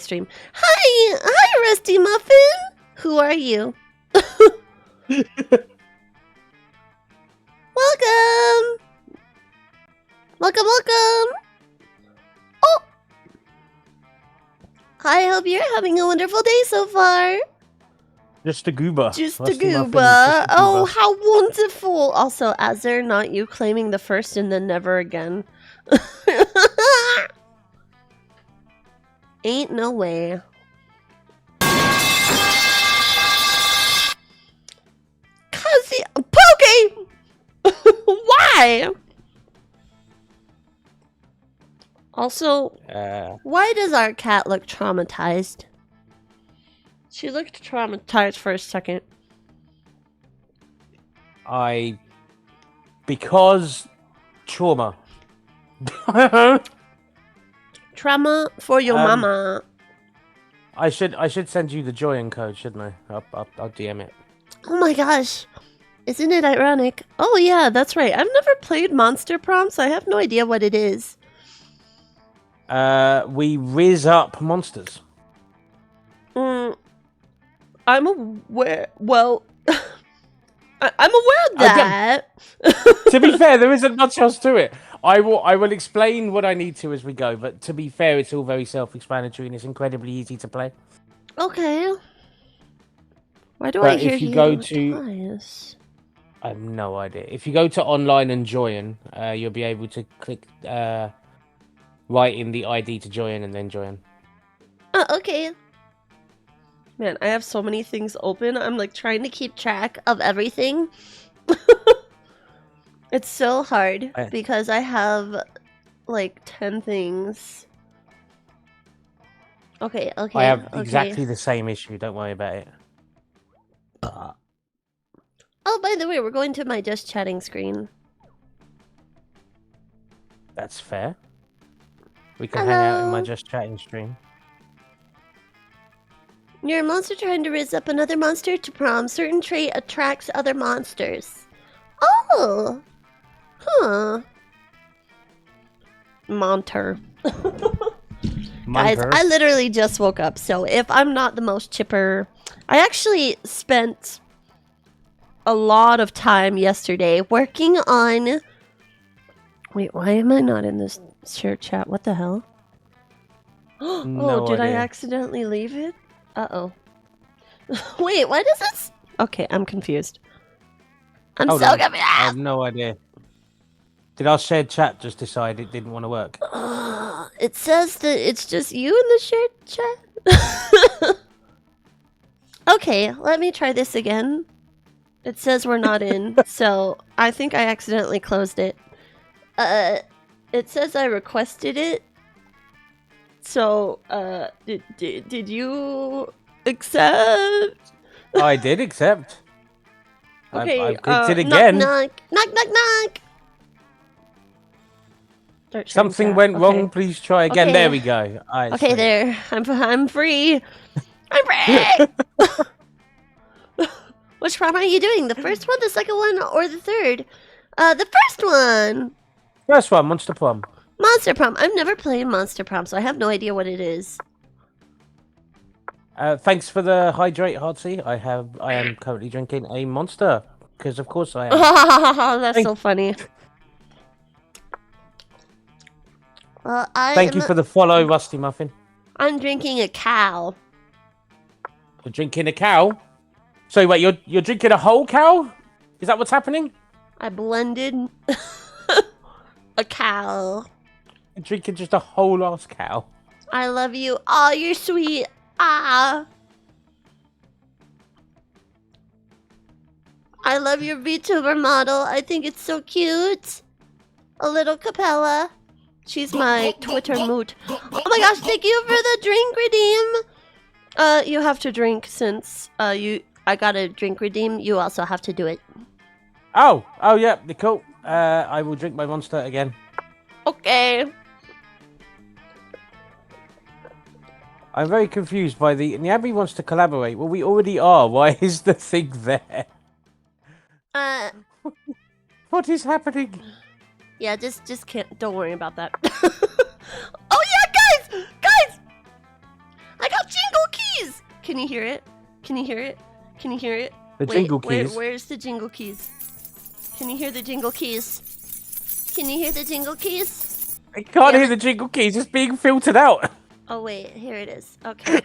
stream. Hi, Rusty Muffin. Who are you? Welcome. Welcome. Oh, I hope you're having a wonderful day so far. Just a goober. Just a Rusty Muffin is goober. just a Oh, goober. how wonderful. Also, Azure, not you claiming the first and then never again. Ain't no way. Pokey! Why? Also, why does our cat look traumatized? She looked traumatized for a second. Because trauma. Trauma for your mama. I should send you the join code, shouldn't I? I'll DM it. Oh my gosh. Isn't it ironic? Oh yeah, that's right. I've never played Monster Prom, so I have no idea what it is. We riz up monsters. I'm aware. Well, I'm aware of that. To be fair, there isn't much else to it. I will explain what I need to as we go, but to be fair, it's all very self-explanatory and it's incredibly easy to play. Okay. Why do I hear if you you go to twice? I have no idea. If you go to online and join, you'll be able to click write in the ID to join and then join. Oh, okay. Man, I have so many things open. I'm like trying to keep track of everything. It's so hard because I have like 10 things. Okay. I have exactly the same issue. Don't worry about it. Oh, by the way, we're going to my just chatting screen. That's fair. We can hang out in my just chatting stream. You're a monster trying to raise up another monster to prom. Certain trait attracts other monsters. Oh! Huh. Monter. Guys, I literally just woke up, so if I'm not the most chipper... I actually spent a lot of time yesterday working on... Wait, why am I not in this shared chat? What the hell? No did I idea. accidentally leave it? Uh-oh. Wait, why does this... Okay, I'm confused. I'm so confused! I have no idea. Did our shared chat just decide it didn't want to work? It says that it's just you in the shared chat? Okay, let me try this again. It says we're not in, so I think I accidentally closed it. It says I requested it. So, did you accept? I did accept. Okay, I clicked it again. Knock. Something went wrong. Please try again. There we go. Okay, there. I'm free. I'm free. Which prom are you doing? The first one, the second one, or the third? The first one. First one, Monster Prom. Monster Prom. I've never played Monster Prom, so I have no idea what it is. Thanks for the hydrate, Hardsey. I am currently drinking a Monster because, of course, I am. That's so funny. Well, Thank you for the follow, Rusty Muffin. I'm drinking a cow. You're drinking a cow? So wait, you're drinking a whole cow? Is that what's happening? I blended a cow. You're drinking just a whole ass cow. I love you. Oh, you're sweet. Ah. I love your VTuber model. I think it's so cute. A little Capella. She's my Twitter moot. Oh my gosh, thank you for the drink redeem. You have to drink since I got a drink redeem. You also have to do it. Oh yeah, cool. I will drink my Monster again. Okay. I'm very confused by the Nyabi wants to collaborate. Well, we already are. Why is the thing there? What is happening? Yeah, don't worry about that. Oh yeah, guys! Can you hear it? Can you hear it? Can you hear it? The jingle keys. Where's the jingle keys? Can you hear the jingle keys? Can you hear the jingle keys? I can't hear the jingle keys. It's being filtered out. Oh wait, here it is. Okay.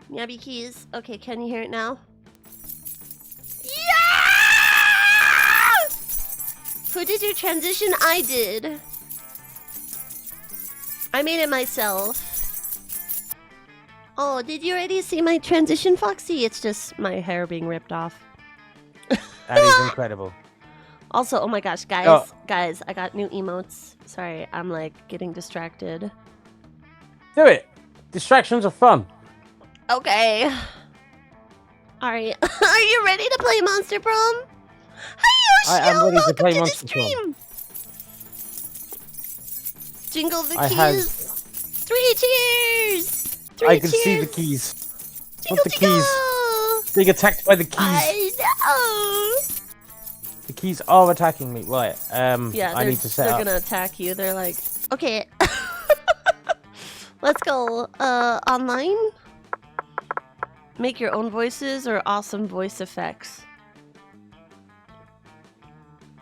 Nyabby keys. Okay, can you hear it now? Yeah! Who did your transition? I did. I made it myself. Oh, did you already see my transition, Foxy? It's just my hair being ripped off. That is incredible. Also, oh my gosh, guys, guys, I got new emotes. Sorry, I'm like getting distracted. Do it. Distractions are fun. Okay. Alright. Are you ready to play Monster Prom? Hi Yoshi! I am ready to Welcome play to the Monster Prom. stream! Jingle the I keys! have- 3 cheers! 3 I can cheers! see the keys. Jingle, Not the keys. Being attacked by the keys. I know! The keys are attacking me. Right. Yeah, I need to set they're up. gonna attack you. They're like, okay. Let's go. Online? Make your own voices or awesome voice effects?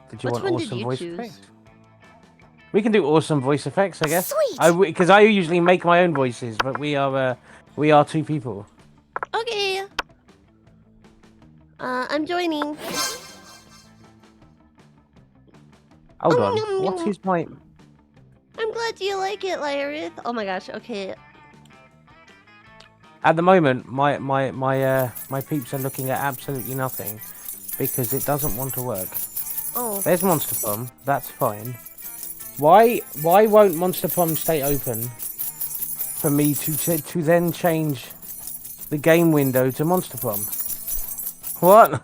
Did you Which want one did awesome you voice choose? effects? We can do awesome voice effects, I guess. Sweet! Because I usually make my own voices, but we are 2 people. Okay. I'm joining. Hold Oh, on. nom, What nom. is my? I'm glad you like it, Lyrith. Oh my gosh. Okay. At the moment, my peeps are looking at absolutely nothing because it doesn't want to work. Oh. There's Monster Prom. That's fine. Why won't Monster Prom stay open for me to then change the game window to Monster Prom? What?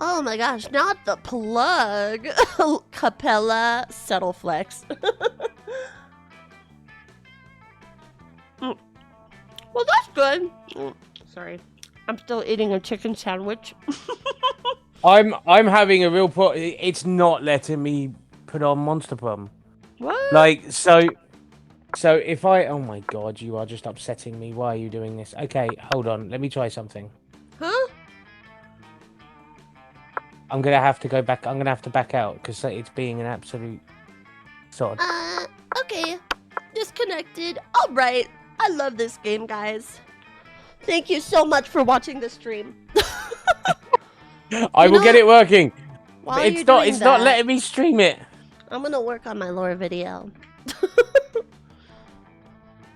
Oh my gosh. Not the plug. Capella subtle flex. Well, that's good. Sorry. I'm still eating a chicken sandwich. I'm having a real problem. It's not letting me put on Monster Prom. What? Like, so if I... Oh my god, you are just upsetting me. Why are you doing this? Okay, hold on. Let me try something. Huh? I'm going to have to go back. I'm going to have to back out because it's being an absolute sod. Okay. Disconnected. Alright. I love this game, guys. Thank you so much for watching the stream. I will get it working. While It's you're not. doing It's not that, letting me stream it. I'm gonna work on my lore video. Thank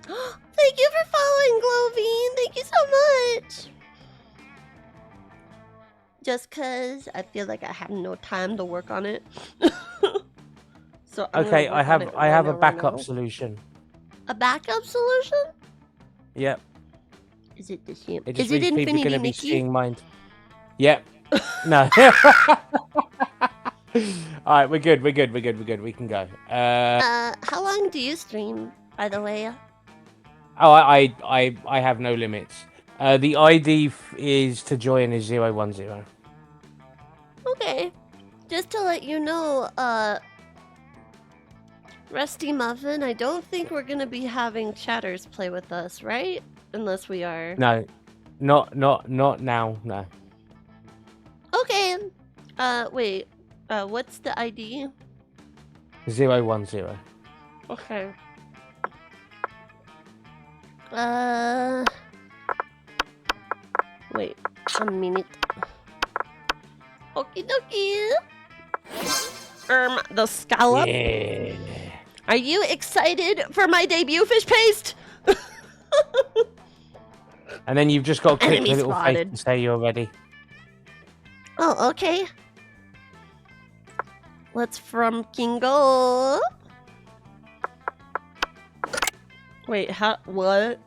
you for following, Glovine. Thank you so much. Just cause I feel like I have no time to work on it. So I'm Okay, gonna work I on it have a right backup now. solution. A backup solution? Yep. Is it the same? It Is just it means people are Infinity going to be Nikki? seeing mine. Yep. No. All right, we're good. We can go. How long do you stream, by the way? Oh, I have no limits. The ID is to join is 010. Okay. Just to let you know, Rusty Muffin, I don't think we're gonna be having chatters play with us, right? Unless we are. No, not now. No. Okay. Wait. What's the ID? 010. Okay. Wait. A minute. Okie dokie. The scallop. Yeah. Are you excited for my debut, Fish Paste? And then you've just got to click Enemy the little face spotted. to say you're ready. Oh, okay. Let's from Kingo. Wait, how? What?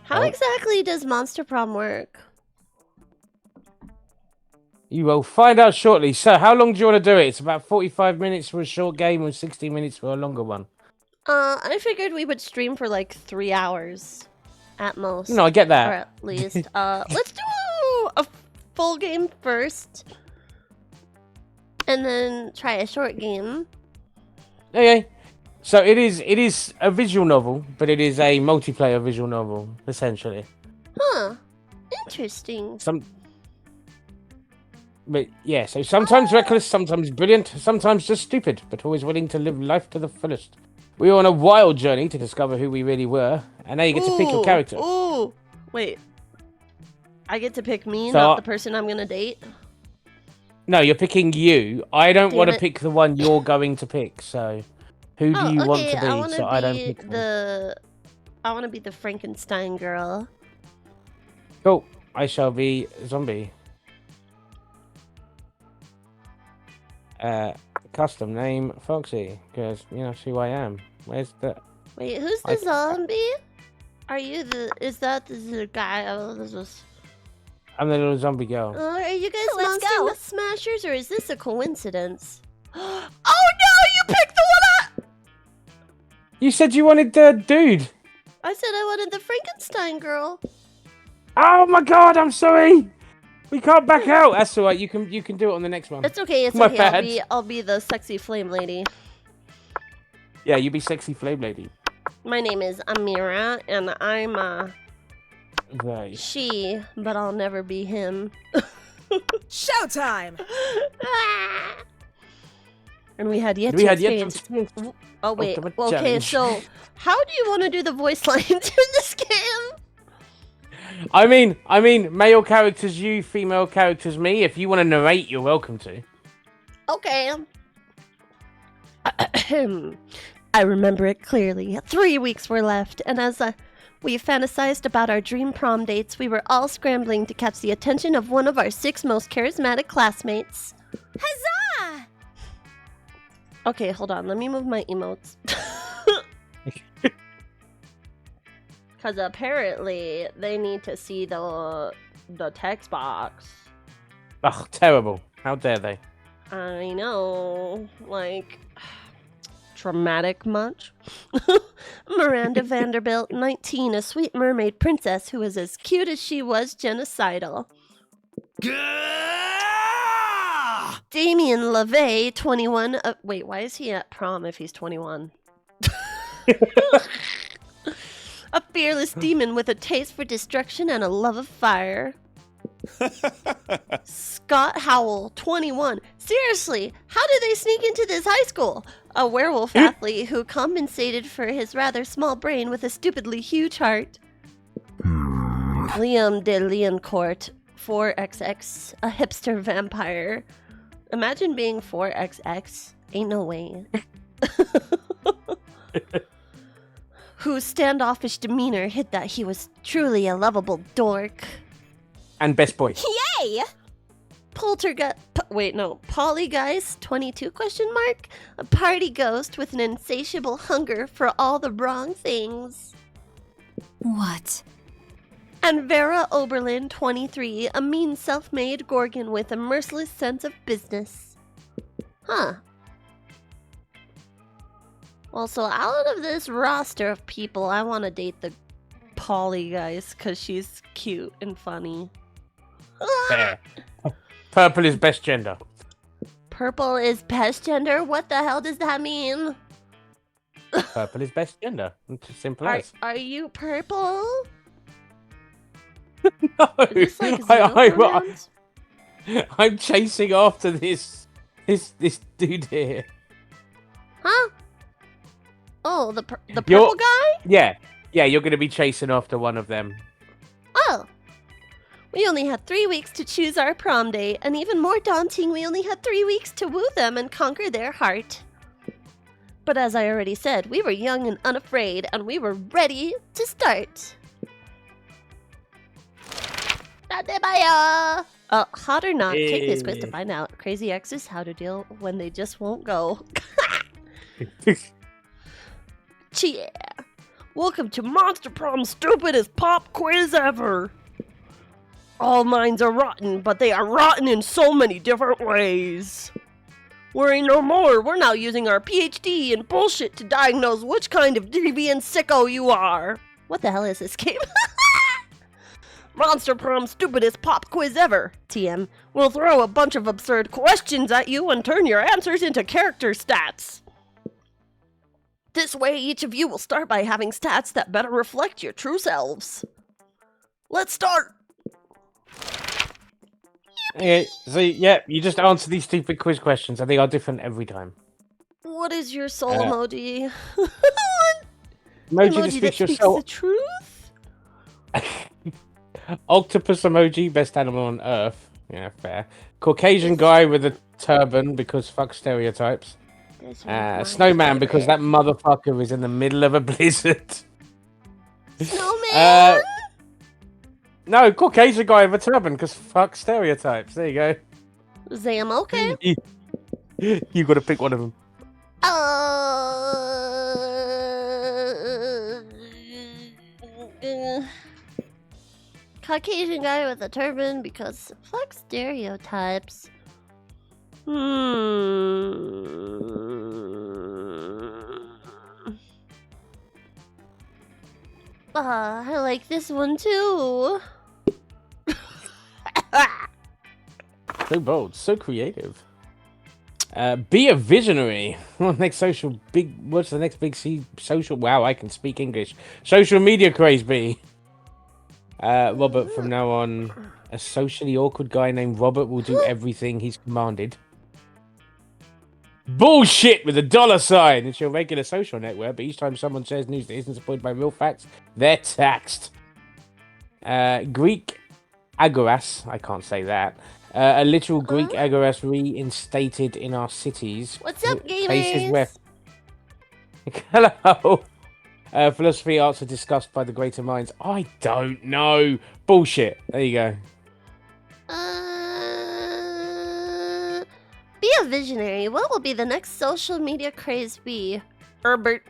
How Oh. exactly does Monster Prom work? You will find out shortly. So, how long do you want to do it? It's about 45 minutes for a short game and 60 minutes for a longer one. I figured we would stream for like 3 hours at most. No, I get Or that. at least. Let's do a full game first. And then try a short game. Okay. So it is a visual novel, but it is a multiplayer visual novel, essentially. Huh. Interesting. But yeah, so sometimes reckless, sometimes brilliant, sometimes just stupid, but always willing to live life to the fullest. We were on a wild journey to discover who we really were, and now you get to pick your character. Ooh. Wait. I get to pick me, So not the person I'm gonna date? No, you're picking you. I don't Damn want to it. pick the one you're going to pick, so who do you want to be? I want So to I don't be pick them. I want to be the Frankenstein girl. Cool. I shall be zombie. Custom name Foxy, because you know who I am. Where's the? Wait, who's the zombie? Are you the? Is that the guy? Oh, this was. I'm the little zombie girl. Are you guys Let's monster go. smashers, or is this a coincidence? Oh no! You picked the one You said you wanted the dude. I said I wanted the Frankenstein girl. Oh my god! I'm sorry. We can't back out. That's alright. You can do it on the next one. It's okay. It's My okay. bad. I'll be the sexy flame lady. Yeah, you be sexy flame lady. My name is Amira, and I'm Right. she, but I'll never be him. Showtime! And we had yet We to had yet to experience. Oh wait. Ultimate Okay, challenge. so how do you want to do the voice lines in this game? I mean, male characters you, female characters me. If you want to narrate, you're welcome to. Okay. I remember it clearly. 3 weeks were left, and as we fantasized about our dream prom dates, we were all scrambling to catch the attention of one of our 6 most charismatic classmates. Huzzah! Okay, hold on. Let me move my emotes. Because apparently they need to see the text box. Ugh, terrible. How dare they? I know. Like, traumatic much? Miranda Vanderbilt, 19, a sweet mermaid princess who is as cute as she was genocidal. Damien LaVey, 21. Wait, why is he at prom if he's 21? A fearless demon with a taste for destruction and a love of fire. Scott Howell, 21. Seriously, how did they sneak into this high school? A werewolf athlete who compensated for his rather small brain with a stupidly huge heart. Liam de Leoncourt, 4XX, a hipster vampire. Imagine being 4XX. Ain't no way. Whose standoffish demeanor hid that he was truly a lovable dork. And best boy. Yay! Polygeist, 22 question mark? A party ghost with an insatiable hunger for all the wrong things. What? And Vera Oberlin, 23, a mean self-made Gorgon with a merciless sense of business. Huh. Well, so out of this roster of people, I want to date the Polygeist because she's cute and funny. Fair. Purple is best gender. Purple is best gender? What the hell does that mean? Purple is best gender. It's as simple as. Are you purple? No. Is this like xenopronouns? I'm chasing after this dude here. Huh? Oh, the purple guy? Yeah, you're gonna be chasing after one of them. Oh. We only had 3 weeks to choose our prom date, and even more daunting, we only had 3 weeks to woo them and conquer their heart. But as I already said, we were young and unafraid, and we were ready to start. Hot or not, take this quiz to find out. Crazy exes, how to deal when they just won't go. Yeah. Welcome to Monster Prom's stupidest pop quiz ever. All minds are rotten, but they are rotten in so many different ways. Worry no more, we're now using our PhD in bullshit to diagnose which kind of deviant sicko you are. What the hell is this game? Monster Prom's stupidest pop quiz ever, TM. We'll throw a bunch of absurd questions at you and turn your answers into character stats. This way, each of you will start by having stats that better reflect your true selves. Let's start! Okay, so yeah, you just answer these stupid quiz questions, and they are different every time. What is your soul emoji? Emoji that Emoji that speaks your speaks soul. the truth? Octopus emoji, best animal on Earth. Yeah, fair. Caucasian guy with a turban because fuck stereotypes. This one's my Snowman because that favorite. motherfucker is in the middle of a blizzard. Snowman? No, Caucasian guy with a turban because fuck stereotypes. There you go. Zam, okay. You got to pick one of them. Caucasian guy with a turban because fuck stereotypes. I like this one too. So bold, so creative. Be a visionary. What's the next big social? Wow, I can speak English. Social media craze be. Robert, from now on, a socially awkward guy named Robert will do everything he's commanded. Bullshit with a $sign. It's your regular social network, but each time someone shares news that isn't supported by real facts, they're taxed. Greek agoras. I can't say that. A literal Greek agoras reinstated in our cities. What's up, Places gamers? where... Hello. Philosophy, arts are discussed by the greater minds. I don't know. Bullshit. There you go. Be a visionary. What will be the next social media craze be? Herbert.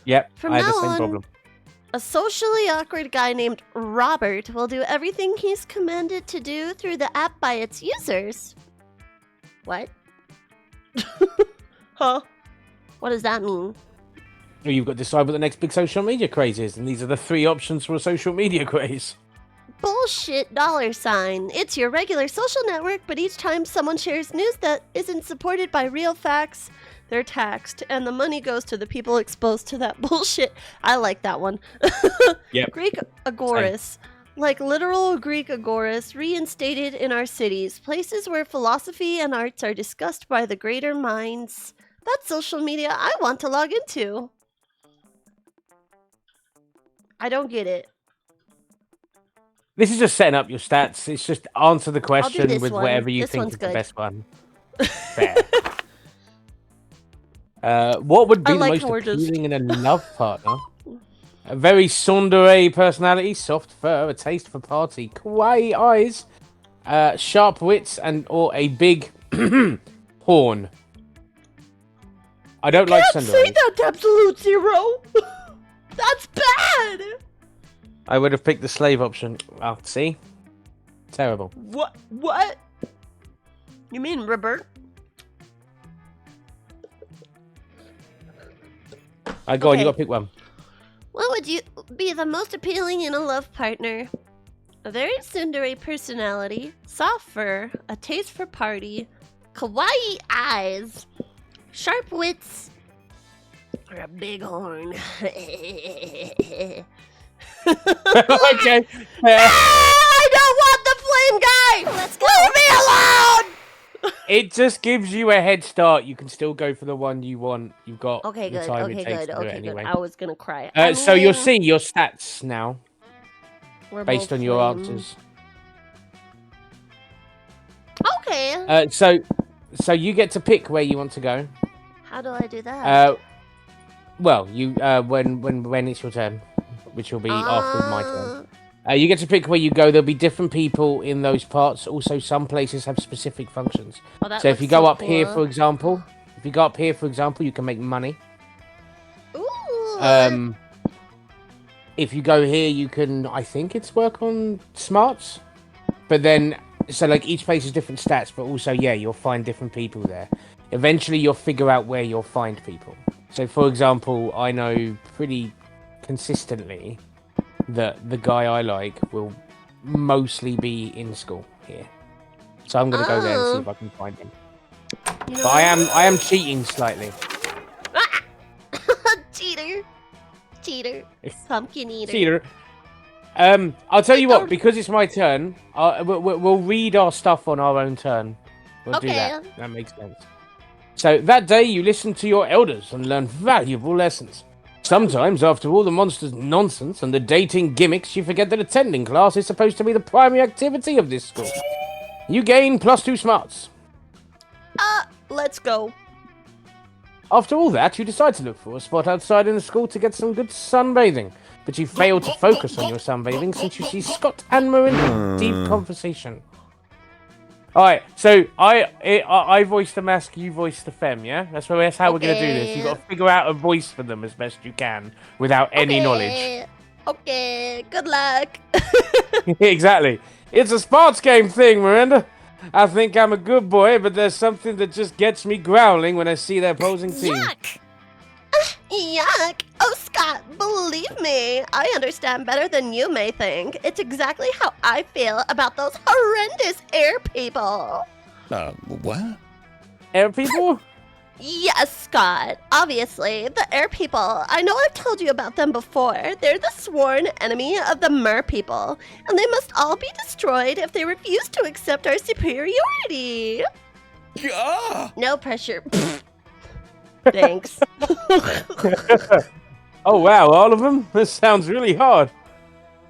Yep, From I have the now same on, problem. a socially awkward guy named Robert will do everything he's commanded to do through the app by its users. What? Huh? What does that mean? Well, you've got to decide what the next big social media craze is, and these are the 3 options for a social media craze. Bullshit $sign. It's your regular social network, but each time someone shares news that isn't supported by real facts, they're taxed, and the money goes to the people exposed to that bullshit. I like that one. Yep. Greek agoras. Like literal Greek agoras, reinstated in our cities, places where philosophy and arts are discussed by the greater minds. That's social media I want to log into. I don't get it. This is just setting up your stats. It's just answer the question this with one. whatever you This think one's is good. the best one. Fair. What would be I the like most how we're just- appealing in a love partner? A very tsundere personality, soft fur, a taste for party, kawaii eyes, sharp wits, or a big horn. I don't like Can't tsundere. say that's absolute zero. That's bad. I would have picked the slave option. Oh, see? Terrible. What? What? You mean Robert? Go on, you Okay. got to pick one. What would you be the most appealing in a love partner? A very tsundere personality, soft fur, a taste for party, kawaii eyes, sharp wits, or a big horn. Okay. I don't want the flame guy! Let's go! Leave me alone! It just gives you a head start. You can still go for the one you want. You've got Okay, the good. time Okay, it takes good. to do it Okay, anyway. good. I was gonna cry. So you'll see your stats now We're based both on your flame. answers. Okay. So you get to pick where you want to go. How do I do that? Well, you when it's your turn, which will be after my turn. You get to pick where you go. There'll be different people in those parts. Also, some places have specific functions. Oh, that So if you looks go so up here, cool. for example, you can make money. Ooh. If you go here, you can. I think it's work on smarts. But then, so like each place has different stats. But also, yeah, you'll find different people there. Eventually, you'll figure out where you'll find people. So, for example, I know pretty consistently that the guy I like will mostly be in school here. So I'm going to go there and see if I can find him. You know But I am cheating slightly. Cheater. Cheater. Pumpkin eater. Cheater. I'll tell you what, Don't- because it's my turn, we'll read our stuff on our own turn. We'll do that. Okay. That makes sense. So, that day you listened to your elders and learned valuable lessons. Sometimes, after all the monsters' nonsense and the dating gimmicks, you forget that attending class is supposed to be the primary activity of this school. You gain +2 smarts. Let's go. After all that, you decide to look for a spot outside in the school to get some good sunbathing. But you fail to focus on your sunbathing since you see Scott and Marinda in deep conversation. Alright, so I voice the mask, you voice the femme, yeah? That's how we're going to do this. You've got to figure out a voice for them as best you can without any knowledge. Okay, good luck. Exactly. It's a sports game thing, Miranda. I think I'm a good boy, but there's something that just gets me growling when I see the opposing team. Yuck! Yuck! Oh, Scott, believe me, I understand better than you may think. It's exactly how I feel about those horrendous air people. What? Air people? Yes, Scott. Obviously, the air people. I know I've told you about them before. They're the sworn enemy of the mer people, and they must all be destroyed if they refuse to accept our superiority. Yeah. No pressure. Thanks. Oh wow, all of them? This sounds really hard.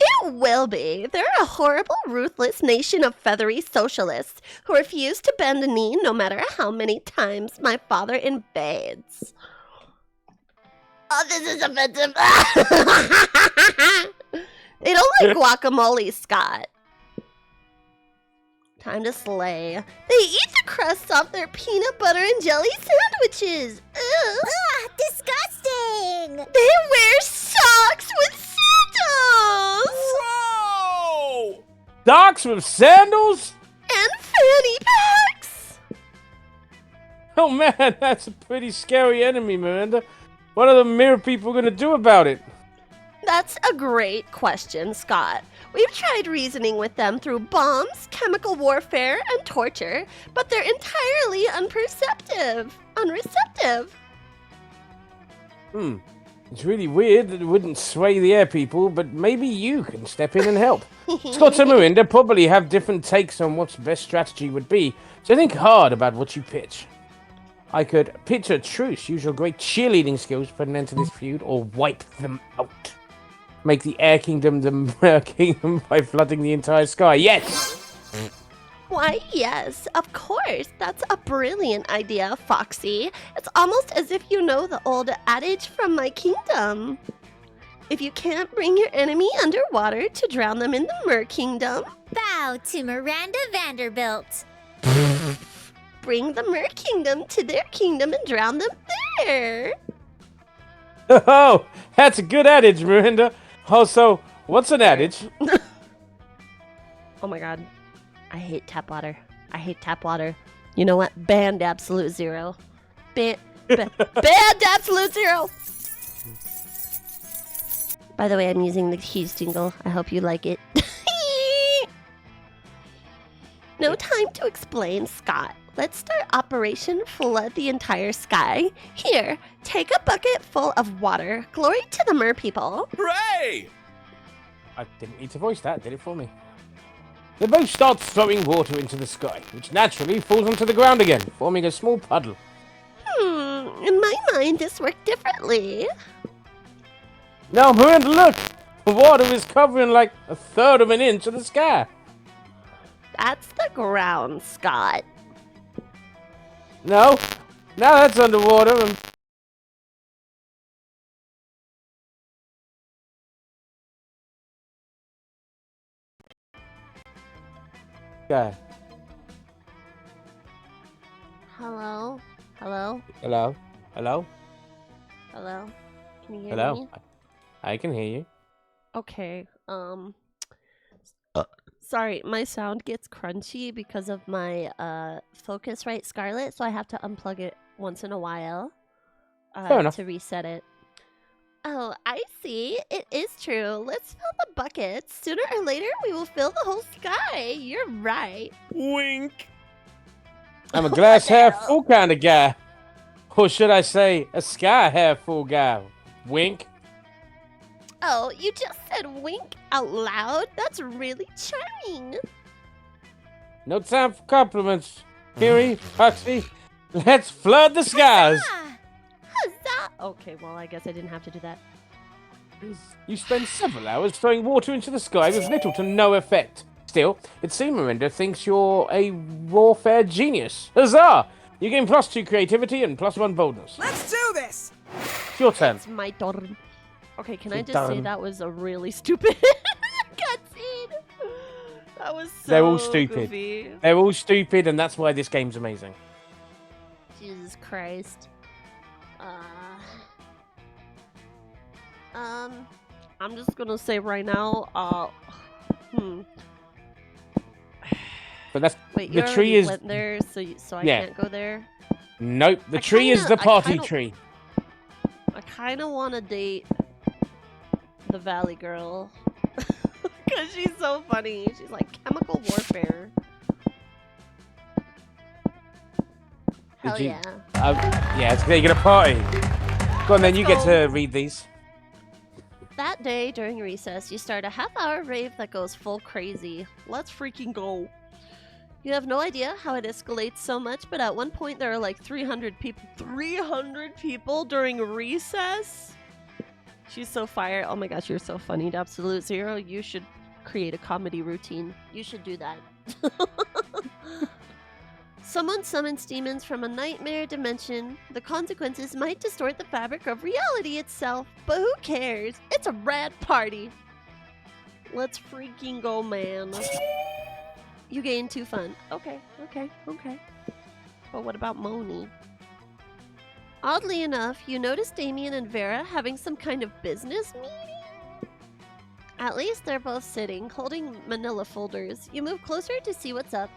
It will be. They're a horrible, ruthless nation of feathery socialists who refuse to bend a knee no matter how many times my father invades. Oh, this is offensive. They don't like guacamole, Scott. Time to slay. They eat the crusts off their peanut butter and jelly sandwiches. Ugh. Ah, disgusting! They wear socks with sandals! Whoa! Socks with sandals? And fanny packs! Oh man, that's a pretty scary enemy, Miranda. What are the mirror people gonna do about it? That's a great question, Scott. We've tried reasoning with them through bombs, chemical warfare, and torture, but they're entirely unreceptive. It's really weird that it wouldn't sway the air people, but maybe you can step in and help. Scott and Miranda probably have different takes on what's the best strategy would be, so think hard about what you pitch. I could pitch a truce, use your great cheerleading skills to put an end to this feud, or wipe them out. Make the Air Kingdom the Mer Kingdom by flooding the entire sky. Yes! Why, yes, of course. That's a brilliant idea, Foxy. It's almost as if you know the old adage from my kingdom. If you can't bring your enemy underwater to drown them in the Mer Kingdom, Bow to Miranda Vanderbilt. bring the Mer Kingdom to their kingdom and drown them there. Oh, that's a good adage, Miranda. Also, what's an adage? Oh my god. I hate tap water. I hate tap water. You know what? Banned absolute zero. Banned absolute zero! By the way, I'm using the keys jingle. I hope you like it. No time to explain, Scott. Let's start Operation Flood the Entire Sky. Here, take a bucket full of water. Glory to the mer people. Hooray! I didn't need to voice that, did it for me? They both start throwing water into the sky, which naturally falls onto the ground again, forming a small puddle. In my mind, this worked differently. Now, Miranda, look! The water is covering like 1/3 of an inch of the sky. That's the ground, Scott. No, now that's underwater and... Okay. Hello? Hello? Hello? Hello? Hello? Can you hear Hello? me? I can hear you. Okay, sorry, my sound gets crunchy because of my Focusrite Scarlett, so I have to unplug it once in a while Fair enough. to reset it. Oh, I see. It is true. Let's fill the buckets. Sooner or later, we will fill the whole sky. You're right. Wink. I'm a glass half full kind of guy. Or should I say, a sky half full guy? Wink. Oh, you just said wink out loud? That's really charming. No time for compliments. Kiri, Foxy, let's flood the skies. Ah, Huzzah! Okay, well, I guess I didn't have to do that. You spend several hours throwing water into the sky with little to no effect. Still, it seems Miranda thinks you're a warfare genius. Huzzah! You gain +2 creativity and +1 boldness. Let's do this! It's your turn. It's my turn. Okay, can I Your just say turn. that was a really stupid cutscene? That was so They're all stupid. goofy. They're all stupid, and that's why this game's amazing. Jesus Christ. I'm just gonna say right now, But that's Wait, the you tree already is went there, so I Yeah. can't go there. nope. The I tree is kinda- the I party kinda- tree. I kind of want to date the Valley Girl because she's so funny. She's like chemical warfare. Hell you- yeah! Yeah, it's you're gonna party. Go on then. Let's You get go. to read these. That day during recess, you start a half-hour rave that goes full crazy. Let's freaking go! You have no idea how it escalates so much, but at one point there are like 300 people. 300 people during recess? She's so fire. Oh my gosh, you're so funny. Absolute Zero, you should create a comedy routine. You should do that. Someone summons demons from a nightmare dimension. The consequences might distort the fabric of reality itself, but who cares? It's a rad party. Let's freaking go, man. You gain 2 fun. Okay. But what about Moni? Oddly enough, you notice Damien and Vera having some kind of business meeting? At least they're both sitting, holding manila folders. You move closer to see what's up.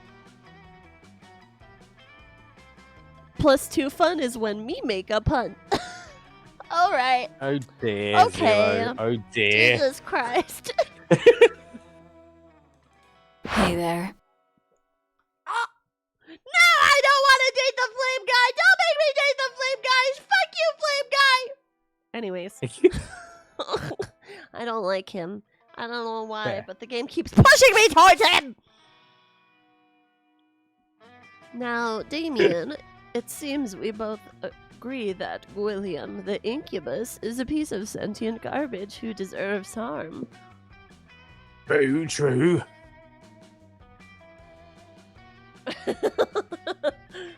+2 fun is when me make a pun. Alright. Oh dear. Okay. Zero. Oh dear. Jesus Christ. Hey there. No, I don't want to date the flame guy. Don't make me date the flame guy. Fuck you, flame guy. Anyways. I don't like him. I don't know why, Fair. but the game keeps pushing me towards him. Now, Damien, it seems we both agree that William, the incubus, is a piece of sentient garbage who deserves harm. True. True.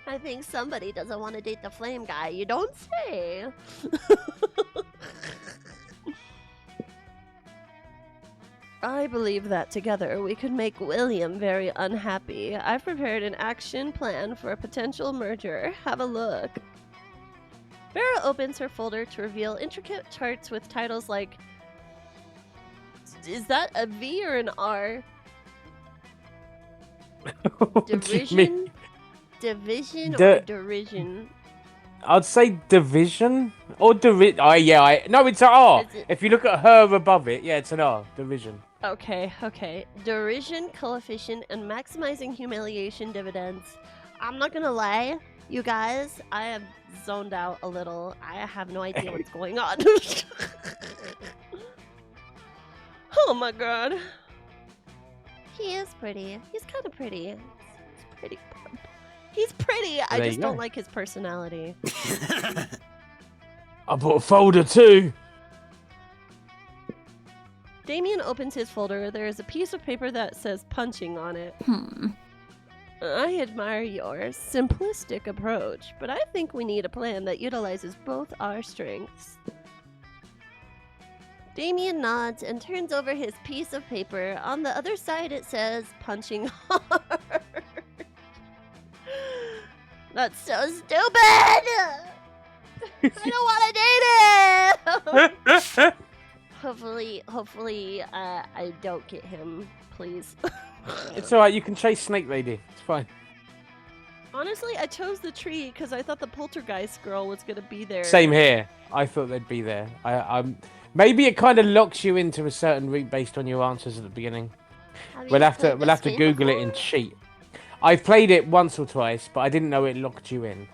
I think somebody doesn't want to date the flame guy. You don't say. I believe that together we could make William very unhappy. I've prepared an action plan for a potential merger. Have a look. Vera opens her folder to reveal intricate charts with titles like... Is that a V or an R? What do you mean? Division or The- derision? I'd say division or Oh yeah, no, it's an R. Is it- If you look at her above it, yeah, it's an R. Division. Okay. Derision, coefficient, and maximizing humiliation dividends. I'm not gonna lie, you guys, I have zoned out a little. I have no idea what's going on. Oh my god. He is pretty. He's kind of pretty. He's pretty. He's pretty. I There just you don't go. like his personality. I bought a folder too. Damien opens his folder. There is a piece of paper that says punching on it. I admire your simplistic approach, but I think we need a plan that utilizes both our strengths. Damien nods and turns over his piece of paper. On the other side it says punching hard. That's so stupid! I don't want to date him! Hopefully, I don't get him, please. It's alright, you can chase Snake Lady. It's fine. Honestly, I chose the tree because I thought the poltergeist girl was gonna be there. Same here. I thought they'd be there. Maybe it kind of locks you into a certain route based on your answers at the beginning. Have We'll you have to played this Google it game and before? cheat. I've played it once or twice, but I didn't know it locked you in.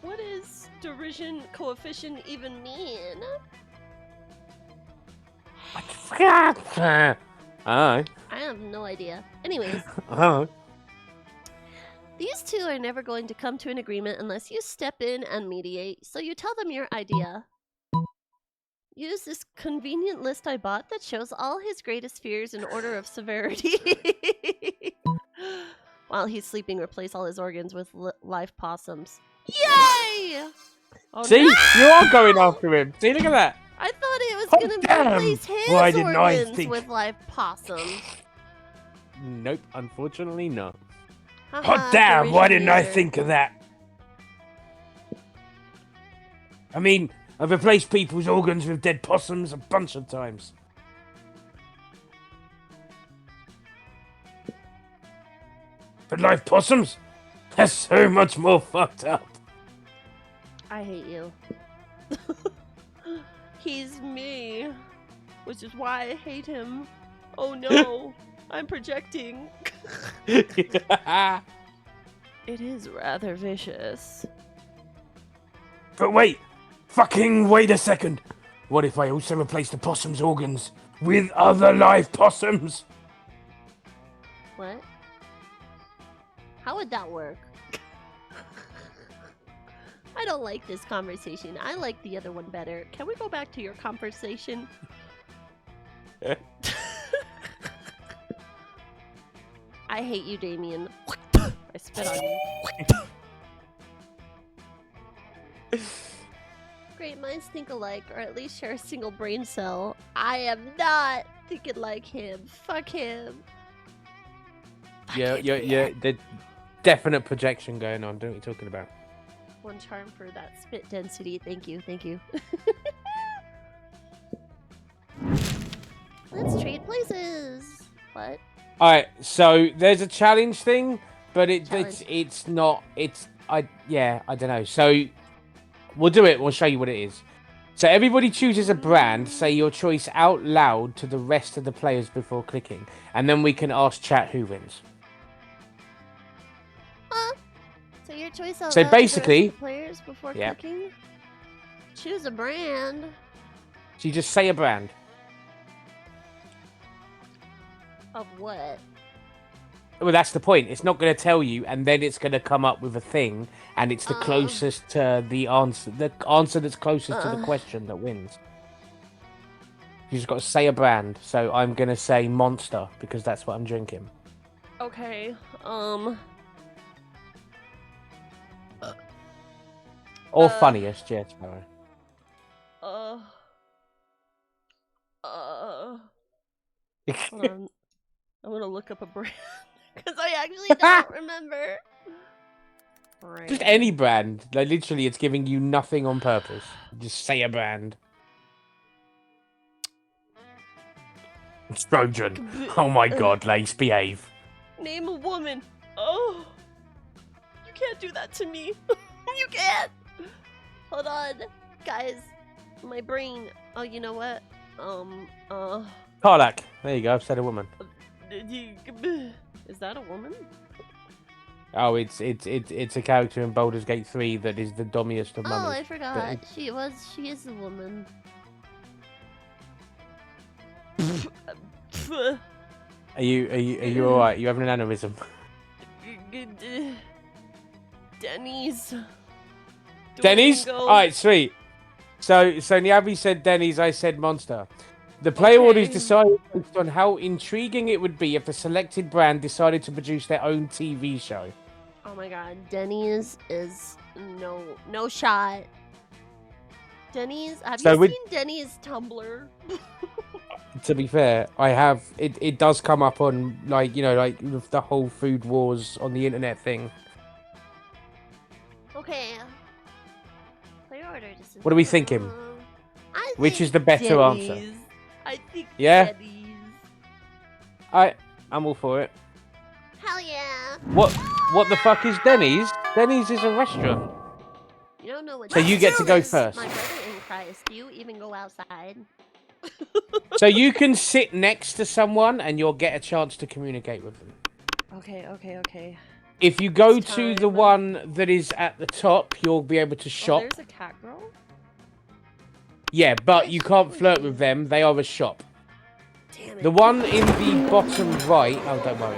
What does derision coefficient even mean? Oh. I have no idea. Anyways, Oh. these two are never going to come to an agreement unless you step in and mediate, so you tell them your idea. Use this convenient list I bought that shows all his greatest fears in order of severity. While he's sleeping, replace all his organs with live possums. Yay! Oh, See? no! You are going after him. See, look at that. I thought it was Oh, gonna damn! replace his Why didn't I organs think- with live possums. Nope, unfortunately not. Haha, Hot damn, why derision didn't I user. think of that? I mean, I've replaced people's organs with dead possums a bunch of times. But live possums? That's so much more fucked up. I hate you. He's me, which is why I hate him. Oh no, I'm projecting. But It is rather vicious. wait, fucking wait a second. What if I also replace the possum's organs with other live possums? What? How would that work? I don't like this conversation. I like the other one better. Can we go back to your conversation? I hate you, Damien. I spit on you. Great minds think alike, or at least share a single brain cell. I am not thinking like him. Fuck him. Yeah, the definite projection going on. Don't know what you're talking about. One charm for that spit density. Thank you, thank you. Let's trade places. What? All right, so there's a challenge thing, but Challenge. it's not. I don't know. So we'll do it. We'll show you what it is. So everybody chooses a brand. Say your choice out loud to the rest of the players before clicking, and then we can ask chat who wins. So your choice out So loud to the rest of basically- the players before Yeah. clicking? Choose a brand. So you just say a brand. Of what? Well, that's the point. It's not going to tell you, and then it's going to come up with a thing, and it's the closest to the answer that's closest to the question that wins. You just got to say a brand. So I'm going to say Monster because that's what I'm drinking. Okay. Or funniest, yeah, Sparrow. Hold on. I'm gonna look up a brand because I actually don't remember. Just any brand. Like literally, it's giving you nothing on purpose. Just say a brand. Trojan. Oh my god, Lace, behave. Name a woman. Oh, you can't do that to me. You can't. Hold on, guys. My brain. Oh, you know what? Karlak. There you go. I've said a woman. Is that a woman? Oh, it's a character in Baldur's Gate 3 that is the dommiest of Oh, mummies. I forgot. She is a woman. Are you all right? You having an aneurysm? Denny's. Denny's? Duolingo. Alright, sweet. So Nyabi said Denny's, I said Monster. The player orders Okay. decided based on how intriguing it would be if a selected brand decided to produce their own TV show. Oh my god, Denny's is no shot. Denny's, have So you with- seen Denny's Tumblr? To be fair, I have it does come up on like with the whole food wars on the internet thing. Okay. Player order decision. What are we thinking? I Which think is the better answer? Denny's. I think Yeah? Denny's. I'm all for it. Hell yeah. What the fuck is Denny's? Denny's is a restaurant. You don't know what So you get to go first. My brother in Christ, do you even go outside? So you can sit next to someone and you'll get a chance to communicate with them. Okay. If you go It's to the time. one that is at the top, you'll be able to Oh, shop. there's a cat girl. Yeah, but you can't flirt with them. They are a shop. Damn it. The one in the bottom right... Oh, don't worry.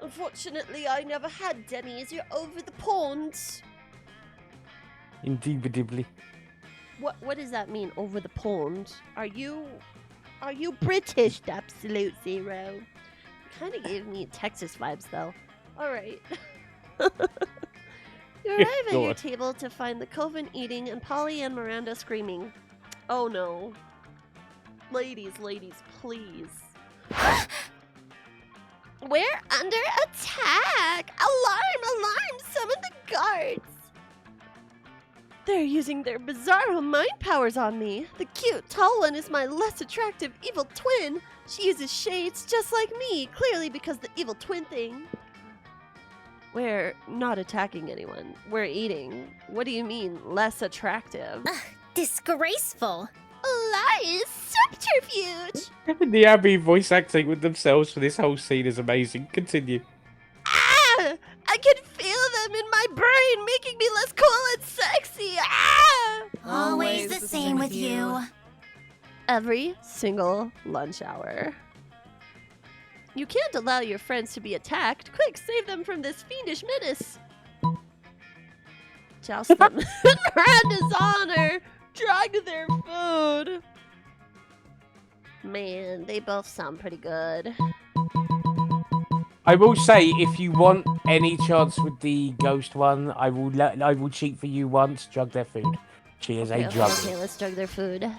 Unfortunately, I never had Denny's. You're over the pond. Indubitably. What does that mean, over the pond? Are you British, absolute zero? Kind of gave me Texas vibes, though. All right. You arrive at Go your on. table to find the Coven eating and Polly and Miranda screaming. Oh no. Ladies, please. We're under attack! Alarm! Summon the guards! They're using their bizarro mind powers on me. The cute, tall one is my less attractive evil twin. She uses shades just like me, clearly because the evil twin thing. We're not attacking anyone. We're eating. What do you mean, less attractive? Disgraceful. Lies! Subterfuge! The Abby voice acting with themselves for this whole scene is amazing. Continue. Ah! I can feel them in my brain, making me less cool and sexy. Ah! Always the same with you. Every single lunch hour. You can't allow your friends to be attacked. Quick, save them from this fiendish menace. Joust them. In Miranda's honor. Drug their food. Man, they both sound pretty good. I will say, if you want any chance with the ghost one, I will cheat for you once. Drug their food. She is a drug. Okay, let's drug their food.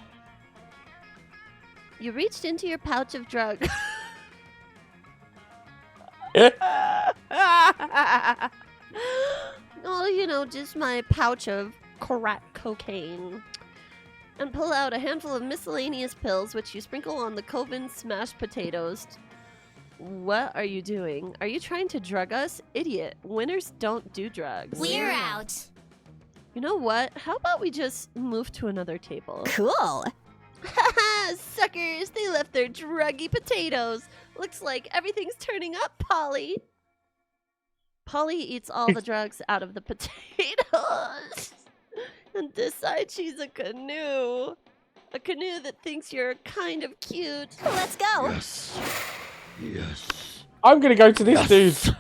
You reached into your pouch of drug. Oh, you know, just my pouch of crack cocaine. And pull out a handful of miscellaneous pills, which you sprinkle on the Coven smashed potatoes. What are you doing? Are you trying to drug us? Idiot. Winners don't do drugs. We're out. You know what? How about we just move to another table? Cool. Haha, suckers! They left their druggy potatoes. Looks like everything's turning up, Polly. Polly eats all the drugs out of the potatoes and decides she's a canoe. A canoe that thinks you're kind of cute. Let's go. Yes. I'm gonna go to this dude.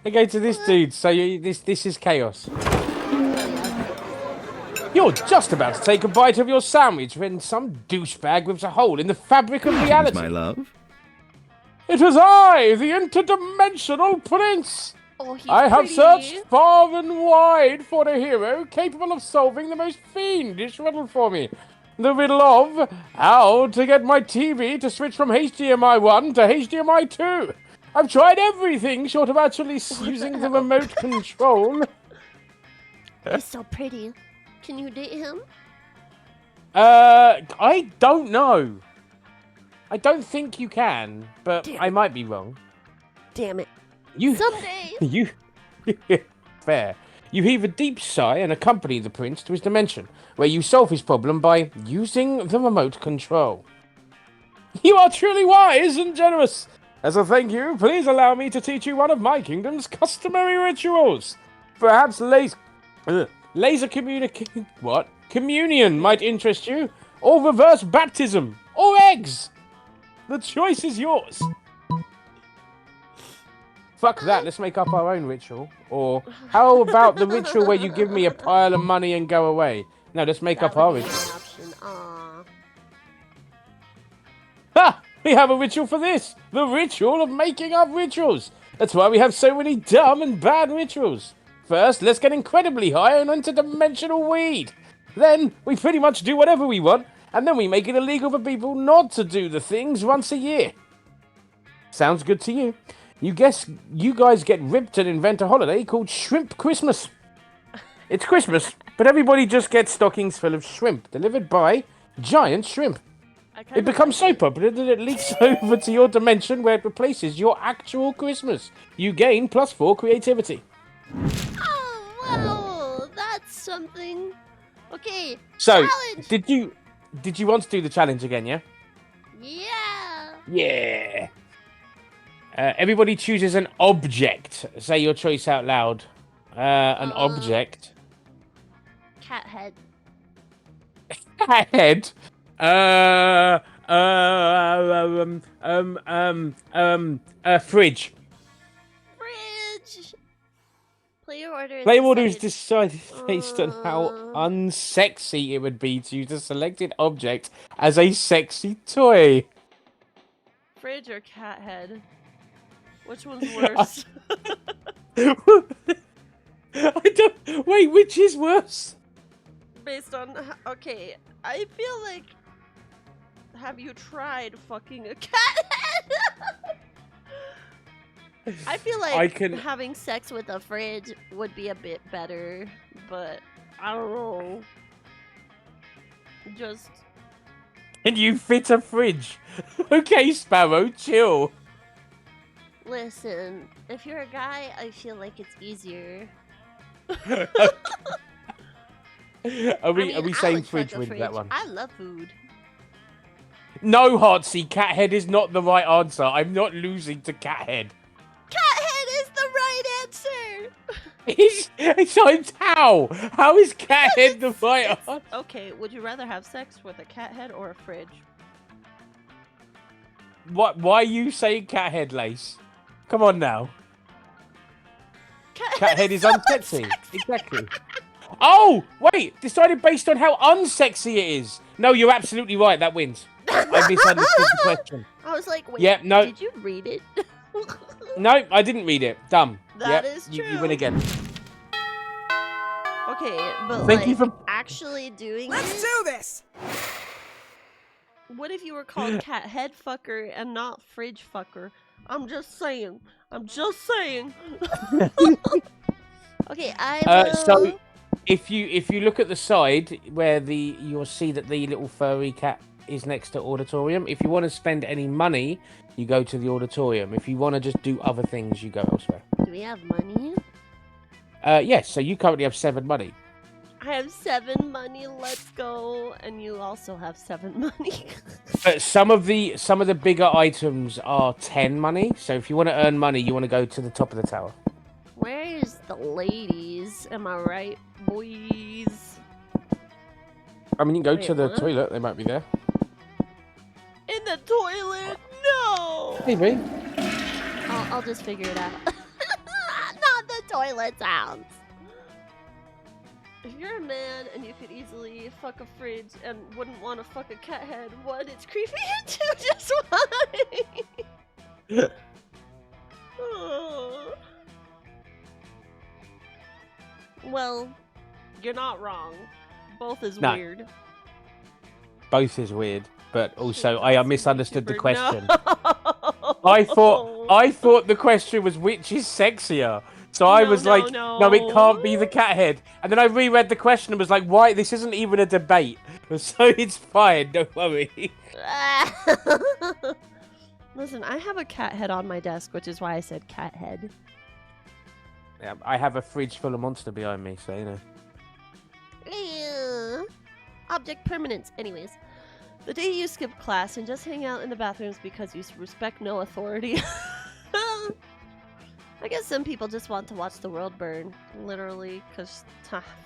I go to this dude. So this is chaos. You're just about to take a bite of your sandwich when some douchebag rips a hole in the fabric of reality. My love. It was I, the interdimensional prince. Oh, he's I have pretty. searched far and wide for a hero capable of solving the most fiendish riddle for me. The riddle of how to get my TV to switch from HDMI 1 to HDMI 2. I've tried everything short of actually using the remote control. He's so pretty. Can you date him? I don't know. I don't think you can, but Damn I it. might be wrong. Damn it. You, Someday. you, fair. You heave a deep sigh and accompany the prince to his dimension, where you solve his problem by using the remote control. You are truly wise and generous. As a thank you, please allow me to teach you one of my kingdom's customary rituals. Perhaps laser communion might interest you, or reverse baptism, or eggs. The choice is yours. Fuck that, let's make up our own ritual. Or how about the ritual where you give me a pile of money and go away? No, let's make up our ritual. Option. Aw. Ha! We have a ritual for this! The ritual of making up rituals! That's why we have so many dumb and bad rituals. First, let's get incredibly high on interdimensional weed. Then, we pretty much do whatever we want, and then we make it illegal for people not to do the things once a year. Sounds good to you? You guys get ripped and invent a holiday called Shrimp Christmas. It's Christmas, but everybody just gets stockings full of shrimp delivered by giant shrimp. It becomes so popular that it leaks over to your dimension where it replaces your actual Christmas. You gain +4 creativity. Oh, wow. That's something. Okay. So, Challenge. did you want to do the challenge again, yeah? Yeah. Yeah. Everybody chooses an object. Say your choice out loud. An object. Cat head. Head. Fridge. Fridge. Player order. Player order is decided based on how unsexy it would be to use a selected object as a sexy toy. Fridge or cat head? Which one's worse? I don't. Wait, which is worse? Based on okay, I feel like. Have you tried fucking a cat head? I feel like having sex with a fridge would be a bit better, but I don't know. Just. Can you fit a fridge? Okay, Sparrow, chill. Listen, if you're a guy, I feel like it's easier. Are we saying fridge wins that one? I love food. No, Heartsy, cat head is not the right answer. I'm not losing to cat head. Cat head is the right answer. It's how? How is cat head the right answer? Okay, would you rather have sex with a cat head or a fridge? What? Why are you saying cat head, Lace? Come on now. Cat head is unsexy. Exactly. Oh, wait! Decided based on how unsexy it is. No, you're absolutely right. That wins. I misunderstood the question. I was like, wait, yeah, no. Did you read it? No, I didn't read it. Dumb. That is true. You win again. Okay, but Thank you for actually doing Let's do this! What if you were called cat head fucker and not fridge fucker? I'm just saying. Okay, I will... So, if you look at the side where you'll see that the little furry cat is next to auditorium. If you want to spend any money, you go to the auditorium. If you want to just do other things, you go elsewhere. Do we have money? Yes. So you currently have 7 money. I have 7 money. Let's go. And you also have 7 money. But some of the bigger items are 10 money. So if you want to earn money, you want to go to the top of the tower. Where's the ladies? Am I right, boys? I mean, you can go to the toilet. They might be there. In the toilet? No! Maybe. I'll just figure it out. Not the toilet sounds. If you're a man and you could easily fuck a fridge and wouldn't want to fuck a cat head, what? It's creepy too, just why? Oh. Well, you're not wrong. Both is weird. Both is weird, but also I misunderstood the question. No. I thought the question was which is sexier. So I was like, no, it can't be the cat head. And then I reread the question and was like, why? This isn't even a debate. So it's fine, don't worry. Listen, I have a cat head on my desk, which is why I said cat head. Yeah, I have a fridge full of monster behind me, so you know. Object permanence. Anyways, the day you skip class and just hang out in the bathrooms because you respect no authority. I guess some people just want to watch the world burn, literally, because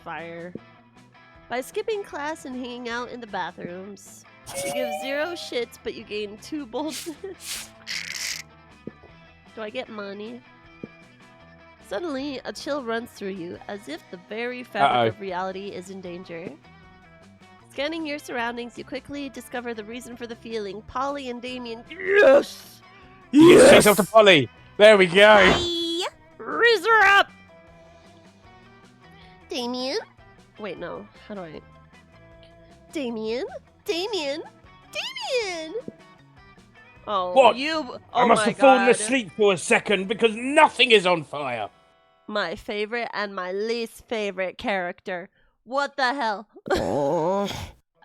fire. By skipping class and hanging out in the bathrooms, you give 0 shits, but you gain 2 boldness. Do I get money? Suddenly, a chill runs through you, as if the very fabric of reality is in danger. Scanning your surroundings, you quickly discover the reason for the feeling. Polly and Damien. Yes! Yes! Chase after Polly! There we go! Bye. Raise her up! Damien? Wait, no. How do I... Damien? Damien? Damien! Oh, what? You... I must have fallen asleep for a second because nothing is on fire. My favorite and my least favorite character. What the hell?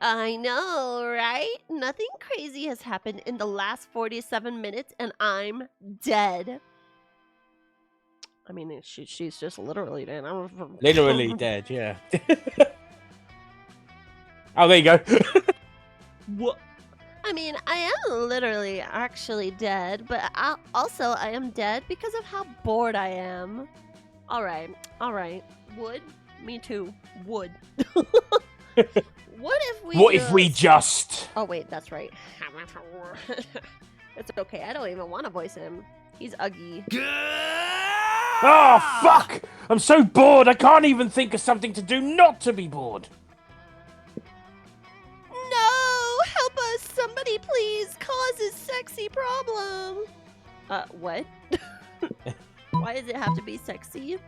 I know, right? Nothing crazy has happened in the last 47 minutes and I'm dead. I mean, she's just literally dead. Literally dead, yeah. Oh, there you go. What? I mean, I am literally actually dead, but I am dead because of how bored I am. Alright. Wood? Me too. Wood. What if we just... Oh wait, that's right. It's okay, I don't even want to voice him. He's uggy. Oh, fuck! I'm so bored, I can't even think of something to do not to be bored. No! Help us! Somebody please! Cause his sexy problem! What? Why does it have to be sexy?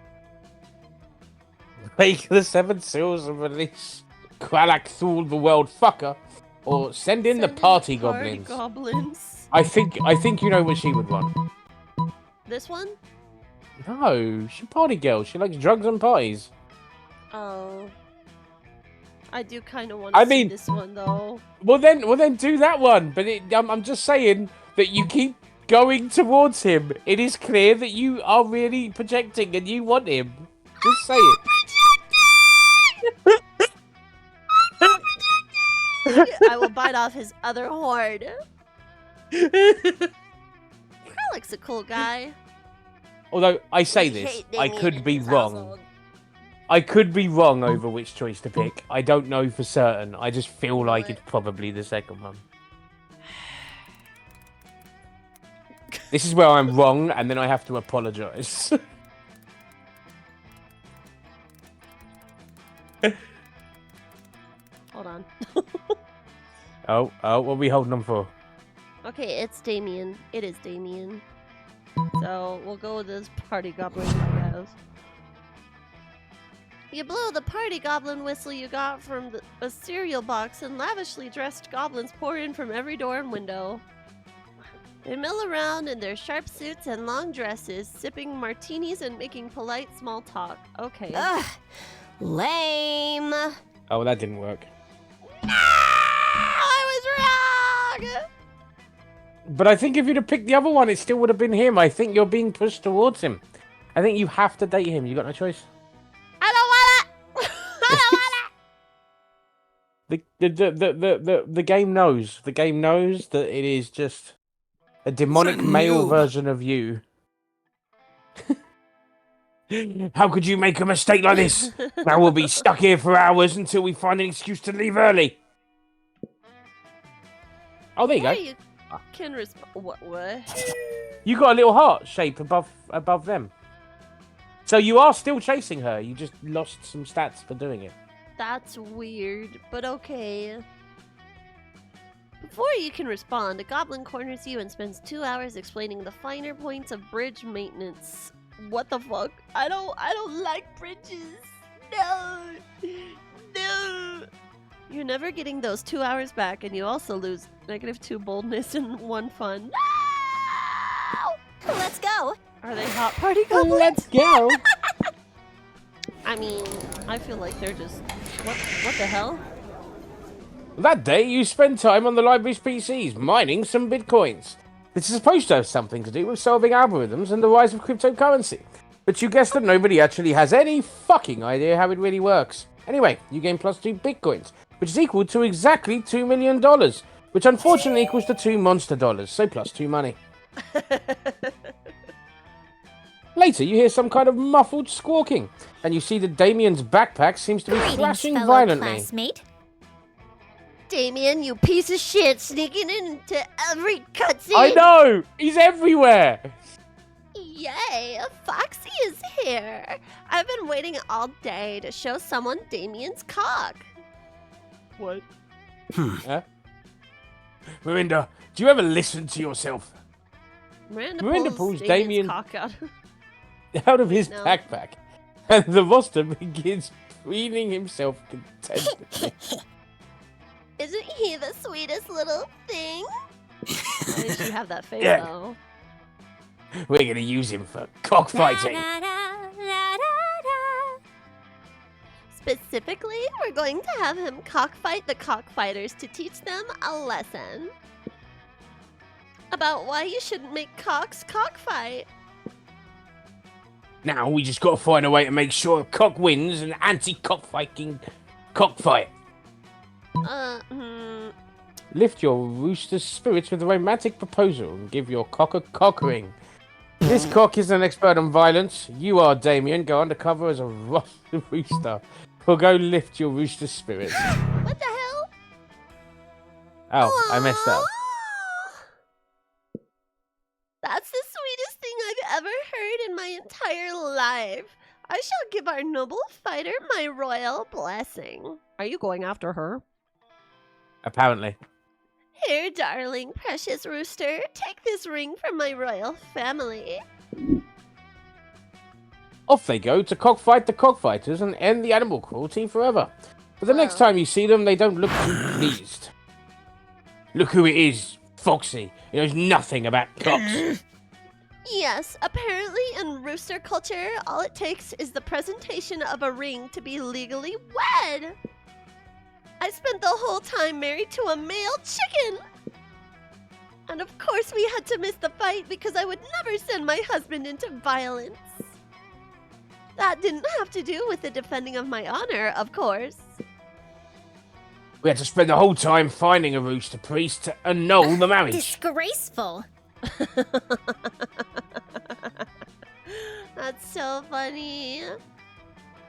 Make the 7 seals and release Kralak Thul the World Fucker. Or send in the party goblins. I think you know what she would want. This one? No, she's a party girl. She likes drugs and parties. Oh. I do kind of want to see this one, though. Well then do that one. But I'm just saying that you keep going towards him. It is clear that you are really projecting and you want him. Just say it. I will bite off his other horn. Kralak's a cool guy. Although I say this, I could be wrong. I could be wrong over which choice to pick. I don't know for certain. I just feel like it's probably the second one. This is where I'm wrong, and then I have to apologise. Hold on. Oh, what are we holding on for? Okay, it's Damien. It is Damien. So, we'll go with this party goblin, I guess. You blow the party goblin whistle you got from a cereal box, and lavishly dressed goblins pour in from every door and window. They mill around in their sharp suits and long dresses, sipping martinis and making polite small talk. Okay. Ugh. Lame. Oh, that didn't work. I was wrong! But I think if you'd have picked the other one, it still would have been him. I think you're being pushed towards him. I think you have to date him. You got no choice. I don't want it! I don't want it! The game knows. The game knows that it is just a demonic male version of you. How could you make a mistake like this? Now we'll be stuck here for hours until we find an excuse to leave early. Oh, there you go. You can what? You got a little heart shape above them. So you are still chasing her. You just lost some stats for doing it. That's weird, but okay. Before you can respond, a goblin corners you and spends 2 hours explaining the finer points of bridge maintenance. What the fuck? I don't like bridges. No. No. You're never getting those 2 hours back, and you also lose -2 boldness and 1 fun. No! Let's go. Are they hot party goblins? Let's go. I mean, I feel like they're just what the hell? That day, you spend time on the library's PCs, mining some bitcoins. This is supposed to have something to do with solving algorithms and the rise of cryptocurrency. But you guessed that nobody actually has any fucking idea how it really works. Anyway, you gain +2 bitcoins, which is equal to exactly $2 million, which unfortunately equals to 2 monster dollars, so +2 money. Later, you hear some kind of muffled squawking, and you see that Damien's backpack seems to be flashing fellow violently. classmate. Damien, you piece of shit, sneaking into every cutscene. I know! He's everywhere! Yay, Foxy is here. I've been waiting all day to show someone Damien's cock. What? Huh? Miranda, do you ever listen to yourself? Miranda pulls Damien's Damien cock out. out of his No. backpack, and the roster begins preening himself contentedly. Isn't he the sweetest little thing? Why did she have that face, Yeah. though? We're gonna use him for cockfighting. Specifically, we're going to have him cockfight the cockfighters to teach them a lesson. About why you shouldn't make cocks cockfight. Now we just gotta find a way to make sure cock wins an anti-cockfighting cockfight. lift your rooster's spirits with a romantic proposal and give your cock a cock ring. This cock is an expert on violence. You are, Damien. Go undercover as a rooster. Or go lift your rooster's spirits. What the hell? Oh, I messed up. Aw. That's the sweetest thing I've ever heard in my entire life. I shall give our noble fighter my royal blessing. Are you going after her? Apparently. Here, darling, precious rooster, take this ring from my royal family. Off they go to cockfight the cockfighters and end the animal cruelty forever. But the next time you see them, they don't look too pleased. Look who it is, Foxy. He knows nothing about cocks. Yes, apparently in rooster culture, all it takes is the presentation of a ring to be legally wed. I spent the whole time married to a male chicken. And of course we had to miss the fight because I would never send my husband into violence. That didn't have to do with the defending of my honor, of course. We had to spend the whole time finding a rooster priest to annul the marriage. Disgraceful. That's so funny.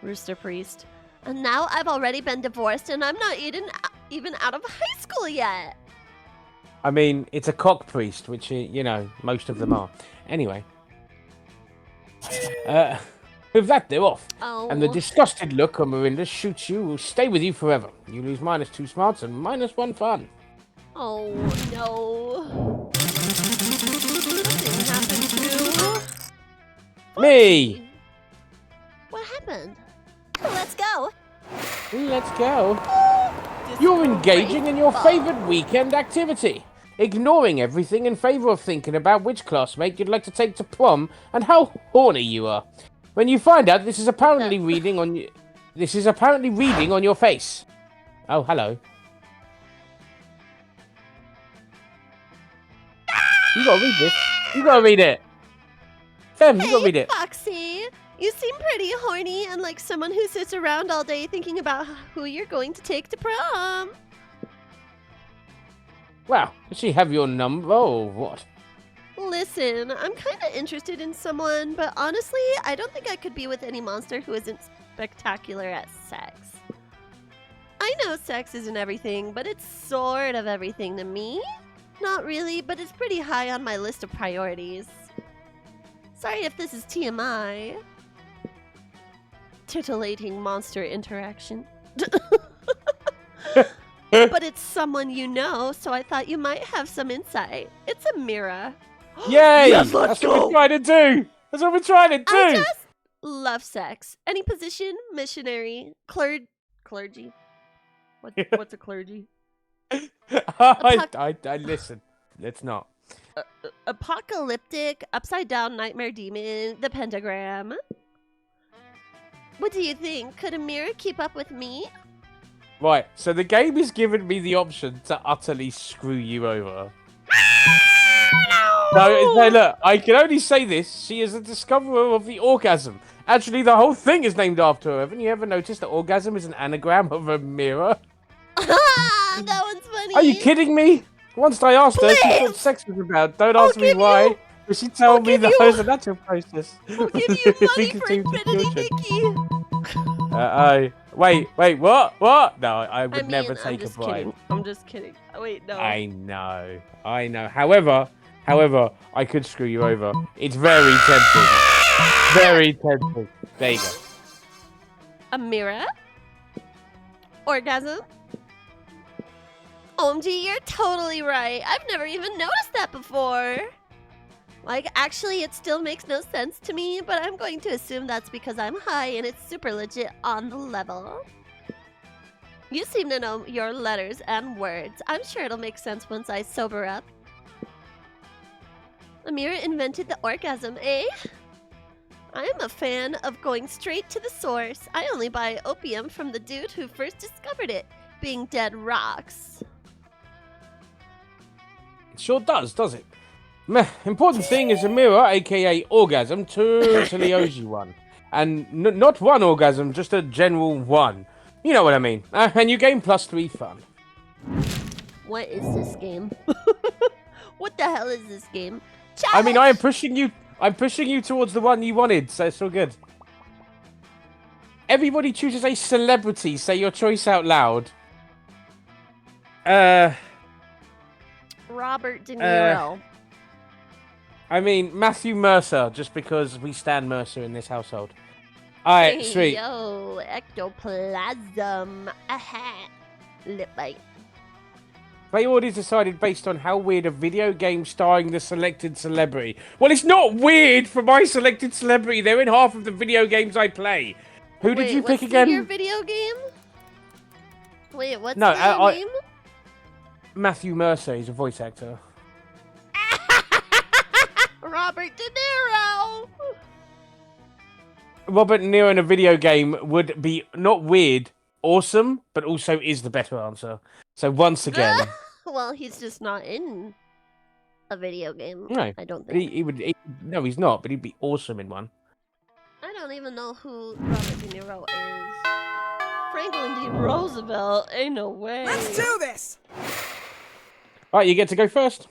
Rooster priest. And now I've already been divorced and I'm not even out of high school yet. I mean, it's a cock priest, which, you know, most of them are. Anyway. With that, they're off. Oh. And the disgusted look on Mirinda shoots you will stay with you forever. You lose -2 smarts and -1 fun. Oh, no. What did happen to... Me! What happened? Let's go. Let's go. You're engaging in your favorite weekend activity. Ignoring everything in favor of thinking about which classmate you'd like to take to prom and how horny you are. When you find out this is apparently reading on your face. Oh, hello. You gotta read this. You gotta read it. Fem, you gotta read it. Foxy, you seem pretty horny and like someone who sits around all day thinking about who you're going to take to prom. Wow, does she have your number or what? Listen, I'm kind of interested in someone, but honestly, I don't think I could be with any monster who isn't spectacular at sex. I know sex isn't everything, but it's sort of everything to me. Not really, but it's pretty high on my list of priorities. Sorry if this is TMI. Titillating monster interaction. But it's someone you know, so I thought you might have some insight. It's Amira. Yay! Yes, let's That's what we're trying to do! That's what we're trying to do! I just love sex. Any position, missionary, clergy. What's a clergy? I listen. Let's not. Apocalyptic, upside down nightmare demon, the pentagram. What do you think? Could Amira keep up with me? Right, so the game is giving me the option to utterly screw you over. No, look, I can only say this. She is a discoverer of the orgasm. Actually, the whole thing is named after her. Haven't you ever noticed that orgasm is an anagram of a mirror? That one's funny. Are you kidding me? Once I asked her, she thought sex was about. Don't ask me why. But she told me that was a natural process. I'll give you money for Infinity Mickey. Wait, what? No, I would never I'm take a just bribe. kidding. I'm just kidding. Oh, wait, no. I know. However, I could screw you over. It's very tempting. Very tempting. There you go. Amira? Orgasm? OMG, you're totally right. I've never even noticed that before. Like, actually, it still makes no sense to me, but I'm going to assume that's because I'm high and it's super legit on the level. You seem to know your letters and words. I'm sure it'll make sense once I sober up. Amira invented the orgasm, eh? I am a fan of going straight to the source. I only buy opium from the dude who first discovered it, being dead rocks. It sure does it? Meh, important thing is Amira, aka Orgasm, totally owes you one. And not one orgasm, just a general one. You know what I mean. And you gain +3 fun. What is this game? What the hell is this game? I mean, I am Challenge! pushing you. I'm pushing you towards the one you wanted, so it's all good. Everybody chooses a celebrity. Say your choice out loud. Robert De Niro. I mean, Matthew Mercer, just because we stand Mercer in this household. Alright, sweet. Yo, ectoplasm. Aha. Lip bite. Play order is decided based on how weird a video game starring the selected celebrity. Well, it's not weird for my selected celebrity. They're in half of the video games I play. Who did you pick again? Your video game? Wait, what's No, the name? Matthew Mercer. He's a voice actor. Robert De Niro. Robert De Niro in a video game would be not weird, awesome, but also is the better answer. So once again, Well, he's just not in a video game. no, I don't but think. he would. No, he's not. But he'd be awesome in one. I don't even know who Robert De Niro is. Franklin D. Roosevelt? Ain't no way. Let's do this! All right, you get to go first.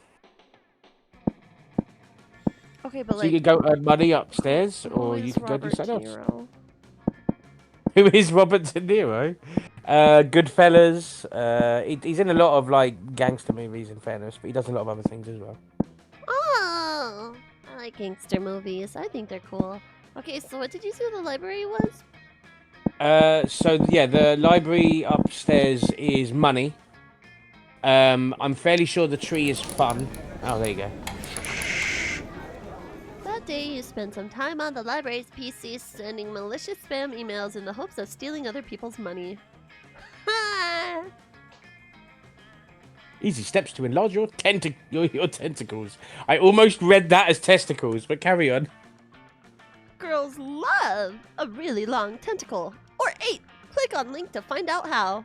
Okay, but So like, you could go earn money upstairs, who or you is could go do Robert something De else. Niro? Who is Robert De Niro? Goodfellas. He's in a lot of like gangster movies, in fairness, but he does a lot of other things as well. Oh, I like gangster movies. I think they're cool. Okay, so what did you say the library was? So yeah, the library upstairs is money. I'm fairly sure the tree is fun. Oh, there you go. That day, you spent some time on the library's PC sending malicious spam emails in the hopes of stealing other people's money. Ha! Easy steps to enlarge your your tentacles. I almost read that as testicles, but carry on. Girls love a really long tentacle. Or 8. Click on link to find out how.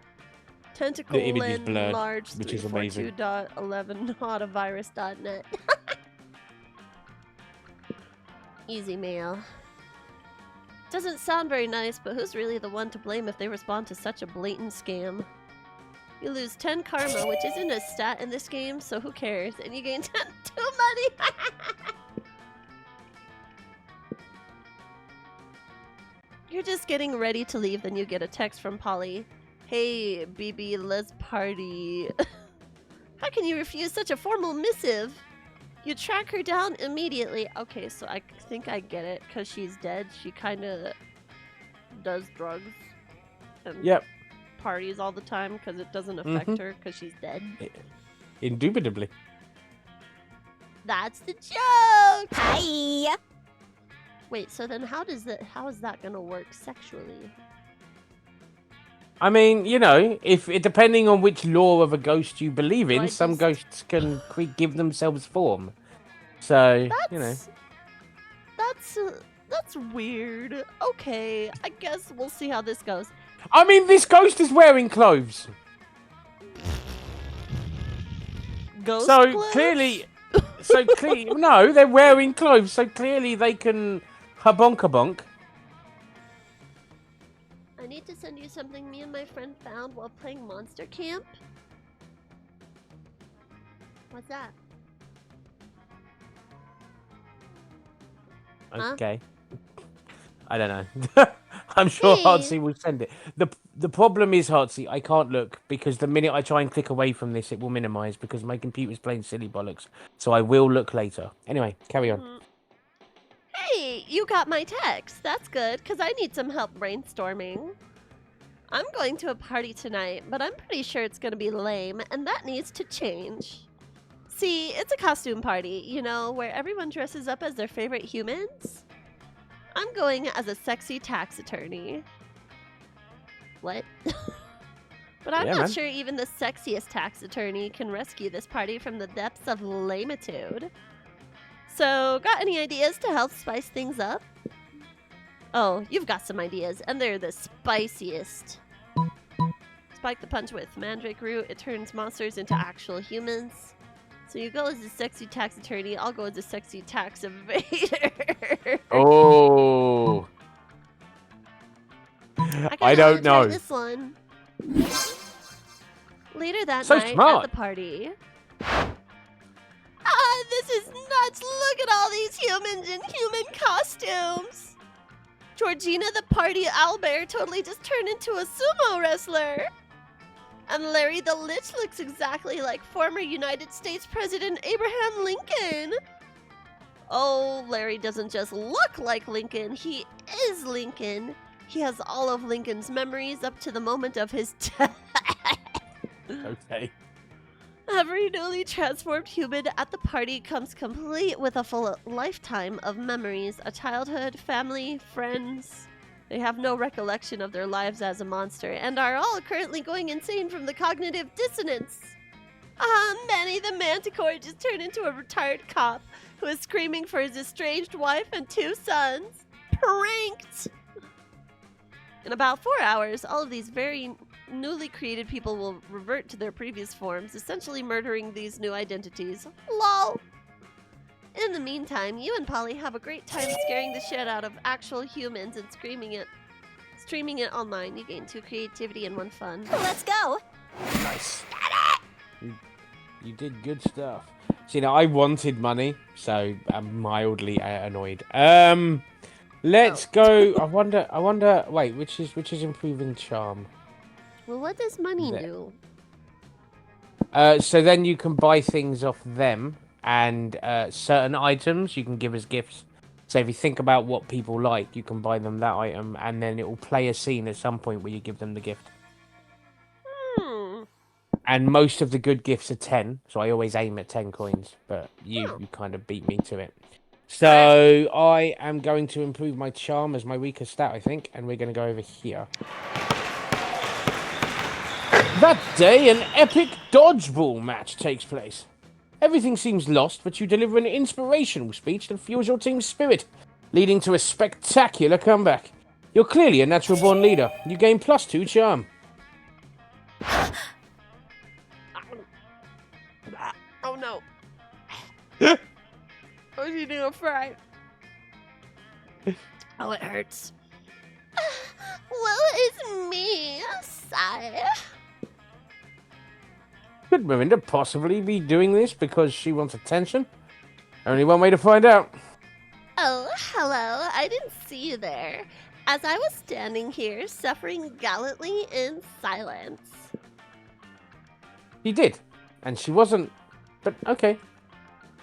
Tentacle The image is blurred, enlarged which is amazing. 342.11notavirus.net. Easy mail. Doesn't sound very nice, but who's really the one to blame if they respond to such a blatant scam? You lose 10 karma, which isn't a stat in this game, so who cares? And you gain 2 money! You're just getting ready to leave, then you get a text from Polly. Hey, BB, let's party. How can you refuse such a formal missive? You track her down immediately. Okay, so I think I get it, because she's dead. She kind of does drugs and Yep, parties all the time, because it doesn't affect her, because she's dead. indubitably. That's the joke! Hi. Wait, so then how is that gonna work sexually? I mean, you know, if depending on which lore of a ghost you believe in, I some just- ghosts can give themselves form. So, you know. That's weird. Okay, I guess we'll see how this goes. I mean, this ghost is wearing clothes. Ghost So clothes? clearly, no, they're wearing clothes. So clearly they can habonk. I need to send you something me and my friend found while playing Monster Camp. What's that? Huh? Okay. I don't know. I'm sure Hey. Heartsy will send it. The problem is, Heartsy, I can't look because the minute I try and click away from this, it will minimize because my computer's playing silly bollocks. So I will look later. Anyway, carry on. Hey, you got my text. That's good, because I need some help brainstorming. I'm going to a party tonight, but I'm pretty sure it's going to be lame, and that needs to change. See, it's a costume party, you know, where everyone dresses up as their favorite humans. I'm going as a sexy tax attorney. What? But I'm Yeah, not man. sure even the sexiest tax attorney can rescue this party from the depths of lamitude. So, got any ideas to help spice things up? Oh, you've got some ideas, and they're the spiciest. Spike the punch with mandrake root. It turns monsters into actual humans. So you go as a sexy tax attorney. I'll go as a sexy tax evader. Oh. I I kinda don't wanna try know. this one. Later that So night smart. at the party. This is nuts! Look at all these humans in human costumes! Georgina the party owlbear totally just turned into a sumo wrestler! And Larry the Lich looks exactly like former United States President Abraham Lincoln! Oh, Larry doesn't just look like Lincoln, he is Lincoln! He has all of Lincoln's memories up to the moment of his death. Okay. Every newly transformed human at the party comes complete with a full lifetime of memories, a childhood, family, friends. They have no recollection of their lives as a monster and are all currently going insane from the cognitive dissonance. Manny the Manticore just turned into a retired cop who is screaming for his estranged wife and 2 sons. Pranked! In about 4 hours, all of these very newly created people will revert to their previous forms, essentially murdering these new identities. LOL! In the meantime, you and Polly have a great time scaring the shit out of actual humans and streaming it online. You gain 2 creativity and 1 fun. Let's go. Nice. You did good stuff. See, now I wanted money, so I'm mildly annoyed. Let's go. I wonder. Wait, which is improving charm? Well, what does money There. do? So then you can buy things off them, and certain items you can give as gifts. So if you think about what people like, you can buy them that item, and then it will play a scene at some point where you give them the gift. Hmm. And most of the good gifts are 10, so I always aim at 10 coins, but you kind of beat me to it. So I am going to improve my charm as my weakest stat, I think, and we're going to go over here. That day, an epic dodgeball match takes place. Everything seems lost, but you deliver an inspirational speech that fuels your team's spirit, leading to a spectacular comeback. You're clearly a natural-born leader. You gain +2 charm. Oh no. I was eating a fry. Oh, it hurts. Well, it's me, sigh. Could Miranda possibly be doing this because she wants attention? Only one way to find out. Oh, hello. I didn't see you there. As I was standing here, suffering gallantly in silence. She did. And she wasn't... But, okay.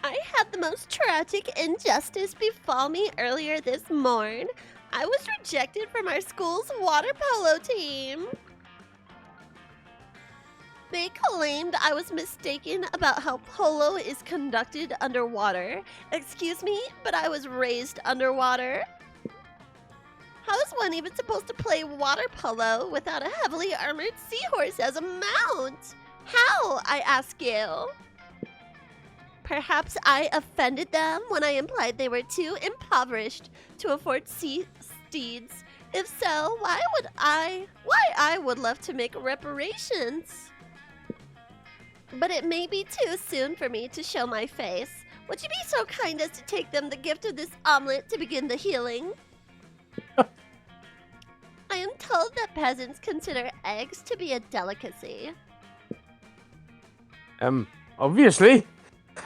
I had the most tragic injustice befall me earlier this morn. I was rejected from our school's water polo team. They claimed I was mistaken about how polo is conducted underwater. Excuse me, but I was raised underwater. How is one even supposed to play water polo without a heavily armored seahorse as a mount? How, I ask you? Perhaps I offended them when I implied they were too impoverished to afford sea steeds. If so, why I would love to make reparations. But it may be too soon for me to show my face. Would you be so kind as to take them the gift of this omelet to begin the healing? I am told that peasants consider eggs to be a delicacy. Obviously.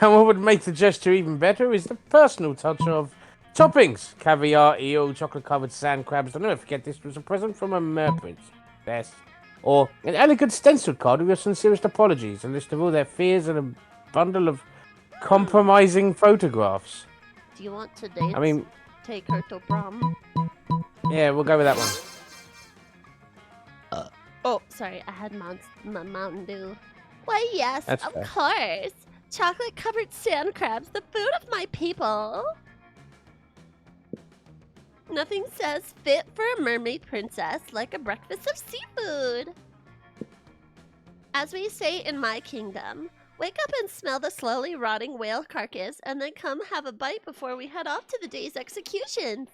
And what would make the gesture even better is the personal touch of toppings. Caviar, eel, chocolate-covered sand crabs. I'll never forget this was a present from a merprince. Best. Or an elegant stenciled card with your sincerest apologies, a list of all their fears, and a bundle of compromising photographs. Do you want to date? I mean... Take her to prom. Yeah, we'll go with that one. Oh, sorry, I had Mountain Dew. Why, yes, That's of fair. course. Chocolate-covered sand crabs, the food of my people. Nothing says fit for a mermaid princess like a breakfast of seafood. As we say in my kingdom, wake up and smell the slowly rotting whale carcass and then come have a bite before we head off to the day's executions.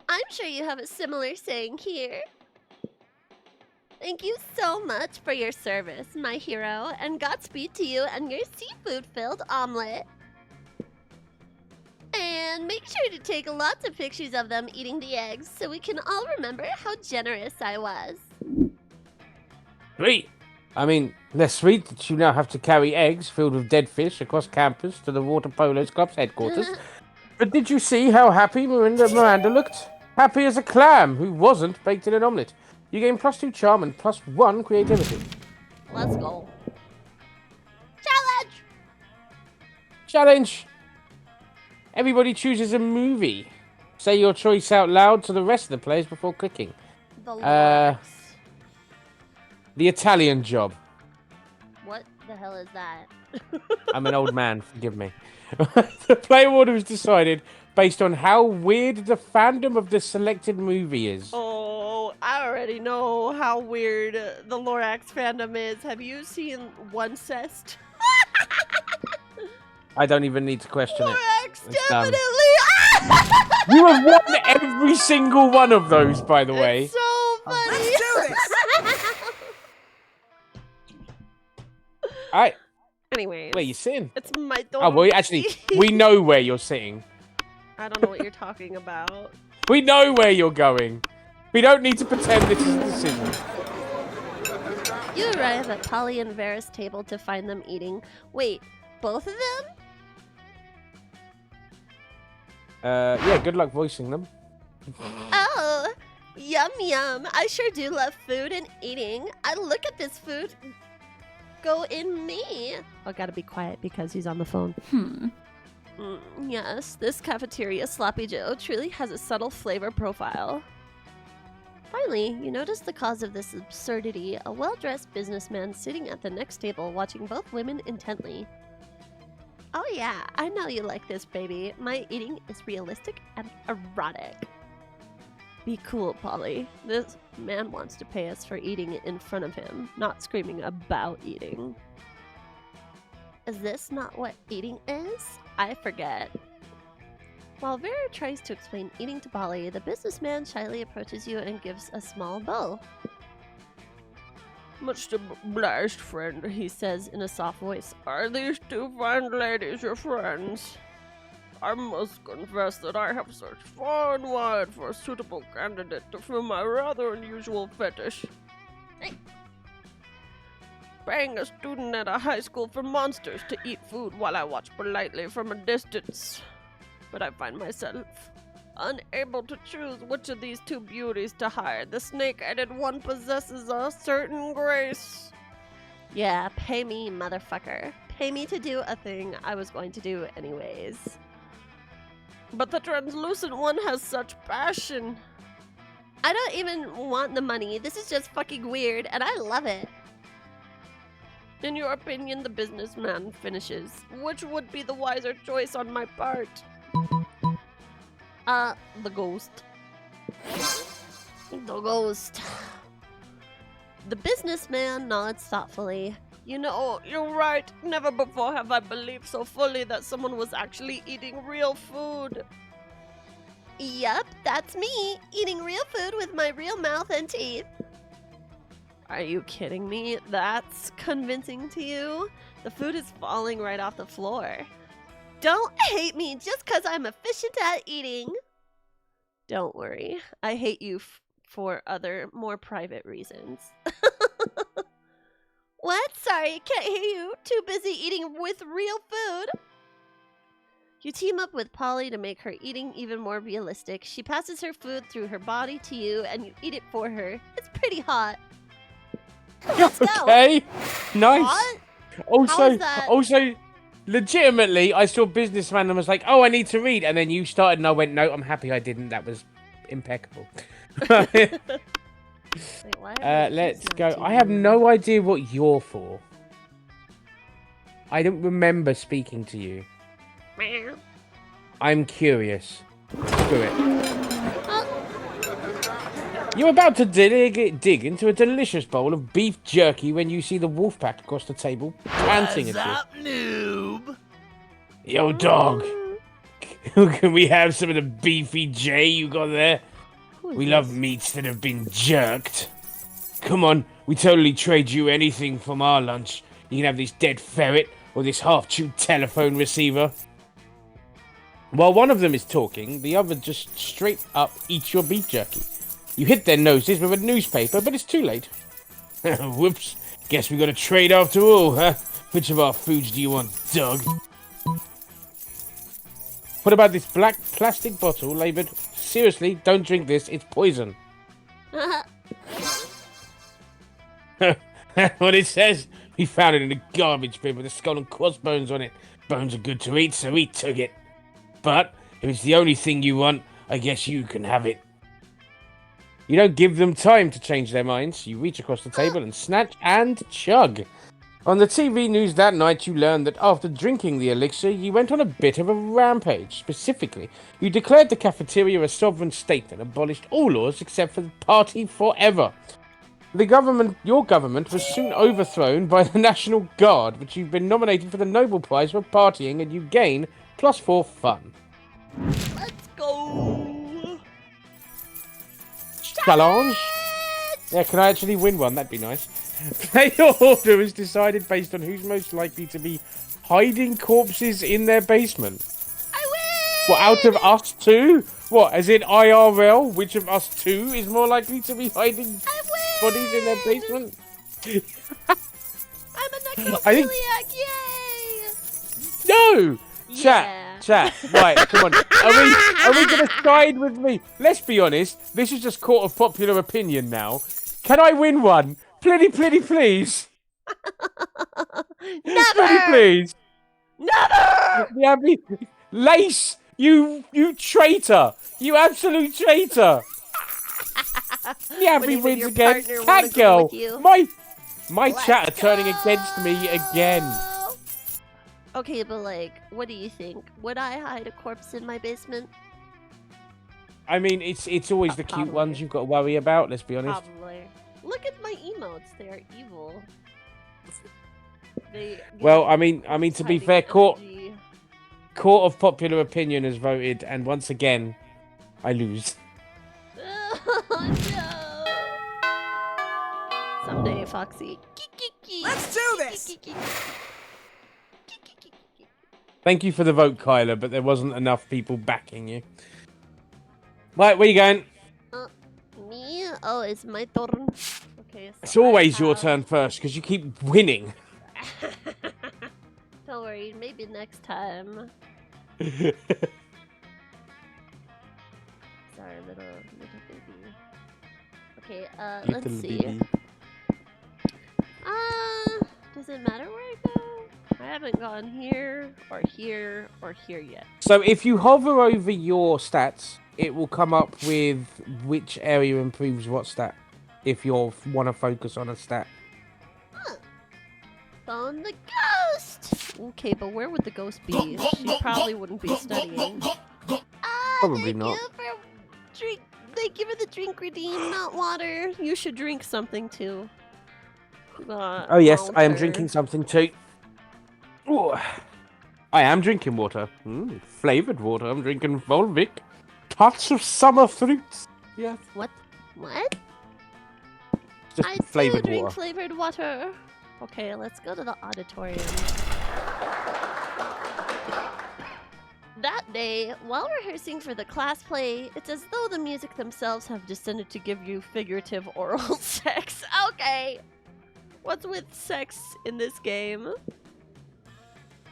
I'm sure you have a similar saying here. Thank you so much for your service, my hero, and Godspeed to you and your seafood-filled omelet. And make sure to take lots of pictures of them eating the eggs so we can all remember how generous I was. Sweet. I mean, they're sweet that you now have to carry eggs filled with dead fish across campus to the Water Polo Club's headquarters. But did you see how happy Miranda looked? Happy as a clam who wasn't baked in an omelette. You gain +2 charm and +1 creativity. Let's go. Challenge! Challenge! Everybody chooses a movie. Say your choice out loud to the rest of the players before clicking. The Lorax. The Italian Job. What the hell is that? I'm an old man, forgive me. The player order is decided based on how weird the fandom of the selected movie is. Oh, I already know how weird the Lorax fandom is. Have you seen One Cest? I don't even need to question it. Lorax, It's done. definitely! You have won every single one of those, by the way. It's so funny! Let's do this! Alright, Anyways, where you sitting? it's my Oh, well, actually, we know where you're sitting. I don't know what you're talking about. We know where you're going. We don't need to pretend this is a decision. You arrive at Polly and Vera's table to find them eating. Wait, both of them? Yeah, good luck voicing them. Oh, yum yum. I sure do love food and eating. I look at this food go in me. I gotta be quiet because he's on the phone. Yes, this cafeteria Sloppy Joe truly has a subtle flavor profile. Finally, you notice the cause of this absurdity, a well-dressed businessman sitting at the next table watching both women intently. Oh yeah, I know you like this, baby. My eating is realistic and erotic. Be cool, Polly. This man wants to pay us for eating in front of him, not screaming about eating. Is this not what eating is? I forget. While Vera tries to explain eating to Polly, the businessman shyly approaches you and gives a small bow. Much obliged, friend, he says in a soft voice. Are these two fine ladies your friends? I must confess that I have searched far and wide for a suitable candidate to fill my rather unusual fetish. Hey. Paying a student at a high school for monsters to eat food while I watch politely from a distance. But I find myself unable to choose which of these two beauties to hire. The snake-headed one possesses a certain grace. Yeah, pay me, motherfucker. Pay me to do a thing I was going to do anyways. But the translucent one has such passion. I don't even want the money. This is just fucking weird, and I love it. In your opinion, the businessman finishes. Which would be the wiser choice on my part? The ghost. The ghost. The businessman nods thoughtfully. You know, you're right. Never before have I believed so fully that someone was actually eating real food. Yep, that's me. Eating real food with my real mouth and teeth. Are you kidding me? That's convincing to you? The food is falling right off the floor. Don't hate me just because I'm efficient at eating. Don't worry. I hate you for other, more private reasons. What? Sorry, can't hear you. Too busy eating with real food. You team up with Polly to make her eating even more realistic. She passes her food through her body to you, and you eat it for her. It's pretty hot. Let's go. Okay, nice. What? How is that? Also, legitimately, I saw businessman and was like, "Oh, I need to read," and then you started, and I went, "No, I'm happy I didn't." That was impeccable. Wait, why are Let's these go. not I have doing- no idea what you're for. I don't remember speaking to you. Meow. I'm curious. Screw it. Oh, You're about to dig into a delicious bowl of beef jerky when you see the wolf pack across the table panting at you. noob? Yo, dog. Can we have some of the beefy J you got there? who is We this? love meats that have been jerked. Come on, we totally trade you anything from our lunch. You can have this dead ferret or this half-chewed telephone receiver. While one of them is talking, the other just straight up eats your beef jerky. You hit their noses with a newspaper, but it's too late. Whoops. Guess we got a trade after all, huh? Which of our foods do you want, dog? What about this black plastic bottle labelled, seriously, don't drink this, it's poison. That's what it says. We found it in a garbage bin with a skull and crossbones on it. Bones are good to eat, so we took it. But if it's the only thing you want, I guess you can have it. You don't give them time to change their minds. You reach across the table and snatch and chug. On the TV news that night, you learned that after drinking the elixir, you went on a bit of a rampage. Specifically, you declared the cafeteria a sovereign state and abolished all laws except for the party forever. Your government was soon overthrown by the National Guard, but you've been nominated for the Nobel Prize for partying, and you gain +4 fun. Let's go. Challenge? Yeah, can I actually win one? That'd be nice. Play order is decided based on who's most likely to be hiding corpses in their basement. I win! What, out of us two? What, as in IRL? Which of us two is more likely to be hiding bodies in their basement? I'm a necrophiliac, yay! No! Yeah. Chat, right, come on. Are we gonna side with me? Let's be honest, this is just court of popular opinion now. Can I win one? Please. Never! Please. Never! Yeah, Lace, you traitor. You absolute traitor. Yeah, When he even wins your again. partner wanna Cat go girl. with you. My Let's chat are turning go! against me again. Okay, but like, what do you think? Would I hide a corpse in my basement? I mean, it's always the cute Probably. ones you've got to worry about, let's be honest. Probably. Look at my emotes, they are evil. They Well, give I mean to be hiding fair, court energy. of popular opinion has voted, and once again, I lose. Oh no! Someday, Foxy. Let's do this! Thank you for the vote, Kyler, but there wasn't enough people backing you. Right, where you going? Me? Oh, it's my turn. Okay, so It's always I your have- turn first, because you keep winning. Don't worry, maybe next time. Sorry, little baby. Okay, let's Little see. baby. Does it matter where I go? I haven't gone here, or here, or here yet. So if you hover over your stats, it will come up with which area improves what stat, if you want to focus on a stat. Found the ghost! Okay, but where would the ghost be? She probably wouldn't be studying. Probably not. Thank you for the drink redeem, not water. You should drink something too. Oh yes, I am water. drinking something too. Ooh. I am drinking water. Flavoured water. I'm drinking Volvic. Touch of summer fruits. Yeah. What? What? Just I do flavoured drink water. flavored water. Okay, let's go to the auditorium. That day, while rehearsing for the class play, it's as though the music themselves have descended to give you figurative oral sex. Okay. What's with sex in this game?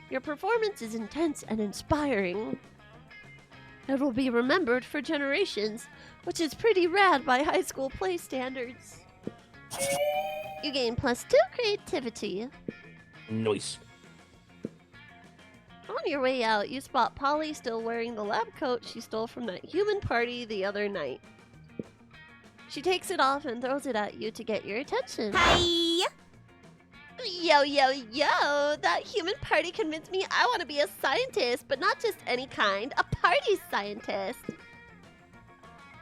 Your performance is intense and inspiring. It will be remembered for generations, which is pretty rad by high school play standards. You gain +2 creativity. Nice. On your way out, you spot Polly still wearing the lab coat she stole from that human party the other night. She takes it off and throws it at you to get your attention. Hi! Yo, yo, yo! That human party convinced me I want to be a scientist, but not just any kind, a party scientist.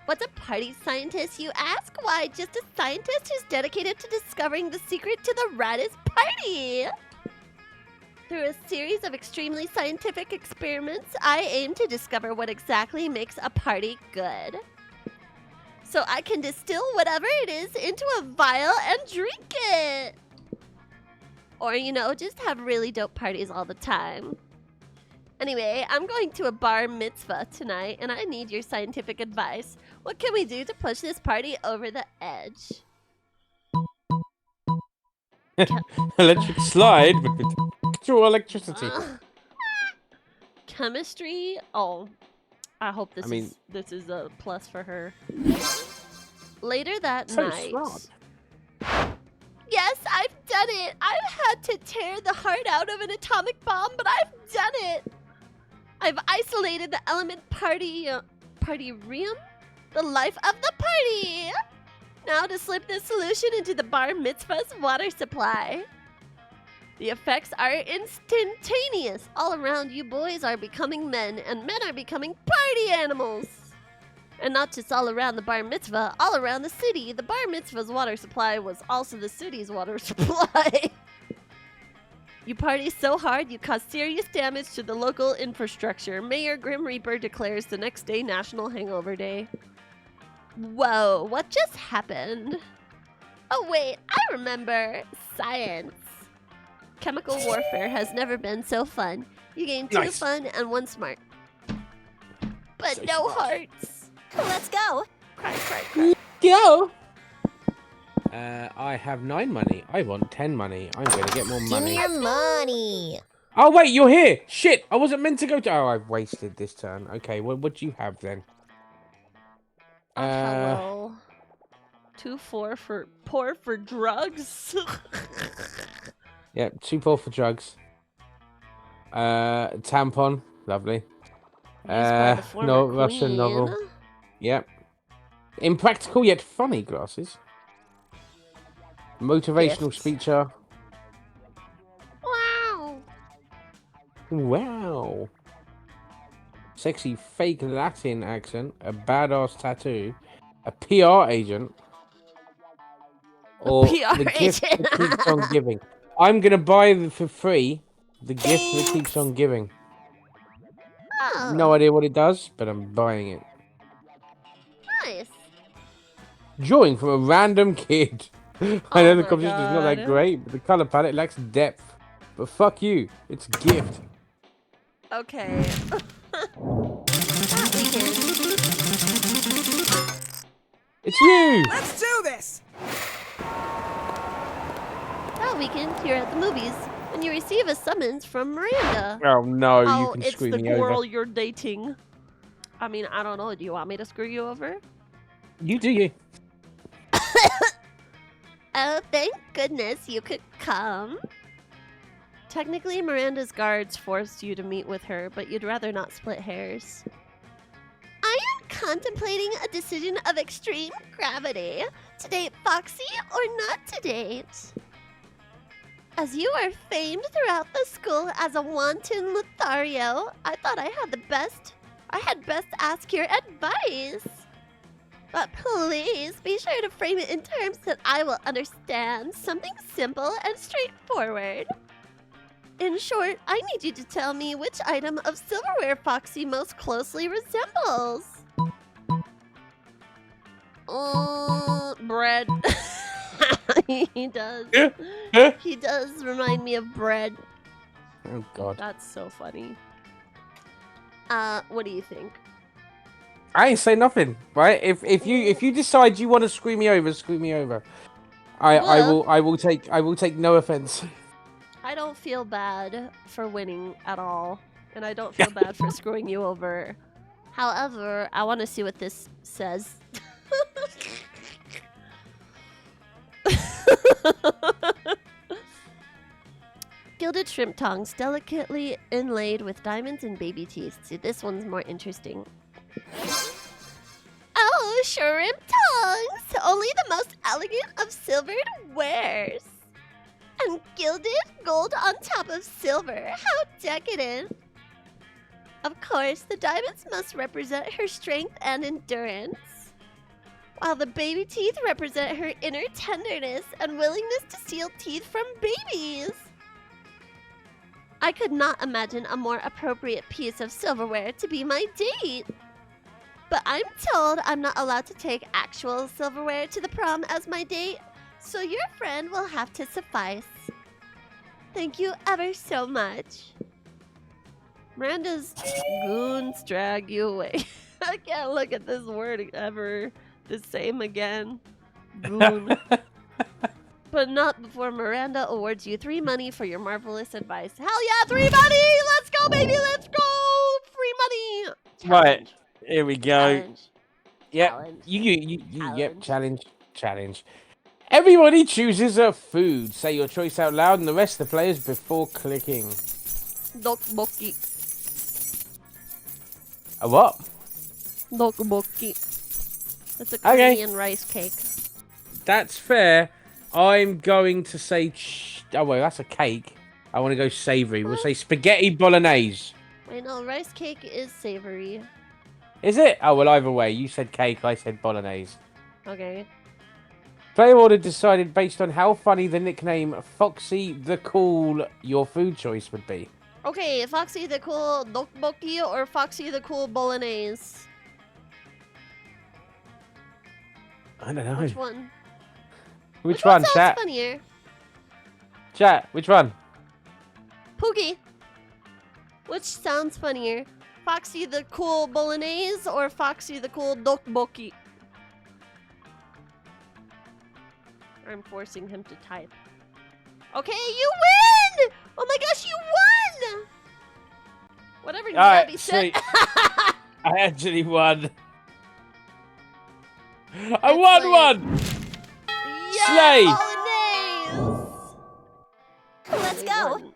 What's a party scientist, you ask? Why, just a scientist who's dedicated to discovering the secret to the raddest party! Through a series of extremely scientific experiments, I aim to discover what exactly makes a party good. So I can distill whatever it is into a vial and drink it! Or, you know, just have really dope parties all the time. Anyway, I'm going to a bar mitzvah tonight, and I need your scientific advice. What can we do to push this party over the edge? Electric slide, but with actual electricity. Chemistry? Oh, I hope I mean- this is a plus for her. Later that So night. smart. Yes, I've done it. I've had to tear the heart out of an atomic bomb, but I've done it. I've isolated the element partyriem, the life of the party. Now to slip this solution into the bar mitzvah's water supply. The effects are instantaneous. All around, you boys are becoming men, and men are becoming party animals. And not just all around the bar mitzvah, all around the city. The bar mitzvah's water supply was also the city's water supply. You party so hard, you cause serious damage to the local infrastructure. Mayor Grim Reaper declares the next day National Hangover Day. Whoa, what just happened? Oh wait, I remember. Science. Chemical warfare has never been so fun. You gain 2 Nice. fun and 1 smart. But So no smart. hearts. Let's go. Cry, cry, cry. Go! I have 9 money. I want 10 money. I'm going to get more Give money. me your money. Oh, wait, you're here! Shit! I wasn't meant to go to... Oh, I've wasted this turn. Okay, well, what do you have then? Hello. 2-4 for poor for drugs. Yeah, 2 poor for drugs. Tampon. Lovely. Used by the former No, Russian queen. novel. Yep. Impractical yet funny glasses. Motivational Gifts. speecher. Wow. Wow. Sexy fake Latin accent. A badass tattoo. A PR agent. Or PR the gift agent. that keeps on giving. I'm gonna buy for free the gift that keeps on giving. Oh, No idea what it does, but I'm buying it. nice. Drawing from a random kid. I Oh know the my composition is not that God. great, but the color palette lacks depth. But fuck you, it's a gift. Okay. That weekend. It's you! Let's do this! That weekend, you're at the movies, and you receive a summons from Miranda. Oh no, you Oh, can it's screw the me girl over. you're dating. I mean, I don't know. Do you want me to screw you over? You do you. Oh, thank goodness you could come. Technically, Miranda's guards forced you to meet with her, but you'd rather not split hairs. I am contemplating a decision of extreme gravity. To date Foxy or not to date? As you are famed throughout the school as a wanton Lothario, I thought I had best ask your advice. But please be sure to frame it in terms that I will understand. Something simple and straightforward. In short, I need you to tell me which item of silverware Foxy most closely resembles. Bread. He does. He does remind me of bread. Oh god. That's so funny. What do you think? I ain't say nothing, right? If you decide you want to screw me over, screw me over. I Well- will take no offense. I don't feel bad for winning at all, and I don't feel bad for screwing you over. However, I want to see what this says. Gilded shrimp tongues, delicately inlaid with diamonds and baby teeth. See, this one's more interesting. Oh, shrimp tongues! Only the most elegant of silvered wares. And gilded gold on top of silver. How decadent! Of course, the diamonds must represent her strength and endurance, while the baby teeth represent her inner tenderness and willingness to steal teeth from babies. I could not imagine a more appropriate piece of silverware to be my date. But I'm told I'm not allowed to take actual silverware to the prom as my date, so your friend will have to suffice. Thank you ever so much. Miranda's goons drag you away. I can't look at this word ever the same again. Goon. but not before Miranda awards you 3 money for your marvelous advice. Hell yeah, 3 money! Let's go, baby! Let's go! Free money! Right, Challenge. here we go. Challenge. Yep. Challenge. Yep. Challenge. Everybody chooses a food. Say your choice out loud, and the rest of the players before clicking. Dokboki. A what? Dokboki. It's a Okay. Korean rice cake. That's fair. I'm going to say... oh, well, that's a cake. I want to go savoury. We'll say spaghetti bolognese. I know, rice cake is savory. Is it? Oh, well, either way. You said cake, I said bolognese. Okay. Player order decided based on how funny the nickname Foxy the Cool your food choice would be. Okay, Foxy the Cool Dokboki or Foxy the Cool Bolognese? I don't know. Which one? Which one, sounds chat? funnier? Chat, which one? Pookie. Which sounds funnier? Foxy the Cool Bolognese or Foxy the Cool Dokboki? I'm forcing him to type. Okay, you win! Oh my gosh, you won! Whatever Alright, Nyabi said. sweet. I actually won. I won one! Slay! Bolognese! Let's He go. won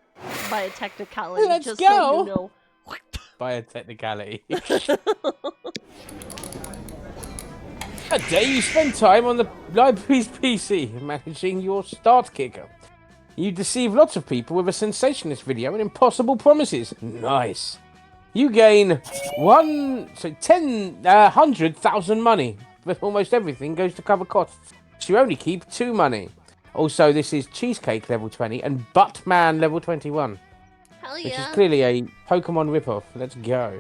by a technicality, Let's just go. so you know. By a technicality. How dare you spend time on the library's PC managing your start kicker? You deceive lots of people with a sensationalist video and impossible promises. Nice. You gain 100,000 money, but almost everything goes to cover costs. So you only keep 2 money. Also, this is Cheesecake level 20 and Buttman level 21. Hell Which is yeah. clearly a Pokemon ripoff. Let's go.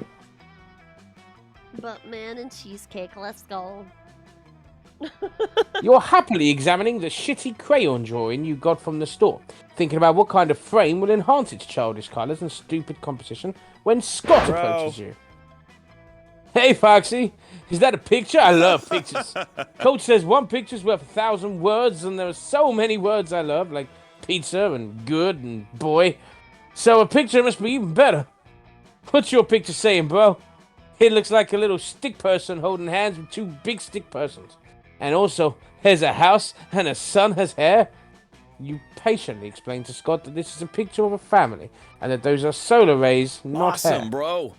Buttman and Cheesecake, let's go. You're happily examining the shitty crayon drawing you got from the store, thinking about what kind of frame will enhance its childish colours and stupid composition when Scott approaches you. Hey, Foxy, is that a picture? I love pictures. Coach says one picture's worth 1,000 words, and there are so many words I love, like pizza and good and boy. So a picture must be even better. What's your picture saying, bro? It looks like a little stick person holding hands with 2 big stick persons. And also, there's a house and a son has hair. You patiently explain to Scott that this is a picture of a family and that those are solar rays, not Awesome, hair. bro.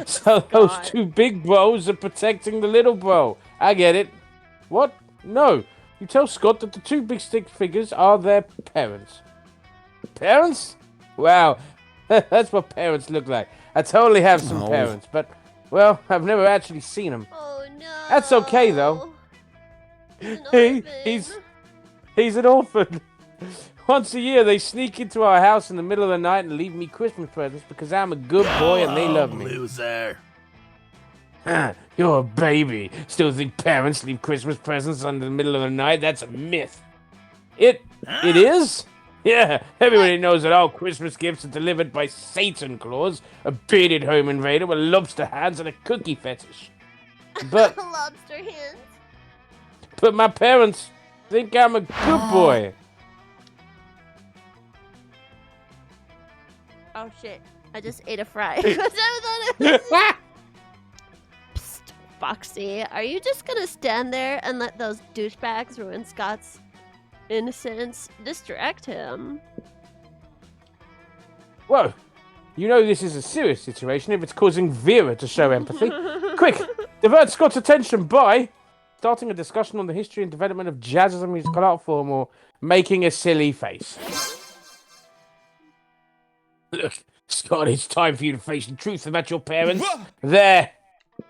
So those 2 big bros are protecting the little bro. I get it. What? No. You tell Scott that the 2 big stick figures are their parents. Parents? Wow. That's what parents look like. I totally have some Oh. parents, but, well, I've never actually seen them. Oh no. That's okay, though. He's an He- orphan. He's an orphan. Once a year, they sneak into our house in the middle of the night and leave me Christmas presents because I'm a good boy and they love me. Loser. You're a baby. Still think parents leave Christmas presents in the middle of the night? That's a myth. It is? Yeah, everybody knows that all Christmas gifts are delivered by Satan Claus, a bearded home invader with lobster hands and a cookie fetish. But Lobster hands. my parents think I'm a good boy. Oh shit. I just ate a fry. 'Cause I thought it was... Psst, Foxy, are you just gonna stand there and let those douchebags ruin Scott's innocence? Distract him. Whoa, you know this is a serious situation if it's causing Vera to show empathy. Quick, divert Scott's attention by starting a discussion on the history and development of jazz as a musical art form or making a silly face. Look, Scott, it's time for you to face the truth about your parents. There.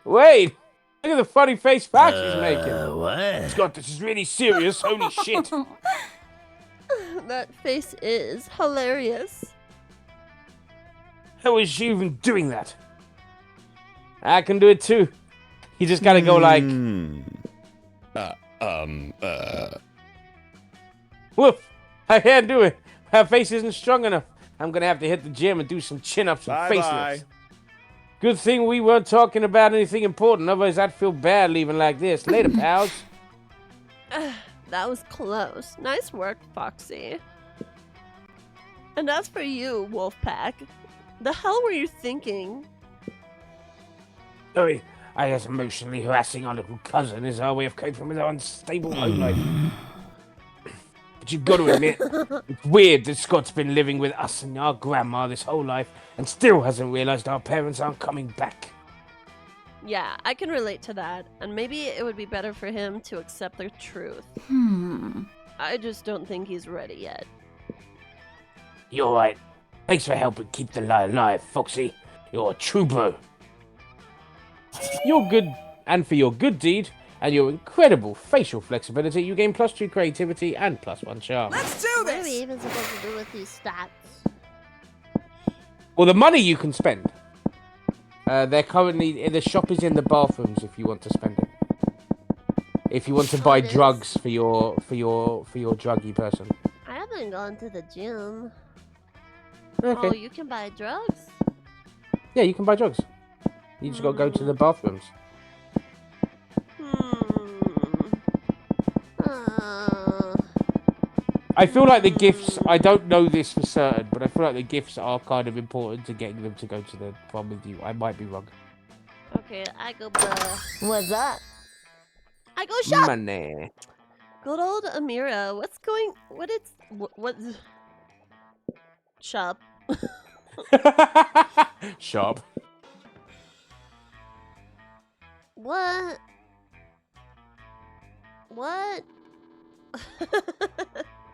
Wait, look at the funny face Foxy's making. What? Scott, this is really serious. Holy shit. That face is hilarious. How is she even doing that? I can do it too. You just gotta go like, woof, I can't do it. Her face isn't strong enough. I'm gonna have to hit the gym and do some chin-ups and face lifts. Good thing we weren't talking about anything important, otherwise I'd feel bad leaving like this. Later, pals. That was close. Nice work, Foxy. And as for you, Wolfpack, the hell were you thinking? Sorry, I guess emotionally harassing our little cousin is our way of coping with our unstable home life. But you've got to admit, it's weird that Scott's been living with us and our grandma this whole life and still hasn't realised our parents aren't coming back. Yeah, I can relate to that, and maybe it would be better for him to accept the truth. I just don't think he's ready yet. You're right. Thanks for helping keep the lie alive, Foxy. You're a true bro. You're good, and for your good deed and your incredible facial flexibility, you gain +2 creativity and +1 charm. Let's do What are we this! even supposed to do with these stats? Well, the money you can spend. They're currently the shop is in the bathrooms if you want to spend it. If you want to buy it is? drugs for your druggy person. I haven't gone to the gym. Okay. Oh, you can buy drugs? Yeah, you can buy drugs. You just got to go to the bathrooms. I feel like the gifts, I don't know this for certain, but I feel like the gifts are kind of important to getting them to go to the prom with you. I might be wrong. Okay, I go What's up? I go shop! Money. Good old Amira, what shop? Shop. What? What?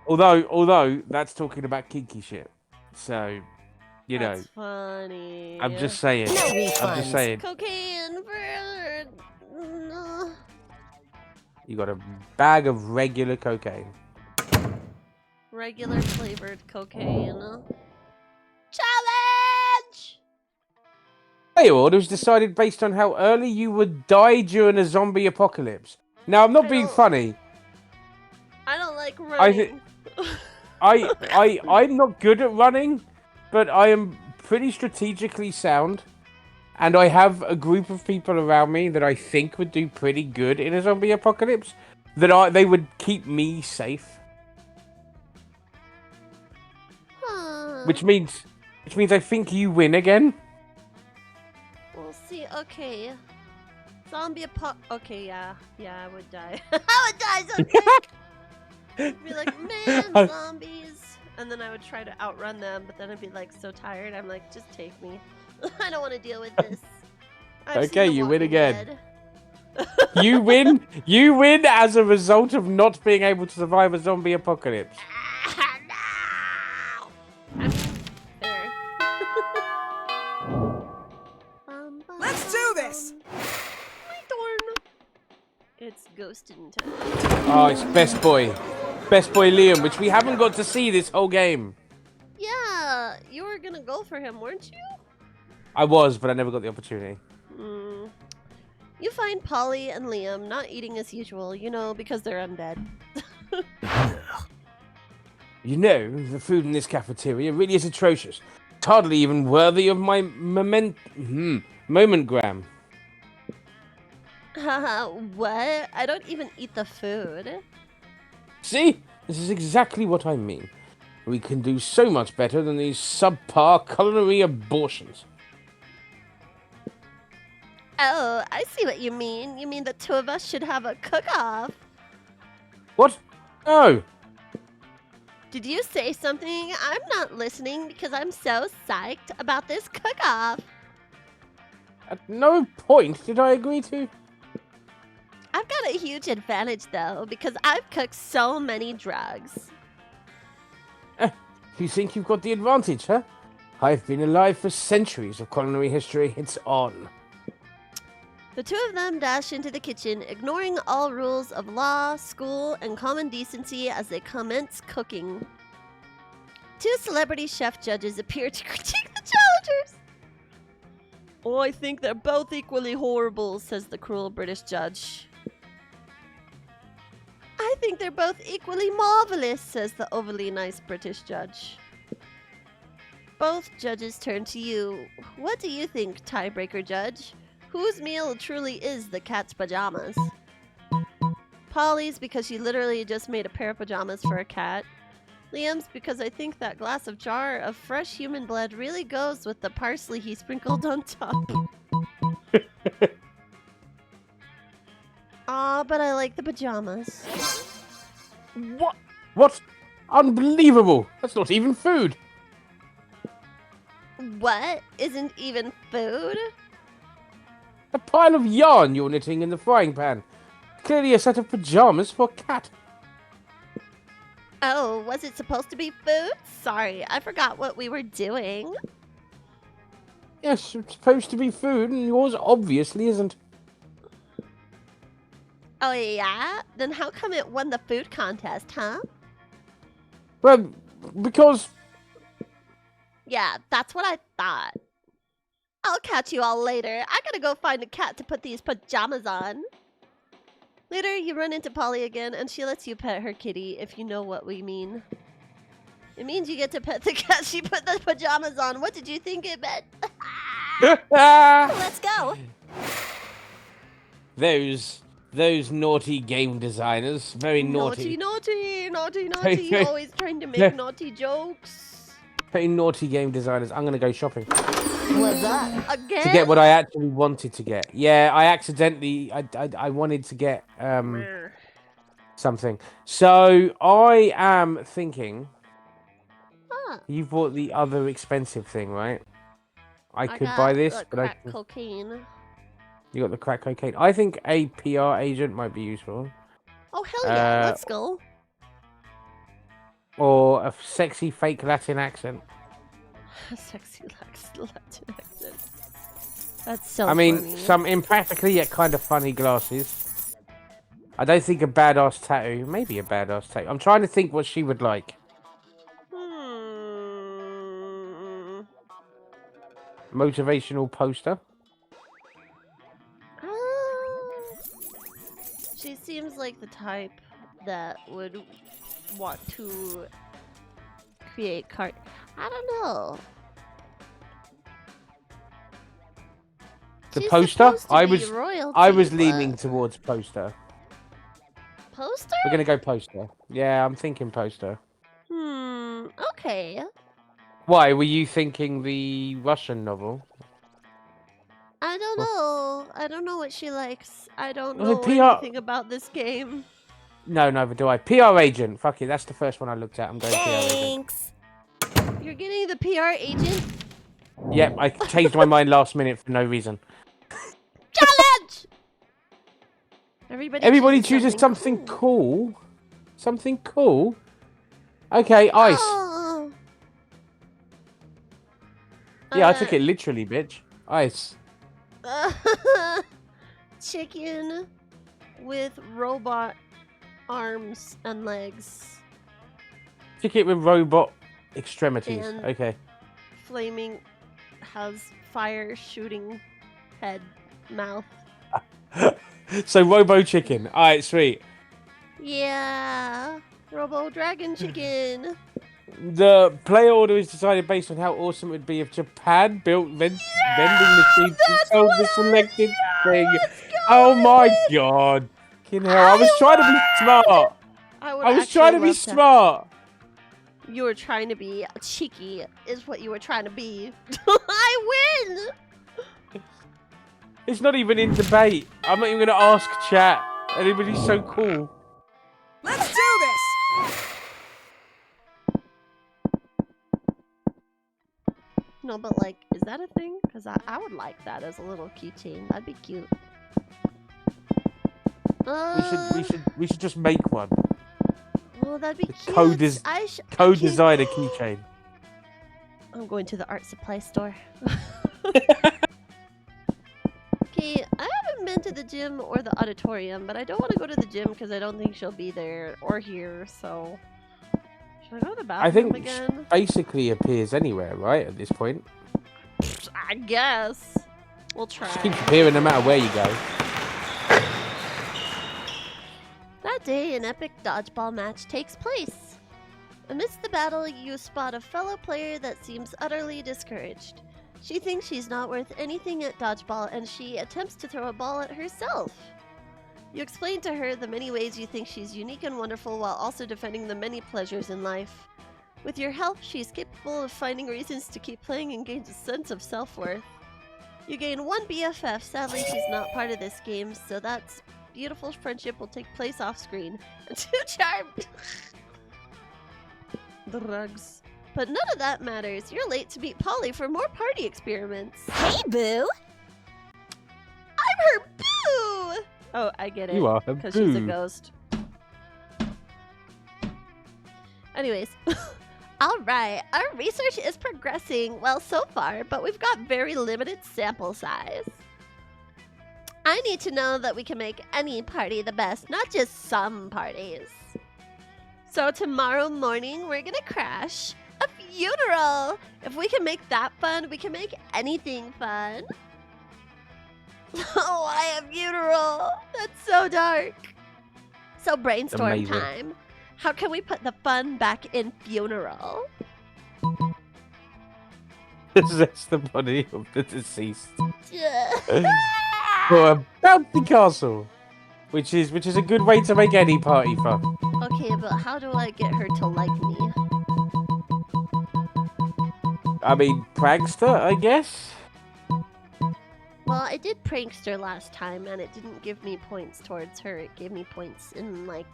Although that's talking about kinky shit. So, you know, That's funny. I'm just saying. No I'm refunds. just saying. Cocaine for... No. You got a bag of regular cocaine. Regular flavored cocaine. Challenge! Payout was decided based on how early you would die during a zombie apocalypse. Now, I'm not being funny. I don't like running. I'm not good at running, but I am pretty strategically sound. And I have a group of people around me that I think would do pretty good in a zombie apocalypse. They would keep me safe. Which means I think you win again. We'll see. Okay. Zombie okay, yeah, I would die. I would die so quick. I'd be like, man, zombies, and then I would try to outrun them, but then I'd be like so tired. I'm like, just take me. I don't want to deal with this. I've Okay, seen The you win Walking again. Dead. You win as a result of not being able to survive a zombie apocalypse. No! I mean, fair. Let's do this! My darn. It's ghosting time. Oh, it's Best Boy Liam, which we haven't got to see this whole game. Yeah, you were gonna go for him, weren't you? I was, but I never got the opportunity. You find Polly and Liam not eating as usual, you know, because they're undead. You know, the food in this cafeteria really is atrocious. It's hardly even worthy of my momentgram. Haha, what? I don't even eat the food. See? This is exactly what I mean. We can do so much better than these subpar culinary abortions. Oh, I see what you mean. You mean the two of us should have a cook-off. What? No! Did you say something? I'm not listening because I'm so psyched about this cook-off. At no point did I agree to. I've got a huge advantage, though, because I've cooked so many drugs. You think you've got the advantage, huh? I've been alive for centuries of culinary history. It's on. The two of them dash into the kitchen, ignoring all rules of law, school, and common decency as they commence cooking. Two celebrity chef judges appear to critique the challengers. Oh, I think they're both equally horrible, says the cruel British judge. I think they're both equally marvelous, says the overly nice British judge. Both judges turn to you. What do you think, tiebreaker judge? Whose meal truly is the cat's pajamas? Polly's because she literally just made a pair of pajamas for a cat. Liam's because I think that glass of jar of fresh human blood really goes with the parsley he sprinkled on top. Aw, but I like the pajamas. What? What? Unbelievable! That's not even food! What? Isn't even food? A pile of yarn you're knitting in the frying pan. Clearly a set of pajamas for a cat. Oh, was it supposed to be food? Sorry, I forgot what we were doing. Yes, it's supposed to be food, and yours obviously isn't. Oh yeah? Then how come it won the food contest, huh? Well, because... Yeah, that's what I thought. I'll catch you all later. I gotta go find a cat to put these pajamas on. Later, you run into Polly again, and she lets you pet her kitty, if you know what we mean. It means you get to pet the cat she put the pajamas on. What did you think it meant? Let's go. Those naughty game designers. Very naughty. Naughty. Very- Always trying to make naughty jokes. Very naughty game designers. I'm gonna go shopping. What's up? Again? To get what I actually wanted to get. Yeah, I accidentally... I wanted to get something. So, I am thinking... Huh. You bought the other expensive thing, right? I could got buy this, the but I... crack cocaine. You got the crack cocaine. I think a PR agent might be useful. Oh, hell yeah. Let's go. Or a sexy fake Latin accent. Sexy Latin accent. That's so I mean, funny. some impractically yet kind of funny glasses. I don't think a badass tattoo. Maybe a badass tattoo. I'm trying to think what she would like. Motivational poster. She seems like the type that would want to create cart. I don't know. The She's poster? supposed to I be was royalty, leaning but- towards poster. Poster? We're gonna go poster. Yeah, I'm thinking poster. Okay. Why were you thinking the Russian novel? I don't know. I don't know what she likes. I don't Oh, know PR anything about this game. No, neither do I. PR agent. Fuck it, that's the first one I looked at. I'm going PR agent. Thanks. You're getting the PR agent? Yep, I changed my mind last minute for no reason. Challenge! Everybody chooses something cool. Something cool? Okay, ice. Oh. Yeah, I took it literally, bitch. Ice. Chicken with robot arms and legs. Took it with robot extremities. And- Okay. Flaming has fire shooting head mouth. So Robo Chicken. Alright, sweet. Yeah. Robo Dragon Chicken. The player order is decided based on how awesome it would be if Japan built vending machines to sell the selected thing. Oh my god. Fucking hell, I was trying to be smart. I was trying to be smart. You were trying to be cheeky, is what you were trying to be. I win! It's not even in debate. I'm not even going to ask chat. Everybody's so cool. Let's do this! No, but like, is that a thing? Because I would like that as a little keychain. That'd be cute. We should just make one. Oh, that'd be cute. Co-design a keychain. I'm going to the art supply store. Okay, I haven't been to the gym or the auditorium, but I don't want to go to the gym because I don't think she'll be there or here, so... Should I go to the bathroom I think again? basically appears anywhere, right, at this point? I guess. We'll try. She keeps appearing no matter where you go. That day, an epic dodgeball match takes place. Amidst the battle, you spot a fellow player that seems utterly discouraged. She thinks she's not worth anything at dodgeball, and she attempts to throw a ball at herself. You explain to her the many ways you think she's unique and wonderful while also defending the many pleasures in life. With your help, she's capable of finding reasons to keep playing and gains a sense of self-worth. You gain 1 BFF. Sadly, she's not part of this game, so that beautiful friendship will take place off-screen. And 2 charmed! Drugs. But none of that matters. You're late to meet Polly for more party experiments. Hey, Boo! I'm her boo! Oh, I get it. You are her because she's a boo. ghost. Anyways. Alright, our research is progressing well so far, but we've got very limited sample size. I need to know that we can make any party the best, not just some parties. So tomorrow morning, we're gonna crash a funeral. If we can make that fun, we can make anything fun. Oh, why a funeral? That's so dark. So brainstorm Amazing. time. How can we put the fun back in funeral? Possess the body of the deceased for a bounty castle, which is a good way to make any party fun. Okay, but how do I get her to like me? I mean, prankster, I guess. Well, I did prankster last time, and it didn't give me points towards her. It gave me points in, like,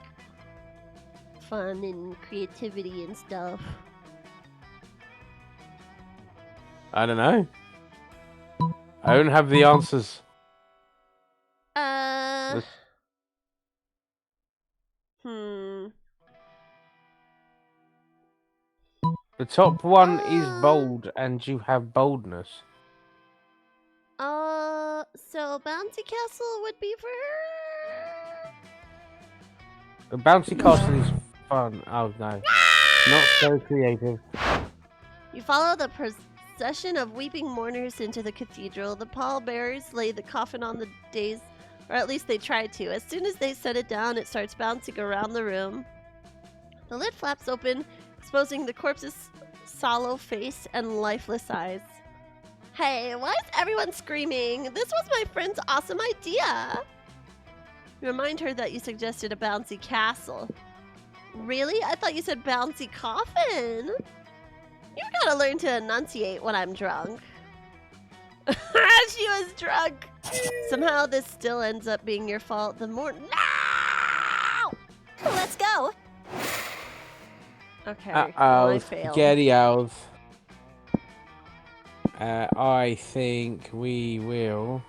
fun and creativity and stuff. I don't know. I don't have the answers. The top one is bold, and you have boldness. So Bouncy Castle would be for her? The bouncy castle is fun. Oh no, not so creative. You follow the procession of weeping mourners into the cathedral. The pallbearers lay the coffin on the dais, or at least they try to. As soon as they set it down, it starts bouncing around the room. The lid flaps open, exposing the corpse's sallow face and lifeless eyes. Hey, why is everyone screaming? This was my friend's awesome idea! You remind her that you suggested a bouncy castle. Really? I thought you said bouncy coffin! You gotta learn to enunciate when I'm drunk. She was drunk! Somehow this still ends up being your fault. The more— No! Let's go! Okay, well, Uh-oh, I failed. spaghetti owls. I think we will...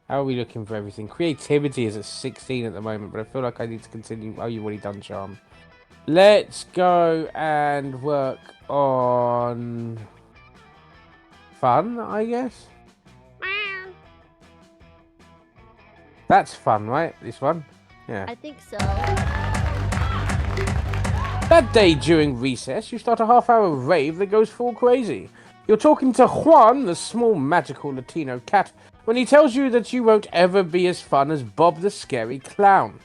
How are we looking for everything? Creativity is at 16 at the moment, but I feel like I need to continue. Oh, you've already done charm. Let's go and work on... fun, I guess? That's fun, right? This one? Yeah. I think so. That day during recess, you start a half-hour rave that goes full crazy. You're talking to Juan, the small magical Latino cat, when he tells you that you won't ever be as fun as Bob the scary clown.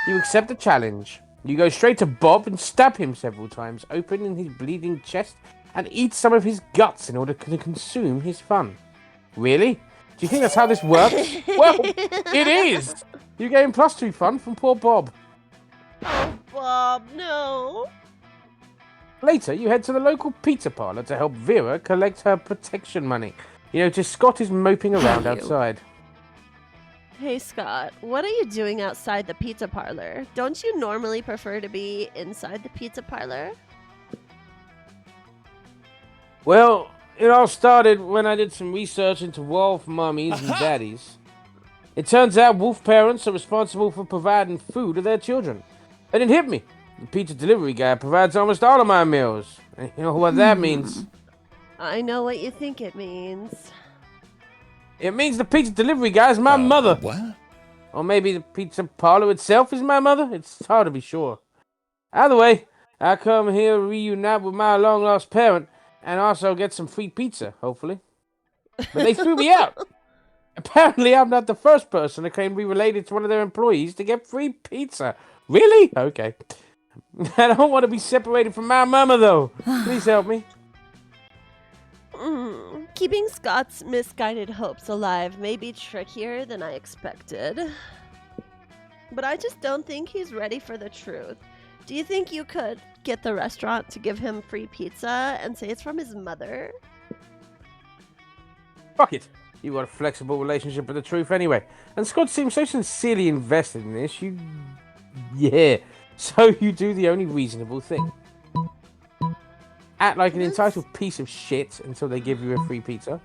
You accept the challenge. You go straight to Bob and stab him several times, opening his bleeding chest, and eat some of his guts in order to consume his fun. Really? Do you think that's how this works? Well, it is! You gain +2 fun from poor Bob. Oh, Bob, no. Later, you head to the local pizza parlor to help Vera collect her protection money. You notice Scott is moping around outside. Hey, Scott, what are you doing outside the pizza parlor? Don't you normally prefer to be inside the pizza parlor? Well, it all started when I did some research into wolf mummies and daddies. It turns out wolf parents are responsible for providing food to their children. And it hit me. The pizza delivery guy provides almost all of my meals. And you know what that means? I know what you think it means. It means the pizza delivery guy is my mother. What? Or maybe the pizza parlor itself is my mother? It's hard to be sure. Either way, I come here to reunite with my long-lost parent and also get some free pizza, hopefully. But they threw me out. Apparently, I'm not the first person to claim to be related to one of their employees to get free pizza. Really? Okay. I don't want to be separated from my mama, though. Please help me. Keeping Scott's misguided hopes alive may be trickier than I expected. But I just don't think he's ready for the truth. Do you think you could get the restaurant to give him free pizza and say it's from his mother? Fuck it. You got a flexible relationship with the truth anyway. And Scott seems so sincerely invested in this, Yeah. So you do the only reasonable thing. Act like an entitled piece of shit until they give you a free pizza.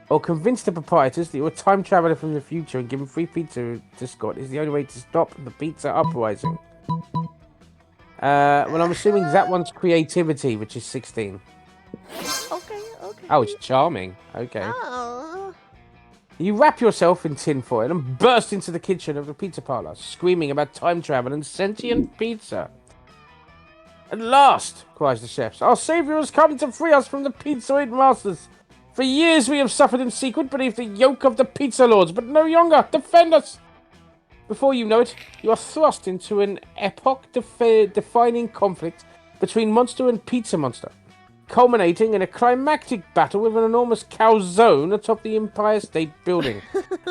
Or convince the proprietors that you're a time traveler from the future and giving free pizza to Scott is the only way to stop the pizza uprising. Well, I'm assuming that one's creativity, which is 16. Okay. Oh, it's charming. Okay. Oh. You wrap yourself in tinfoil and burst into the kitchen of the pizza parlor, screaming about time travel and sentient pizza. At last, cries the chef, our savior has come to free us from the pizzoid masters. For years we have suffered in secret beneath the yoke of the pizza lords, but no longer. Defend us! Before you know it, you are thrust into an epoch-defining conflict between monster and pizza monster, culminating in a climactic battle with an enormous calzone atop the Empire State Building,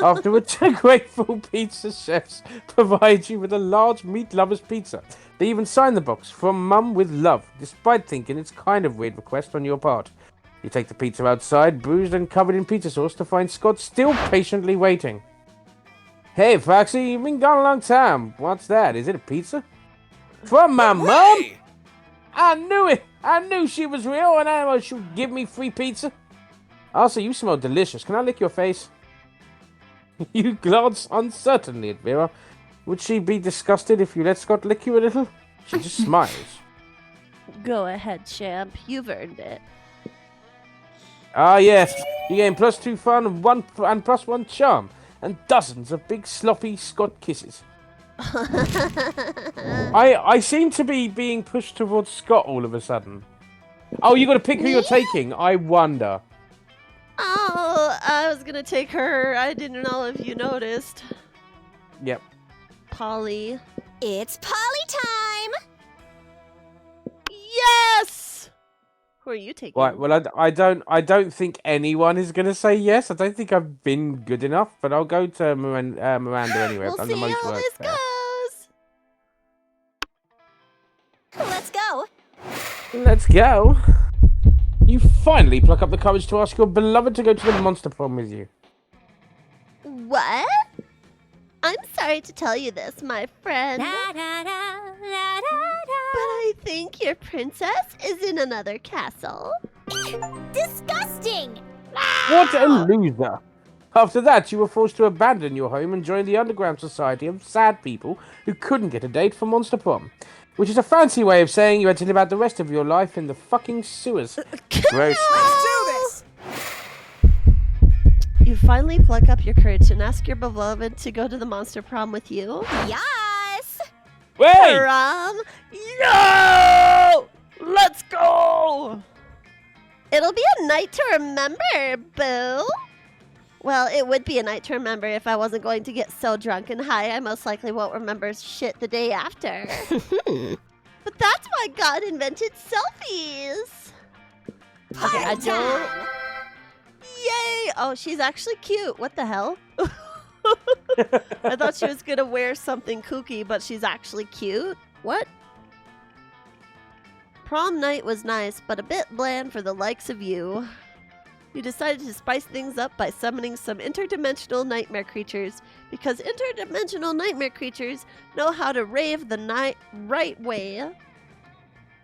after which grateful pizza chefs provide you with a large meat lover's pizza. They even sign the box, from Mum with love, despite thinking it's kind of weird request on your part. You take the pizza outside, bruised and covered in pizza sauce, to find Scott still patiently waiting. Hey, Foxy, you've been gone a long time. What's that? Is it a pizza? From my mum? Hooray! I knew it! I knew she was real and I know she would give me free pizza. Also, you smell delicious. Can I lick your face? You glance uncertainly at Vera. Would she be disgusted if you let Scott lick you a little? She just smiles. Go ahead, champ. You've earned it. Ah, yes. You gain +2 fun and +1 charm. And dozens of big sloppy Scott kisses. I seem to be being pushed towards Scott all of a sudden. Oh, you got to pick who you're taking. I wonder. Oh, I was gonna take her. I didn't know if you noticed. Yep. Polly. It's Polly time! Yes! Who are you taking? Right. Well, I don't think anyone is gonna say yes. I don't think I've been good enough, but I'll go to Miranda anyway. We'll I've done the see most how work this there. goes. Let's go! Let's go. You finally pluck up the courage to ask your beloved to go to the monster prom with you. What? I'm sorry to tell you this, my friend. But I think your princess is in another castle. Disgusting! What a loser! After that, you were forced to abandon your home and join the underground society of sad people who couldn't get a date for Monster Prom, which is a fancy way of saying you had to live out the rest of your life in the fucking sewers. Gross. Let's do this! You finally pluck up your courage and ask your beloved to go to the monster prom with you. Yes! Wait! Prom? Yo! Let's go! It'll be a night to remember, boo. Well, it would be a night to remember if I wasn't going to get so drunk and high I most likely won't remember shit the day after. But that's why God invented selfies. Okay, I don't... Yay! Oh, she's actually cute. What the hell? I thought she was gonna wear something kooky, but she's actually cute. What? Prom night was nice, but a bit bland for the likes of you. You decided to spice things up by summoning some interdimensional nightmare creatures, because interdimensional nightmare creatures know how to rave the right way.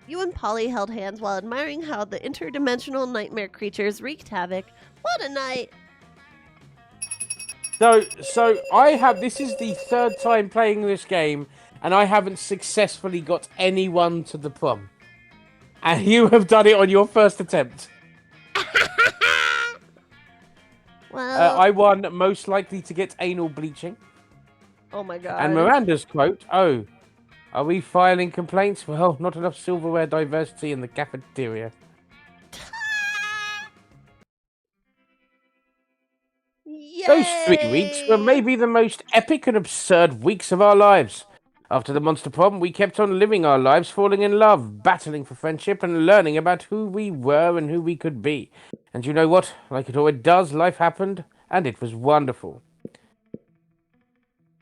You and Polly held hands while admiring how the interdimensional nightmare creatures wreaked havoc. What a night! So I have. This is the third time playing this game, and I haven't successfully got anyone to the prom. And you have done it on your first attempt. Well, I won most likely to get anal bleaching. oh my god. And Miranda's quote, "Oh, are we filing complaints? Well, not enough silverware diversity in the cafeteria." Those 3 weeks were maybe the most epic and absurd weeks of our lives. After the monster prom, we kept on living our lives, falling in love, battling for friendship, and learning about who we were and who we could be. And you know what? Like it always does, life happened, and it was wonderful.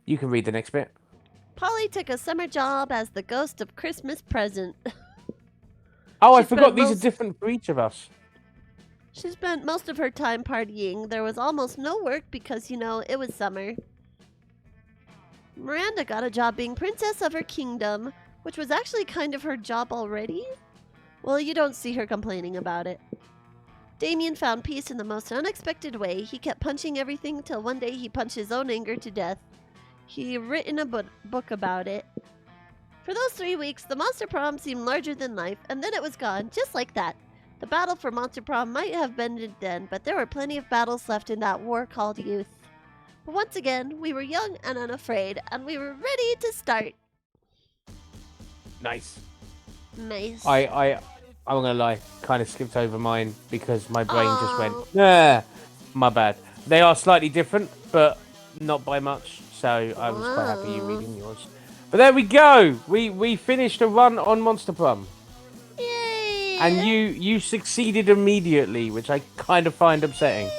You can read the next bit. Polly took a summer job as the ghost of Christmas present. Oh, I She forgot spent these are most- different for each of us. She spent most of her time partying. There was almost no work because, you know, it was summer. Miranda got a job being princess of her kingdom, which was actually kind of her job already. Well, you don't see her complaining about it. Damien found peace in the most unexpected way. He kept punching everything till one day he punched his own anger to death. He written a book about it. For those 3 weeks, the Monster Prom seemed larger than life, and then it was gone, just like that. The battle for Monster Prom might have ended then, but there were plenty of battles left in that war called youth. But once again, we were young and unafraid, and we were ready to start. Nice. Nice. I'm gonna lie, kind of skipped over mine because my brain just went, Oh. nah, my bad. They are slightly different, but not by much, so I was quite happy you Wow. reading yours. But there we go. We finished a run on Monster Prom, Yay! and you succeeded immediately, which I kind of find upsetting.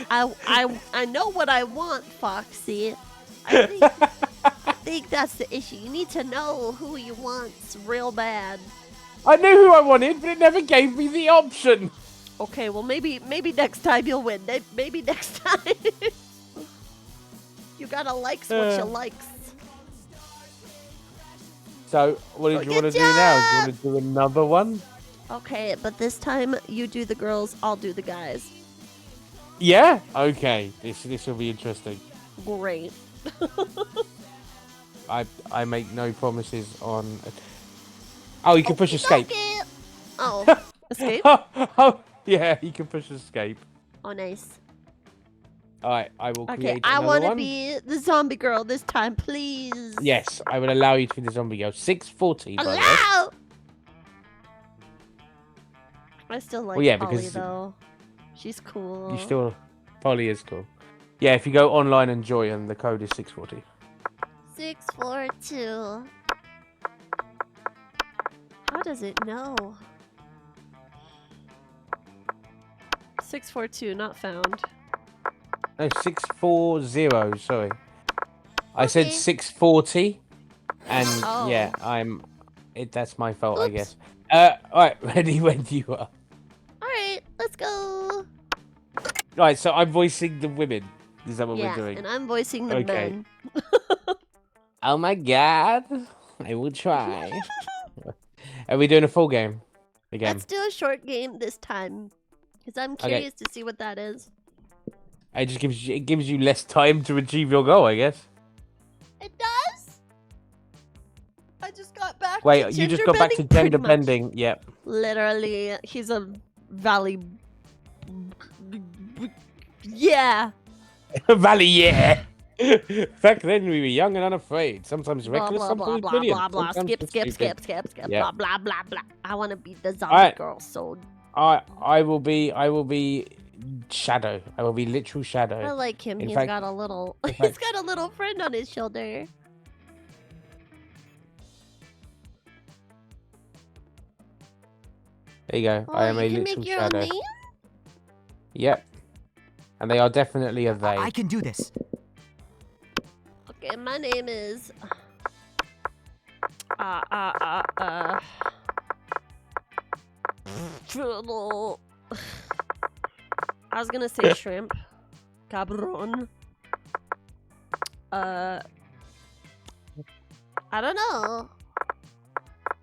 I know what I want, Foxy. I think that's the issue. You need to know who you want real bad. I knew who I wanted, but it never gave me the option. Okay, well maybe next time you'll win. Maybe next time. You gotta likes what you likes. So, what did Oh, you want to good do now? Do you job! want to do another one? Okay, but this time you do the girls, I'll do the guys. Yeah. Okay. This will be interesting. Great. I make no promises on. Oh, you can push escape. Okay. Oh, escape? Oh, yeah, you can push escape. Oh, nice. All right, I will Okay, create I another want to one. be the zombie girl this time, please. Yes, I will allow you to be the zombie girl. 640, by the way. Allow! I still like yeah, Polly, because though. She's cool. You still, Polly is cool. Yeah, if you go online and join, the code is 640. 642. How does it know? 642, not found. No, 640. Sorry, I said Okay. 640, and Oh. yeah, That's my fault, I Oops. guess. All right, ready when you are. Alright, let's go. Right, so I'm voicing the women. Is that what Yeah, we're doing? and I'm voicing the Okay. men. Oh my god, I will try. Are we doing a full game again? Let's do a short game this time. Because I'm curious to see what that is. It just gives you less time to achieve your goal, I guess. It does? I just got back to Wait, you just got back to gender gender bending, pretty bending. Yep. much. Literally, he's a valley. Yeah. Valley, yeah. Back then we were young and unafraid. Sometimes Blah reckless, blah blah sometimes blah brilliant. blah blah. sometimes Skip just skip stupid. skip skip skip. Yeah. Blah blah blah blah. I want to be the zombie Alright. girl. So I will be Shadow. I will be literal I Shadow. like him. In He's fact- got a little. in He's fact- got a little friend on his shoulder. There you go. Oh, I am a you can literal make your Shadow. own name. Yep. And they are definitely a they. I can do this. Okay, my name is. Trouble. I was gonna say shrimp. Cabron. I don't know.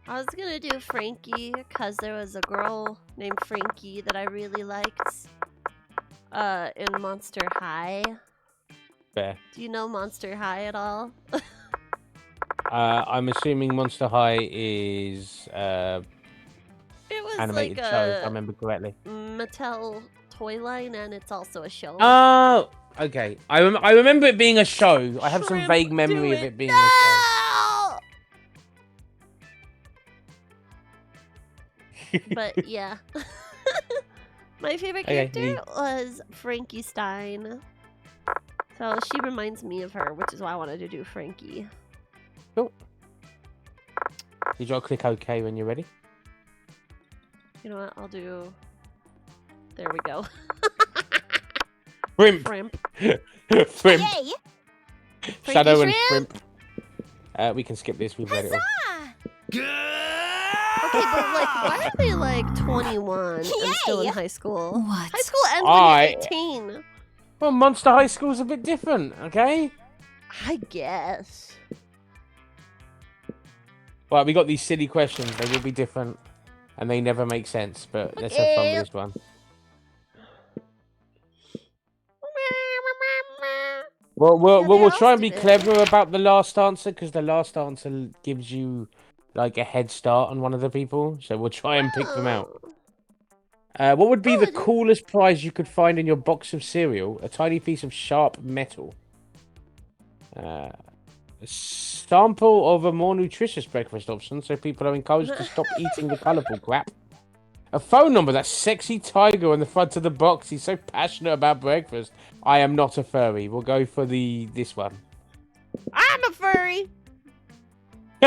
I was gonna do Frankie because there was a girl named Frankie that I really liked. In Monster High. Fair. Do you know Monster High at all? I'm assuming Monster High is It was animated like show, if I a remember correctly. Mattel toy line, and it's also a show. Oh, okay. I remember it being a show. I have some Shrimp, vague do memory of it being a no! But yeah. My favorite Okay, character was Frankie Stein. So she reminds me of her, which is why I wanted to do Frankie. show. You gotta click OK when you're ready. You know what? I'll do. There we go. Shrimp. Shrimp. Shrimp. Yay! Shadow and Shrimp? Shrimp. We can skip this. We've read it all. Okay, but like, why are they like 21 and still in Yay! high school? What? High school ends when you're 18. Well, Monster High School's a bit different, okay? I guess. Well, we got these silly questions. They will be different, and they never make sense. But let's have fun with this one. Well, Yeah, they're we'll all try and be stupid. clever about the last answer because the last answer gives you like a head start on one of the people. So we'll try and pick them out. What would be the coolest prize you could find in your box of cereal? A tiny piece of sharp metal. A sample of a more nutritious breakfast option, so people are encouraged to stop eating the colourful crap. A phone number, that sexy tiger on the front of the box. He's so passionate about breakfast. I am not a furry. We'll go for this one. I'm a furry.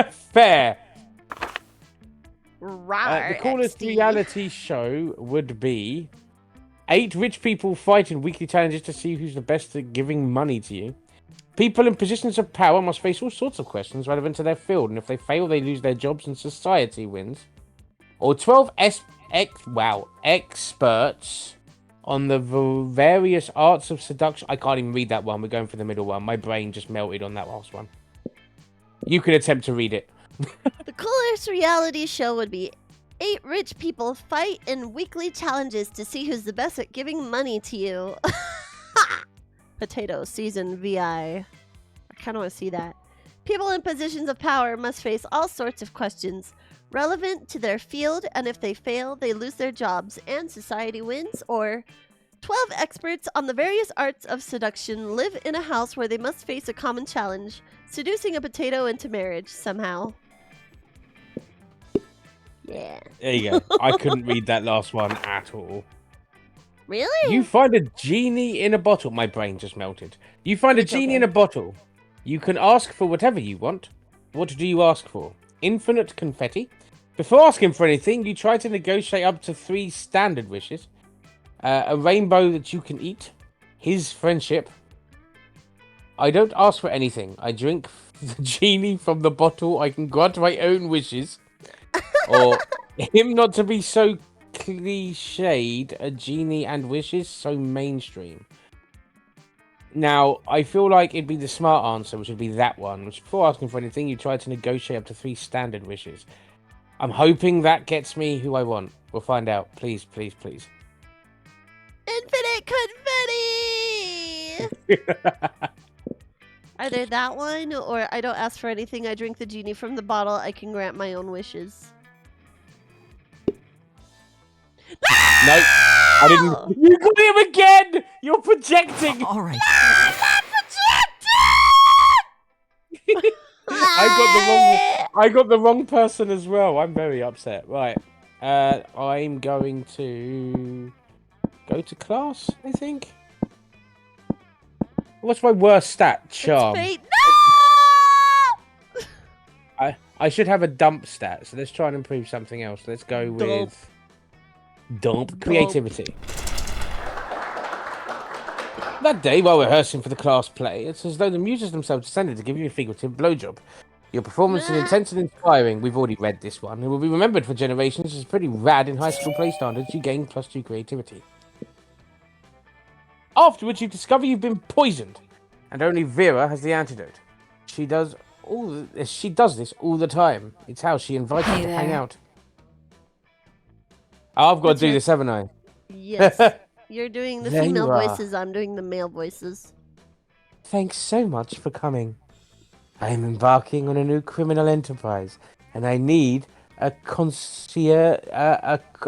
Fair. Rawr, The coolest XD. reality show would be 8 rich people fight in weekly challenges to see who's the best at giving money to you. People in positions of power must face all sorts of questions relevant to their field, and if they fail, they lose their jobs and society wins. Or 12 experts on the various arts of seduction. I can't even read that one. We're going for the middle one. My brain just melted on that last one. You can attempt to read it. The coolest reality show would be 8 rich people fight in weekly challenges to see who's the best at giving money to you. Potato season VI. I kind of want to see that. People in positions of power must face all sorts of questions relevant to their field, and if they fail, they lose their jobs and society wins. Or 12 experts on the various arts of seduction live in a house where they must face a common challenge, seducing a potato into marriage somehow. Yeah. There you go. I couldn't read that last one at all. Really? You find a genie in a bottle. My brain just melted. You find a It's genie okay. in a bottle. You can ask for whatever you want. What do you ask for? Infinite confetti. Before asking for anything, you try to negotiate up to 3 standard wishes. A rainbow that you can eat. His friendship. I don't ask for anything. I drink the genie from the bottle. I can grant my own wishes. Or him not to be so cliched, a genie and wishes so mainstream. Now, I feel like it'd be the smart answer, which would be that one. Which before asking for anything, you try to negotiate up to 3 standard wishes. I'm hoping that gets me who I want. We'll find out. Please, please, please. Infinite confetti! Either that one, or I don't ask for anything, I drink the genie from the bottle, I can grant my own wishes. No, I didn't. You got him again! You're projecting! All right. I got the wrong person as well. I'm very upset. Right. I'm going to go to class, I think. What's my worst stat? Charm. It's fate. No! I should have a dump stat, so let's try and improve something else. Let's go with dump creativity. That day, while rehearsing for the class play, it's as though the muses themselves descended to give you a figurative blowjob. Your performance is intense and inspiring. We've already read this one. It will be remembered for generations as pretty rad in high school play standards. You gain +2 creativity. Afterwards, you discover you've been poisoned, and only Vera has the antidote. She does this all the time. It's how she invites you to hang out. Oh, I've got That's to do right. this, haven't I? Yes. You're doing the There female you are. voices, I'm doing the male voices. Thanks so much for coming. I am embarking on a new criminal enterprise, and I need a concierge.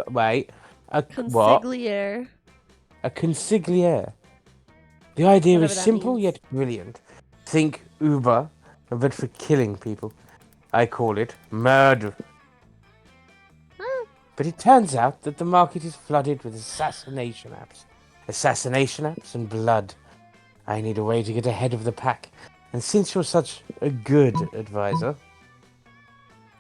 What? Consigliere. A consigliere. The idea Whatever is that simple means. yet brilliant. Think Uber, but for killing people. I call it murder. But it turns out that the market is flooded with assassination apps. Assassination apps and blood. I need a way to get ahead of the pack. And since you're such a good advisor,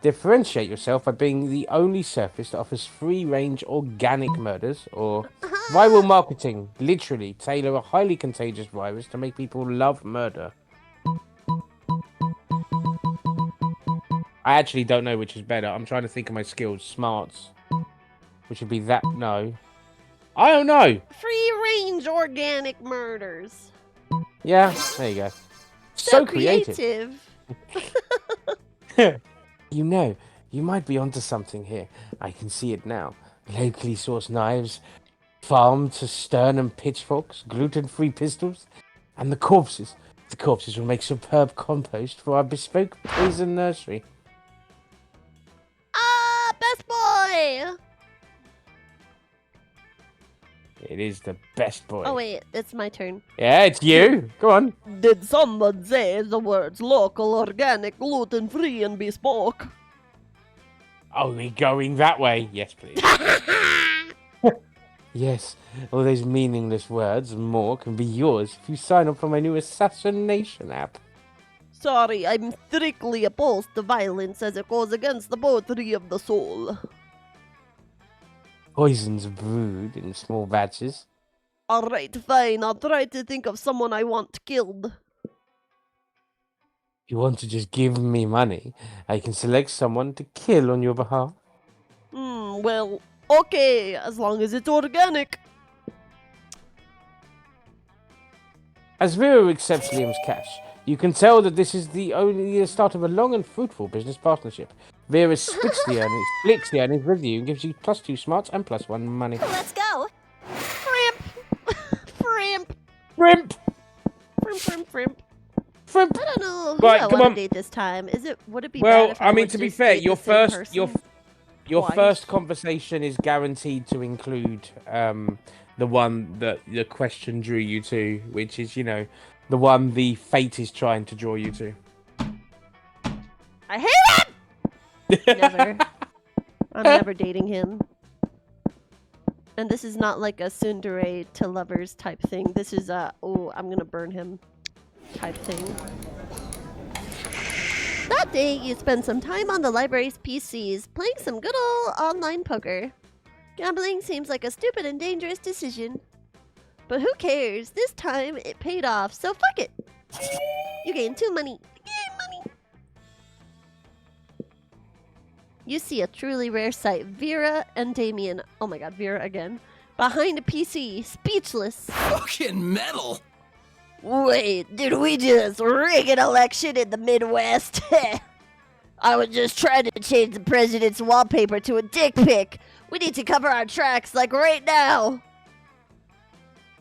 differentiate yourself by being the only service that offers free-range organic murders, or viral marketing. Literally, tailor a highly contagious virus to make people love murder. I actually don't know which is better. I'm trying to think of my skills. Smarts. Which would be that. No. I don't know. Free range organic murders. Yeah, there you go. So creative. You know, you might be onto something here. I can see it now. Locally sourced knives, farm to stern and pitchforks, gluten-free pistols, and the corpses. The corpses will make superb compost for our bespoke poison nursery. Ah, best boy! It is the best boy. Oh wait, it's my turn. Yeah, it's you. Go on. Did someone say the words local, organic, gluten-free, and bespoke? Oh, we're going that way. Yes, please. Yes, all those meaningless words and more can be yours if you sign up for my new assassination app. Sorry, I'm strictly opposed to violence as it goes against the poetry of the soul. Poisons brewed in small batches. Alright, fine, I'll try to think of someone I want killed. If you want to just give me money, I can select someone to kill on your behalf. Well, okay, as long as it's organic. As Vera accepts Liam's cash, you can tell that this is the start of a long and fruitful business partnership. Vera splits the earnings with you and gives you +2 smarts and +1 money. Let's go. Frimp! Frimp! Shrimp! Frimp. Shrimp! I don't know who Right, I come want on. to date this time. Would it be Well, bad if I mean, would to be just fair, date your the same person twice? first conversation is guaranteed to include the one that the question drew you to, which is, the one the fate is trying to draw you to. I hate him! Never. I'm never dating him. And this is not like a tsundere to lovers type thing. This is oh, I'm gonna burn him type thing. That day, you spend some time on the library's PCs, playing some good old online poker. Gambling seems like a stupid and dangerous decision. But who cares? This time, it paid off, so fuck it! You gain 2 money. Yay, money! You see a truly rare sight. Vera and Damien. Oh my god, Vera again. Behind a PC, speechless. Fucking metal. Wait, did we just rig an election in the Midwest? I was just trying to change the president's wallpaper to a dick pic. We need to cover our tracks, like right now.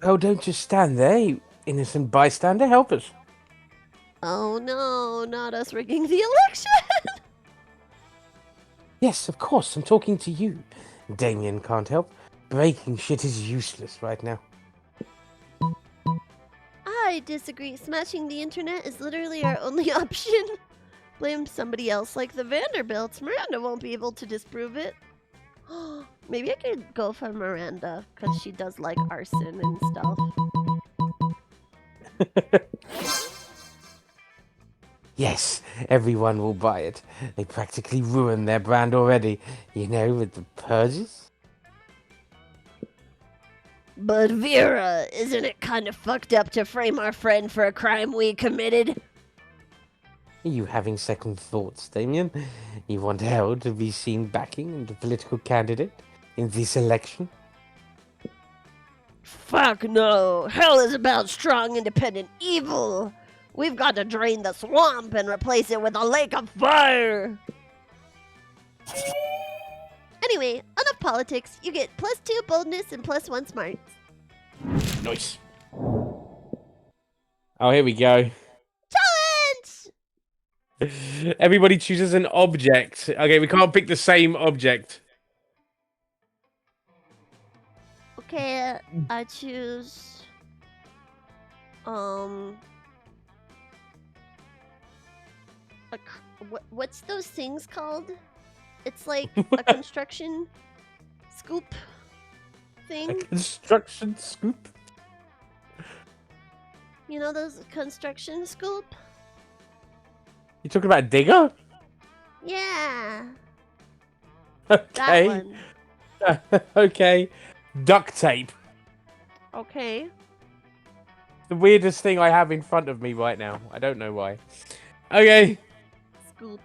Oh, don't just stand there, you innocent bystander. Help us. Oh no, not us rigging the election! Yes, of course, I'm talking to you. Damien can't help. Breaking shit is useless right now. I disagree. Smashing the internet is literally our only option. Blame somebody else like the Vanderbilts. Miranda won't be able to disprove it. Maybe I could go for Miranda, because she does like arson and stuff. Yes, everyone will buy it. They practically ruined their brand already, with the purges. But Vera, isn't it kind of fucked up to frame our friend for a crime we committed? Are you having second thoughts, Damien? You want Hell to be seen backing the political candidate in this election? Fuck no. Hell is about strong, independent evil. We've got to drain the swamp and replace it with a lake of fire. Anyway, enough politics. You get +2 boldness and +1 smarts. Nice. Oh, here we go. Challenge! Everybody chooses an object. Okay, we can't pick the same object. Okay, I choose... what's those things called? It's like a construction scoop thing. Construction scoop? You know those construction scoop? You talking about digger? Yeah, Okay. that one. Okay. Duct tape. Okay. The weirdest thing I have in front of me right now. I don't know why. Okay. Scoop.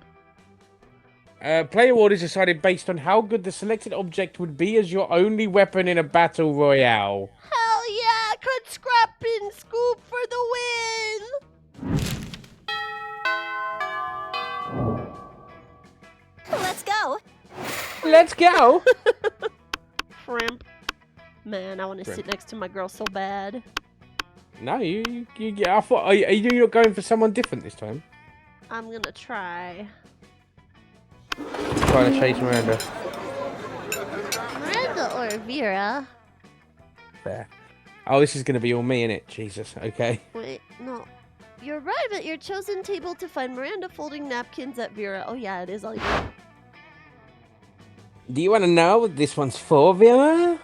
Player orders decided based on how good the selected object would be as your only weapon in a battle royale. Hell yeah! Cut, scrap, and scoop for the win! Let's go! Let's go! Shrimp. Man, I want to sit next to my girl so bad. No, you I thought, are you not going for someone different this time? I'm gonna try. Trying to chase Miranda. Miranda or Vera? There. Oh, this is going to be all me, innit? Jesus, okay. Wait, no. You arrive at your chosen table to find Miranda folding napkins at Vera. Oh yeah, it is all you. Do you want to know what this one's for, Vera?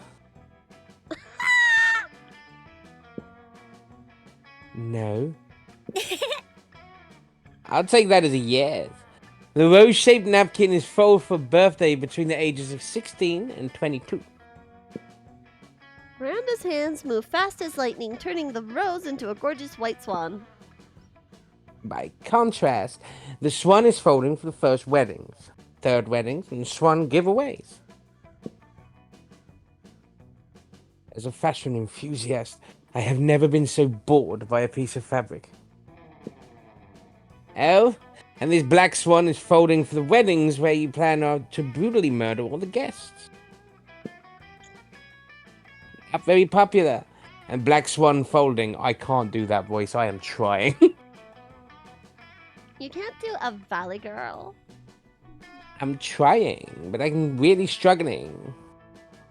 No. I'll take that as a yes. The rose-shaped napkin is folded for birthday between the ages of 16 and 22. Miranda's hands move fast as lightning, turning the rose into a gorgeous white swan. By contrast, the swan is folding for the first weddings, third weddings, and swan giveaways. As a fashion enthusiast, I have never been so bored by a piece of fabric. Oh, and this black swan is folding for the weddings where you plan to brutally murder all the guests. Not very popular. And black swan folding, I can't do that voice, I am trying. You can't do a valley girl. I'm trying, but I'm really struggling.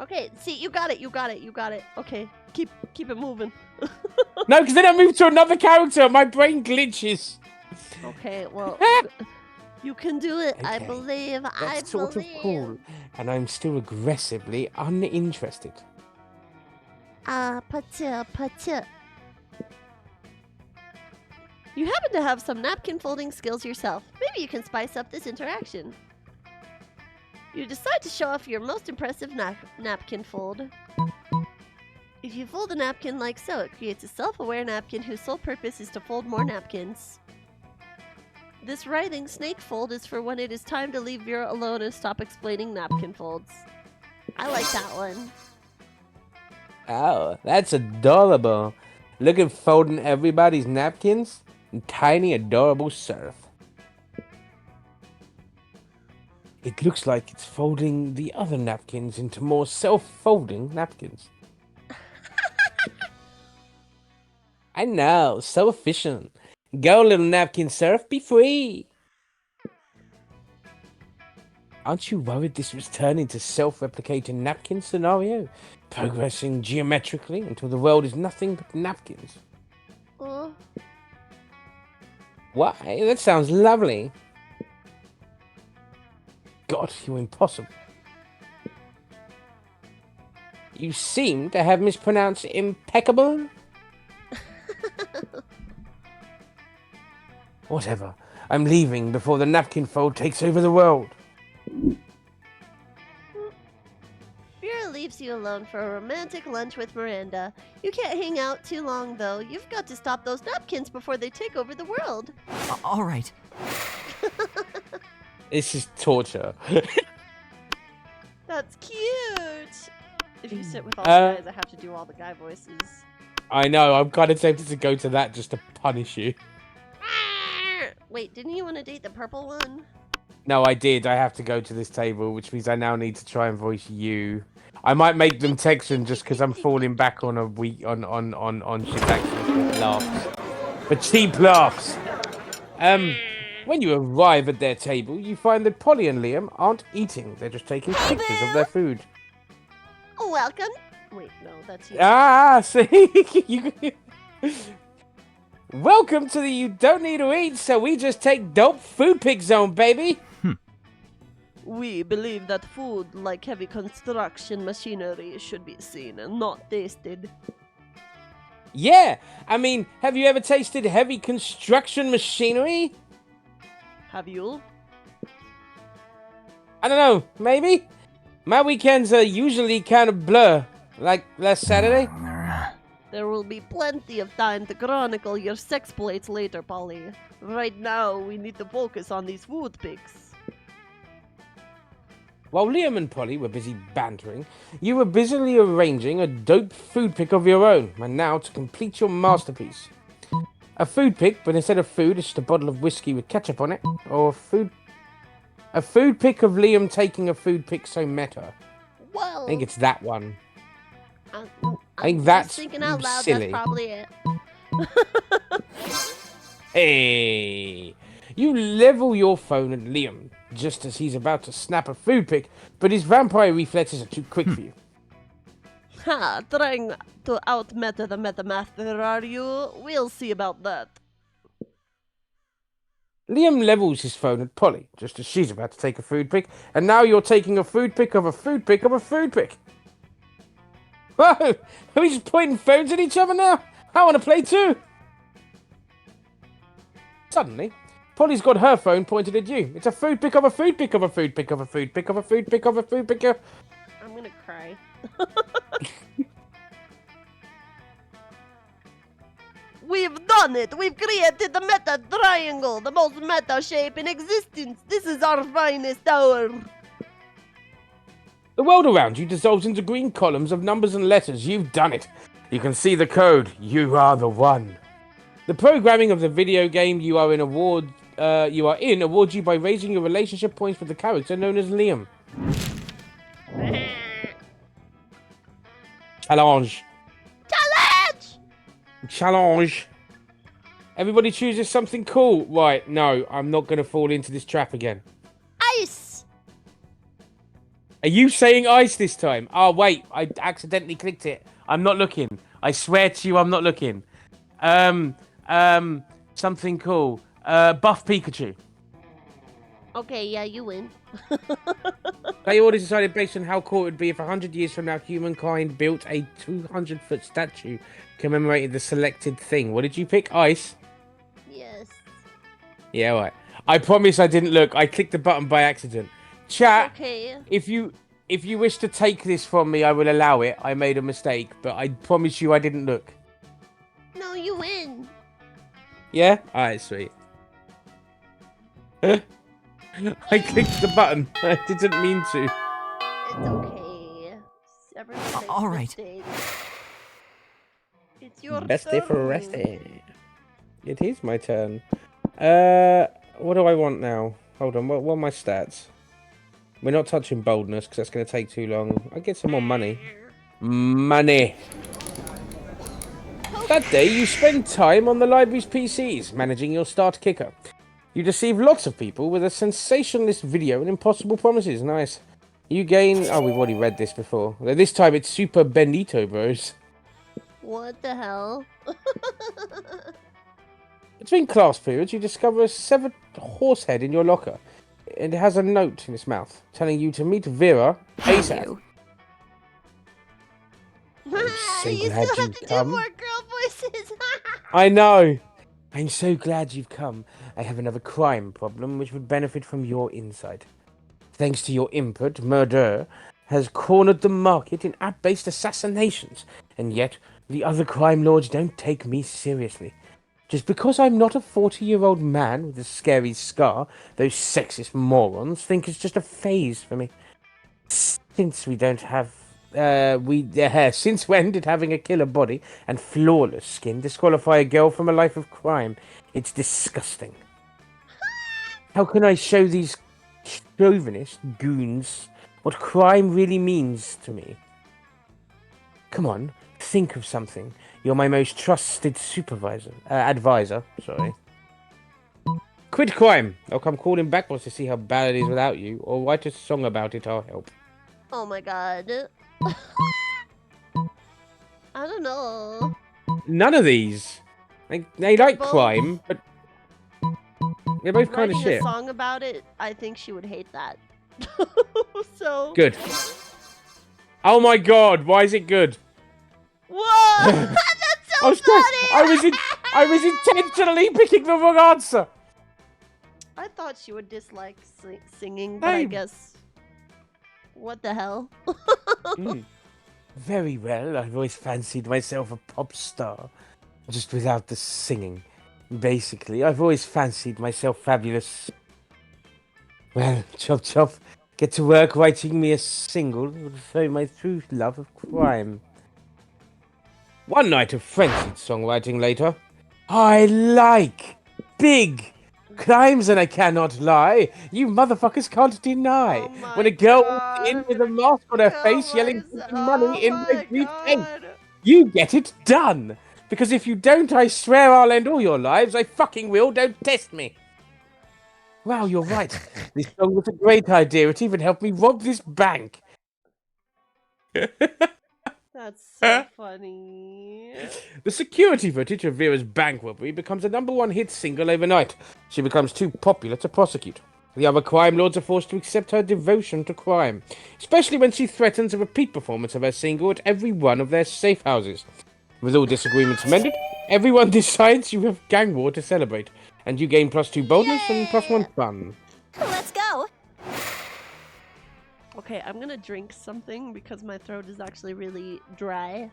Okay, see, you got it, you got it, you got it. Okay, keep it moving. No, because then I move to another character, my brain glitches. Okay, well, you can do it. I Okay, believe. That's sort of cool, and I'm still aggressively uninterested. Pacha. You happen to have some napkin folding skills yourself. Maybe you can spice up this interaction. You decide to show off your most impressive napkin fold. If you fold a napkin like so, it creates a self-aware napkin whose sole purpose is to fold more napkins. This writhing snake fold is for when it is time to leave Vera alone and stop explaining napkin folds. I like that one. Oh, that's adorable. Look at folding everybody's napkins and tiny adorable surf. It looks like it's folding the other napkins into more self-folding napkins. I know, so efficient. Go, little napkin surf, be free. Aren't you worried this was turning to self-replicating napkin scenario? Progressing geometrically until the world is nothing but napkins. Why? That sounds lovely. God, you're impossible. You seem to have mispronounced impeccable. Whatever. I'm leaving before the napkin fold takes over the world. Vera leaves you alone for a romantic lunch with Miranda. You can't hang out too long, though. You've got to stop those napkins before they take over the world. All right. This is torture. That's cute. If you sit with all the guys, I have to do all the guy voices. I know, I'm kind of tempted to go to that just to punish you. Wait, didn't you want to date the purple one? No, I did. I have to go to this table, which means I now need to try and voice you. I might make them Texan just because I'm falling back on a week on shit accents laughs. For cheap laughs. When you arrive at their table, you find that Polly and Liam aren't eating. They're just taking pictures of their food. Welcome. Wait, no, that's you. Ah, see? Welcome to the You Don't Need to Eat, so we just take dope food pick zone, baby. We believe that food, like heavy construction machinery, should be seen and not tasted. Yeah, I mean, have you ever tasted heavy construction machinery? Have you? I don't know, maybe? My weekends are usually kind of blur, like last Saturday. There will be plenty of time to chronicle your sexploits later, Polly. Right now, we need to focus on these food pics. While Liam and Polly were busy bantering, you were busily arranging a dope food pick of your own, and now to complete your masterpiece. A food pick, but instead of food, it's just a bottle of whiskey with ketchup on it, or a food pick of Liam taking a food pick so meta. Whoa. I think it's that one. I'm I think just that's thinking out loud. silly. That's probably it. Hey! You level your phone at Liam just as he's about to snap a food pick, but his vampire reflexes are too quick for you. Ha! Trying to out-meta the metamaster, are you? We'll see about that. Liam levels his phone at Polly just as she's about to take a food pick, and now you're taking a food pick of a food pick of a food pick. Whoa! Are we just pointing phones at each other now? I want to play too! Suddenly, Polly's got her phone pointed at you. It's a food pick of a food pick of a food pick of a food pick of a food pick of a food pick of... I'm gonna cry. We've done it! We've created the meta triangle, the most meta shape in existence. This is our finest hour. The world around you dissolves into green columns of numbers and letters. You've done it. You can see the code. You are the one. The programming of the video game you are in awards you by raising your relationship points with the character known as Liam. Challenge. Challenge. Everybody chooses something cool. Right, no, I'm not going to fall into this trap again. Ice! Are you saying ice this time? Oh, wait, I accidentally clicked it. I'm not looking. I swear to you, I'm not looking. Something cool. Buff Pikachu. Okay, yeah, you win. They all decided based on how cool it would be if 100 years from now humankind built a 200-foot statue commemorating the selected thing. What did you pick? Ice? Yes. Yeah, right. I promise I didn't look. I clicked the button by accident. Chat, Okay. if you wish to take this from me, I will allow it. I made a mistake, but I promise you I didn't look. No, you win. Yeah? Alright, sweet. I clicked the button. I didn't mean to. It's okay. Everyone makes All right. mistakes. It's your Best day for turn. resting. It is my turn. What do I want now? Hold on, what are my stats? We're not touching boldness because that's going to take too long. I get some more money. Money. That day, you spend time on the library's PCs, managing your start kicker. You deceive lots of people with a sensationalist video and impossible promises. Nice. You gain... Oh, we've already read this before. This time, it's Super Benito Bros. What the hell? Between class periods, you discover a severed horse head in your locker. And it has a note in its mouth, telling you to meet Vera ASAP. So you glad still have you've to do come. more girl voices. I know. I'm so glad you've come. I have another crime problem which would benefit from your insight. Thanks to your input, murder has cornered the market in app-based assassinations, and yet the other crime lords don't take me seriously. Just because I'm not a 40-year-old man with a scary scar, those sexist morons think it's just a phase for me. Since we don't have... since when did having a killer body and flawless skin disqualify a girl from a life of crime? It's disgusting. How can I show these chauvinist goons what crime really means to me? Come on, think of something. You're my most trusted advisor, sorry. Quit crime. I'll come calling back once to see how bad it is without you, or write a song about it, I'll help. Oh my god. I don't know. None of these. They like Both. crime, but they're both kind of Writing shit. a song about it, I think she would hate that. So. Good. Oh my god, why is it good? Whoa! That's so funny! I was intentionally picking the wrong answer. I thought she would dislike singing, but I Same. guess. What the hell? Very well, I've always fancied myself a pop star. Just without the singing. Basically, I've always fancied myself fabulous. Well, chop chop. get to work writing me a single that would show my true love of crime. One night of frenzied songwriting later, I like big crimes and I cannot lie. You motherfuckers can't deny. Oh my When a girl walks God, in I'm with a gonna mask on her kill face yelling myself. money in Oh my my briefcase, God. you get it done. Because if you don't, I swear I'll end all your lives. I fucking will. Don't test me. Wow, you're right. This song was a great idea. It even helped me rob this bank. That's so funny. The security footage of Vera's bank robbery becomes a #1 hit single overnight. She becomes too popular to prosecute. The other crime lords are forced to accept her devotion to crime, especially when she threatens a repeat performance of her single at every one of their safe houses. With all disagreements mended, everyone decides you have gang war to celebrate, and you gain +2 boldness and +1 fun. Let's go. Okay, I'm gonna drink something because my throat is actually really dry.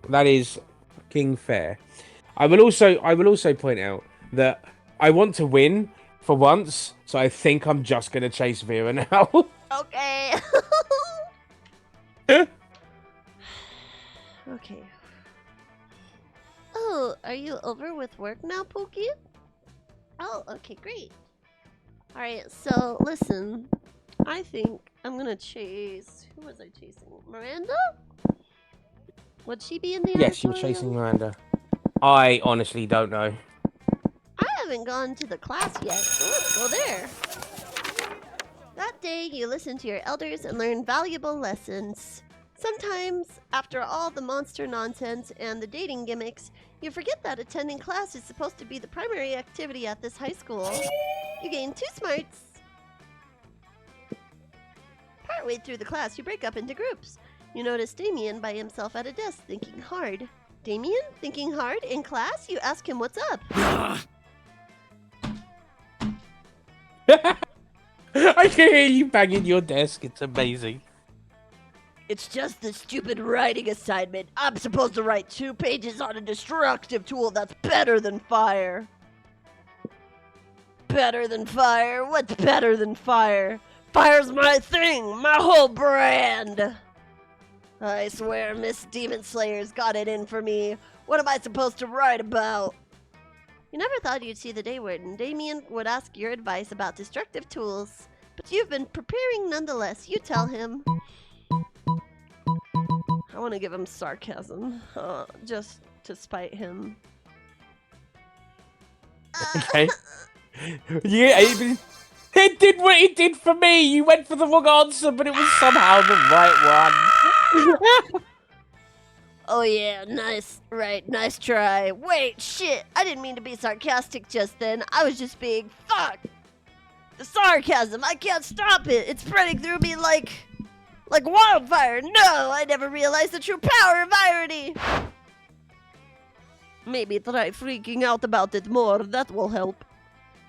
That is fucking fair. I will also point out that I want to win for once, so I think I'm just gonna chase Vera now. Okay. Okay. Oh, are you over with work now, Pookie? Oh, okay, great. Alright, so listen. I think I'm gonna chase. Who was I chasing? Miranda? Would she be in the Yes, you're auditorium? chasing Miranda. I honestly don't know. I haven't gone to the class yet, so let's go there. That day, you listen to your elders and learn valuable lessons. Sometimes, after all the monster nonsense and the dating gimmicks, you forget that attending class is supposed to be the primary activity at this high school. You gain 2 smarts. Partway through the class, you break up into groups. You notice Damien by himself at a desk, thinking hard. Damien? Thinking hard? In class? You ask him what's up. I can hear you banging your desk. It's amazing. It's just the stupid writing assignment. I'm supposed to write 2 pages on a destructive tool that's better than fire. Better than fire? What's better than fire? Fire's my thing, my whole brand. I swear Miss Demon Slayer's got it in for me. What am I supposed to write about? You never thought you'd see the day when Damien would ask your advice about destructive tools, but you've been preparing nonetheless. You tell him. I want to give him sarcasm, just to spite him. Okay. Yeah, it did what it did for me. You went for the wrong answer, but it was somehow the right one. Oh yeah, nice. Right, nice try. Wait, shit. I didn't mean to be sarcastic just then. I was just being fuck. The sarcasm, I can't stop it. It's spreading through me like wildfire. No, I never realized the true power of irony. Maybe try freaking out about it more. That will help.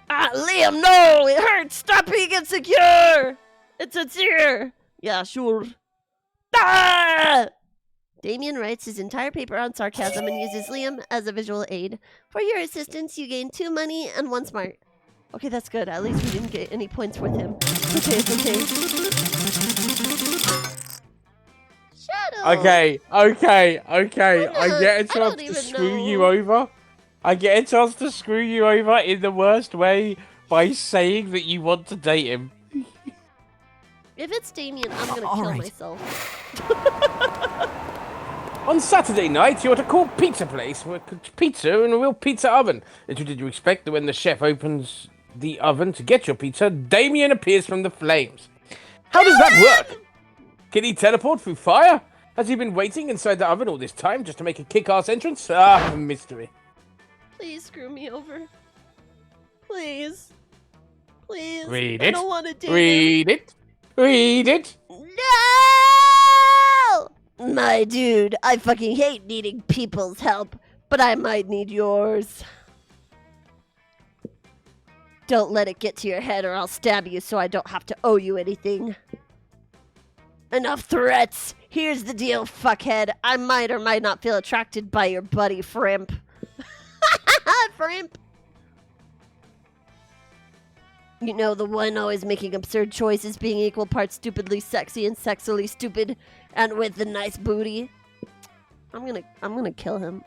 Ah, Liam, no! It hurts! Stop being insecure! It's sincere. Yeah, sure. Ah! Damien writes his entire paper on sarcasm and uses Liam as a visual aid. For your assistance, you gain 2 money and 1 smart. Okay, that's good. At least we didn't get any points with him. It's okay. Shadow! Okay. I get a I chance don't to even screw know. you over. I get a chance to screw you over in the worst way by saying that you want to date him. If it's Damien, I'm gonna All kill right. myself. On Saturday night, you're at a cool pizza place with pizza in a real pizza oven. Little did you expect that when the chef opens the oven to get your pizza, Damien appears from the flames. How does that work? Can he teleport through fire? Has he been waiting inside the oven all this time just to make a kick-ass entrance? Ah, mystery. Please screw me over. Please. Please. Read I it. don't want to date him. Read it. Read it. No! My dude, I fucking hate needing people's help, but I might need yours. Don't let it get to your head or I'll stab you so I don't have to owe you anything. Enough threats. Here's the deal, fuckhead. I might or might not feel attracted by your buddy, Frimp. Frimp. You know, the one always making absurd choices, being equal parts stupidly sexy and sexily stupid, and with the nice booty. I'm gonna kill him.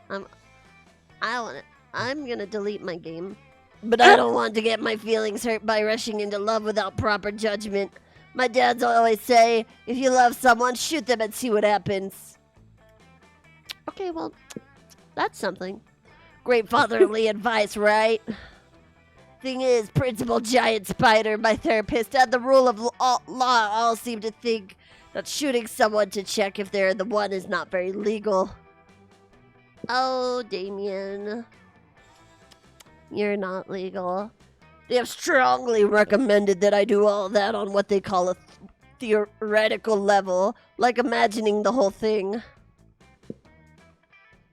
I'm gonna delete my game. But I don't want to get my feelings hurt by rushing into love without proper judgment. My dads always say, if you love someone, shoot them and see what happens. Okay, well, that's something. Great fatherly advice, right? Thing is, Principal Giant Spider, my therapist, and the rule of law all seem to think that shooting someone to check if they're the one is not very legal. Oh, Damien. You're not legal. They have strongly recommended that I do all that on what they call a theoretical level, like imagining the whole thing.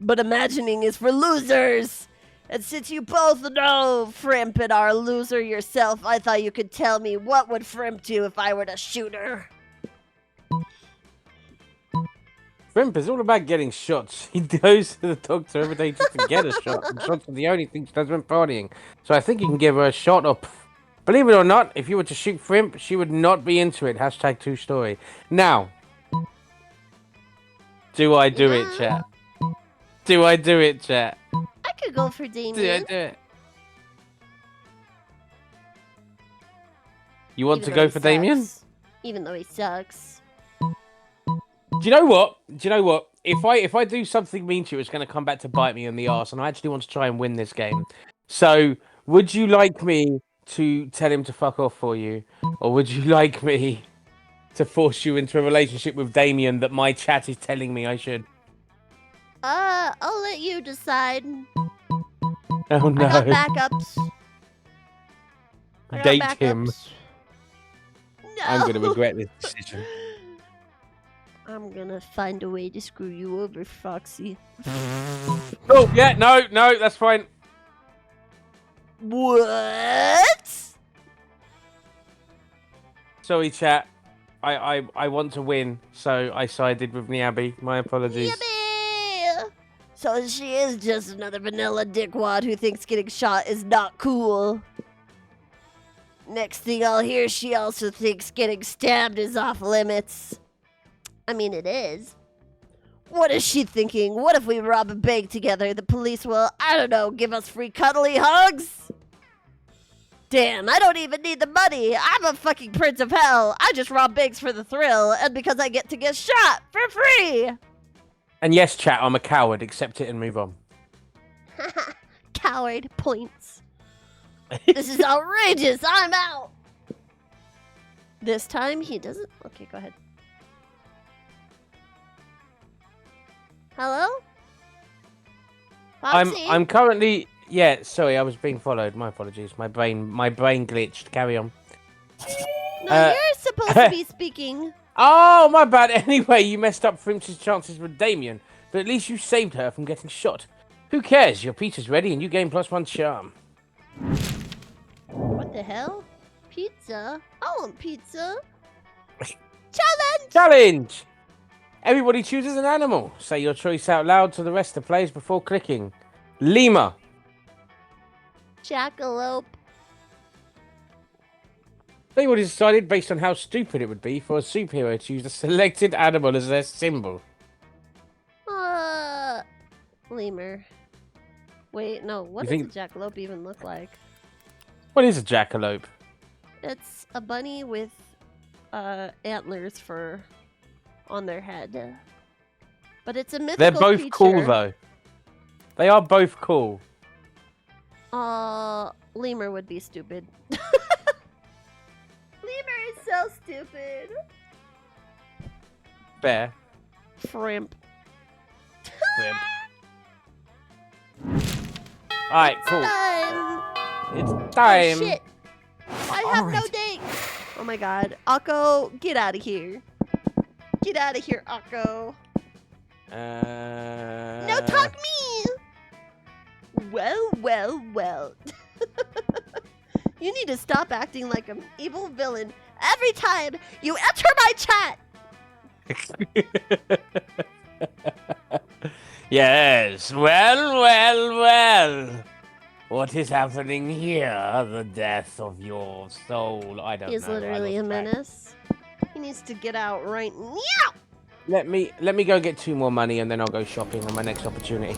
But imagining is for losers! And since you both know Frimp and are a loser yourself, I thought you could tell me what would Frimp do if I were to shoot her. Frimp is all about getting shots. He goes to the doctor every day just to get a shot. And shots are the only thing she does when partying. So I think you can give her a shot up. Believe it or not, if you were to shoot Frimp, she would not be into it. Hashtag true story. Now, do I do it, chat? Do I do it, chat? I could go for Do I Damien. do it? You want Even to though go he for Damien? sucks. Even though he sucks. Do you know what? Do you know what? If I do something mean to you, it's going to come back to bite me in the arse, and I actually want to try and win this game. So, would you like me to tell him to fuck off for you, or would you like me to force you into a relationship with Damien that my chat is telling me I should? I'll let you decide. Oh no! I got backups. I got Date him. backups. No. I'm going to regret this decision. I'm gonna find a way to screw you over, Foxy. Oh yeah, no, that's fine. What? Sorry, chat. I want to win, so I sided with Nyabi. My apologies. Yippee! So she is just another vanilla dickwad who thinks getting shot is not cool. Next thing I'll hear, she also thinks getting stabbed is off limits. I mean, it is. What is she thinking? What if we rob a bank together? The police will, I don't know, give us free cuddly hugs? Damn, I don't even need the money. I'm a fucking prince of hell. I just rob banks for the thrill, and because I get to get shot for free. And yes, chat, I'm a coward. Accept it and move on. Coward points. This is outrageous. I'm out. This time he doesn't. Okay, go ahead. Hello? Foxy? I'm currently sorry, I was being followed. My apologies. My brain glitched. Carry on. No, you're supposed to be speaking. Oh, my bad. Anyway, you messed up Frimp's chances with Damien, but at least you saved her from getting shot. Who cares? Your pizza's ready and you gain +1 charm. What the hell? Pizza? I want pizza. Challenge! Everybody chooses an animal. Say your choice out loud to the rest of the players before clicking. Lemur. Jackalope. Everybody decided based on how stupid it would be for a superhero to use a selected animal as their symbol. Lemur. Wait, no. What You does a jackalope even look like? What is a jackalope? It's a bunny with antlers on their head. But it's a mythical They're both creature. cool, though. They are both cool. Lemur would be stupid. Lemur is so stupid. Fair. Frimp. Frimp. Alright, cool. Time. It's time. Oh, shit. I have no date. Oh my god. Akko, get out of here. Get out of here, Akko. No, talk me. Well. You need to stop acting like an evil villain every time you enter my chat. Yes. Well. What is happening here? The death of your soul. I don't know. He's literally I a lost track. menace. He needs to get out right now. Let me go get 2 more money and then I'll go shopping on my next opportunity.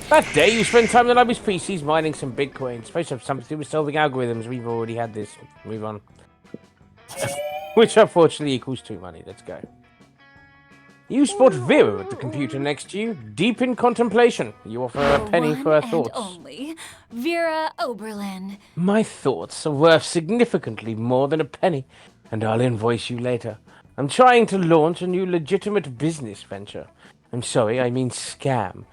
That day you spent time in the library's PCs mining some bitcoins. Supposed to have something to do with solving algorithms. We've already had this. Move on. Which unfortunately equals 2 money. Let's go. You spot Vera at the computer next to you, deep in contemplation. You offer her a penny for her One thoughts. and only Vera Oberlin. My thoughts are worth significantly more than a penny, and I'll invoice you later. I'm trying to launch a new legitimate business venture. I'm sorry, I mean scam.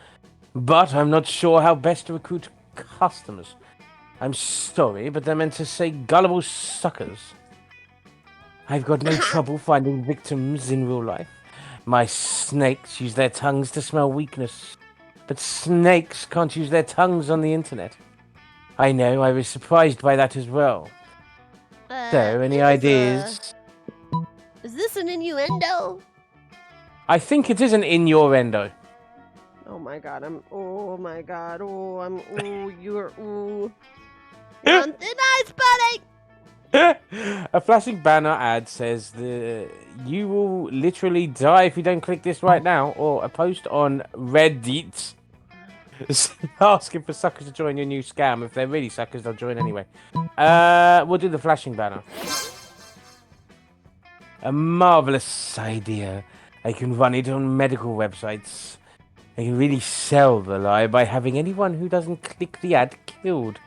But I'm not sure how best to recruit customers. I'm sorry, but I meant to say gullible suckers. I've got no trouble finding victims in real life. My snakes use their tongues to smell weakness. But snakes can't use their tongues on the internet. I know, I was surprised by that as well. So, any ideas? Is this an innuendo? I think it is an innuendo. Oh my god, oh my god, you're You're on thin ice, buddy! A flashing banner ad says you will literally die if you don't click this right now, or a post on Reddit asking for suckers to join your new scam. If they're really suckers, they'll join anyway. We'll do the flashing banner. A marvelous idea. I can run it on medical websites. I can really sell the lie by having anyone who doesn't click the ad killed.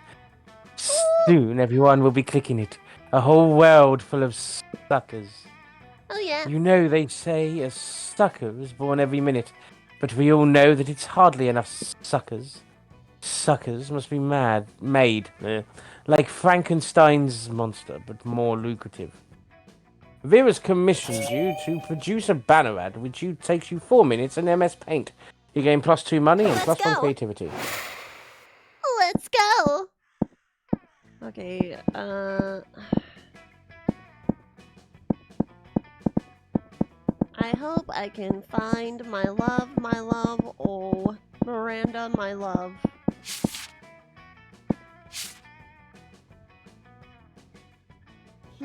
Soon everyone will be clicking it. A whole world full of suckers. Oh yeah. You know they say a sucker is born every minute, but we all know that it's hardly enough suckers. Suckers must be made, like Frankenstein's monster, but more lucrative. Vera's commissioned you to produce a banner ad, which takes you 4 minutes in MS Paint. You gain +2 money and Let's +1 go. creativity. Let's go. Okay, I hope I can find my love, oh, Miranda, my love. I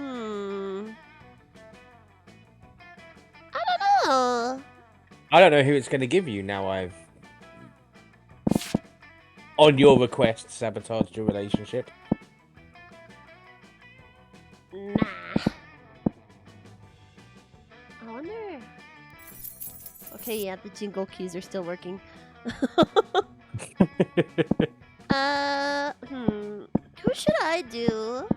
don't know. I don't know who it's going to give you now I've, on your request, sabotaged your relationship. Nah. I wonder. Okay, yeah, the jingle keys are still working. Who should I do?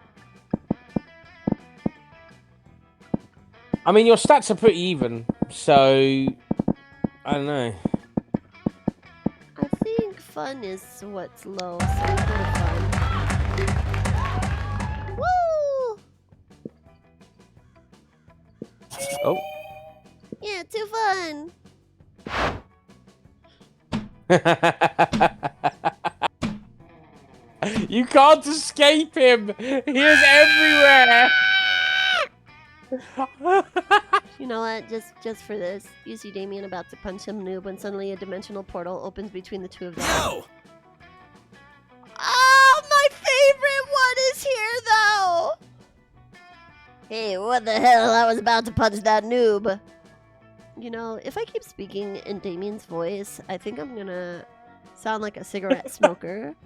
I mean, your stats are pretty even, so I don't know. I think fun is what's low, so we go to fun. Woo! Oh. Yeah, too fun. You can't escape him. He is everywhere. You know what? Just for this, you see Damien about to punch him noob when suddenly a dimensional portal opens between the two of them. No! Oh, my favorite one is here, though! Hey, what the hell? I was about to punch that noob. You know, if I keep speaking in Damien's voice, I think I'm gonna sound like a cigarette smoker.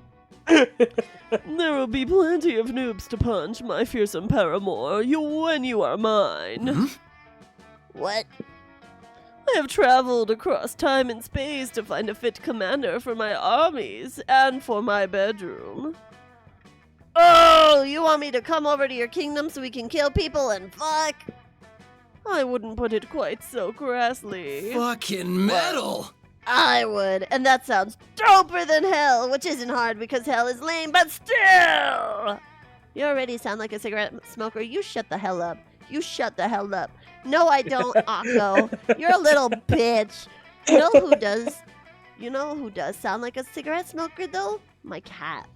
There will be plenty of noobs to punch, my fearsome paramour, when you are mine. What? I have traveled across time and space to find a fit commander for my armies and for my bedroom. Oh, you want me to come over to your kingdom so we can kill people and fuck? I wouldn't put it quite so crassly. Fucking metal! I would, and that sounds doper than hell, which isn't hard because hell is lame, but still! You already sound like a cigarette smoker. You shut the hell up. You shut the hell up. No, I don't, Akko. You're a little bitch. You know who does? You know who does sound like a cigarette smoker, though? My cat.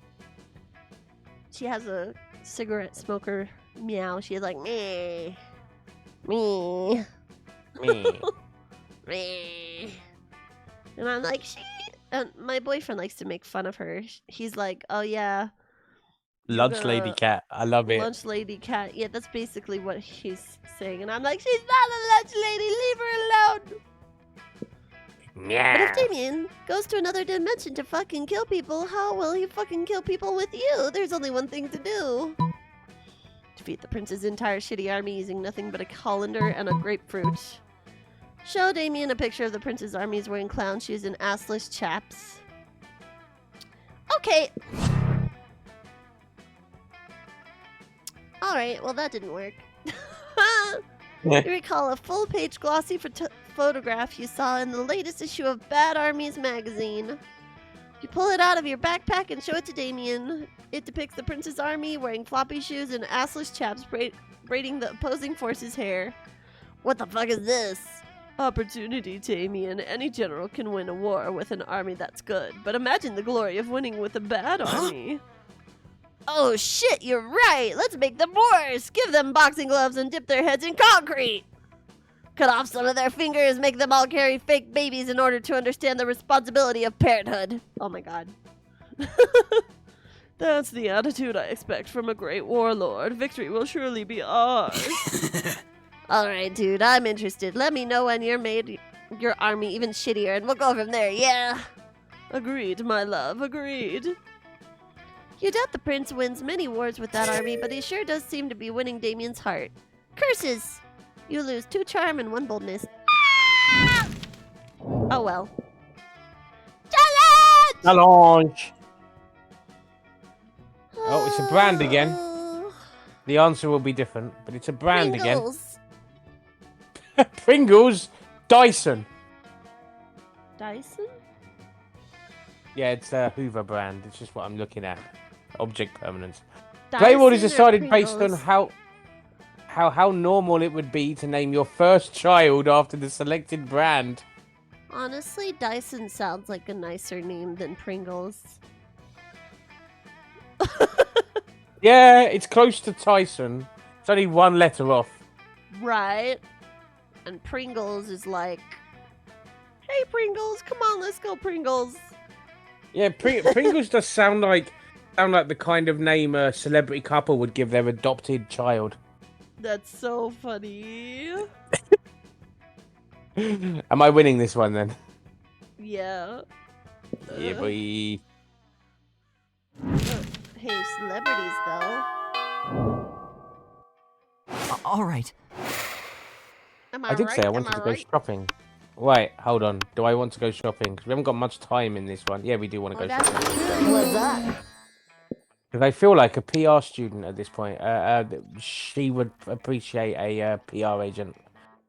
She has a cigarette smoker meow. She's like, meh. Me. Me. Me. And I'm like, she And my boyfriend likes to make fun of her. He's like, "Oh yeah, you're Lunch lady gonna cat. I love it. lunch lady cat." Yeah, that's basically what he's saying, and I'm like, "She's not a lunch lady. Leave her alone." But if Damien goes to another dimension to fucking kill people, how will he fucking kill people with you? There's only one thing to do. Defeat the prince's entire shitty army using nothing but a colander and a grapefruit. Show Damien a picture of the prince's armies wearing clown shoes and assless chaps. Okay. Alright, well that didn't work. You recall a full-page glossy photograph you saw in the latest issue of Bad Armies magazine. You pull it out of your backpack and show it to Damien. It depicts the prince's army wearing floppy shoes and assless chaps braiding the opposing force's hair. What the fuck is this? Opportunity, Damien. Any general can win a war with an army that's good, but imagine the glory of winning with a bad army. Oh shit, you're right! Let's make them worse! Give them boxing gloves and dip their heads in concrete! Cut off some of their fingers, make them all carry fake babies in order to understand the responsibility of parenthood. Oh my god. That's the attitude I expect from a great warlord. Victory will surely be ours. Alright, dude, I'm interested. Let me know when you're made your army even shittier, and we'll go from there, yeah? Agreed, my love, agreed. You doubt the prince wins many wars with that army, but he sure does seem to be winning Damien's heart. Curses! You lose 2 charm and 1 boldness. Ah! Oh well. Challenge! Challenge! Oh, it's a brand again. The answer will be different, but it's a brand Pringles. again. Pringles? Dyson. Dyson? Yeah, it's a Hoover brand. It's just what I'm looking at. Object permanence. Dyson Playboard is or decided based on Pringles? how normal it would be to name your first child after the selected brand. Honestly, Dyson sounds like a nicer name than Pringles. Yeah, it's close to Tyson. It's only 1 letter off. Right? And Pringles is like, hey Pringles, come on, let's go Pringles. Yeah, Pringles does sound like the kind of name a celebrity couple would give their adopted child. That's so funny. Am I winning this one then? Yeah. Yeah, boy. Hey, celebrities though. All right. Am I did right? say I Am wanted to go right? shopping. Wait, hold on. Do I want to go shopping? Because we haven't got much time in this one. Yeah, we do want to Oh, go that's shopping. true. What's that? Because I feel like a PR student at this point. She would appreciate a PR agent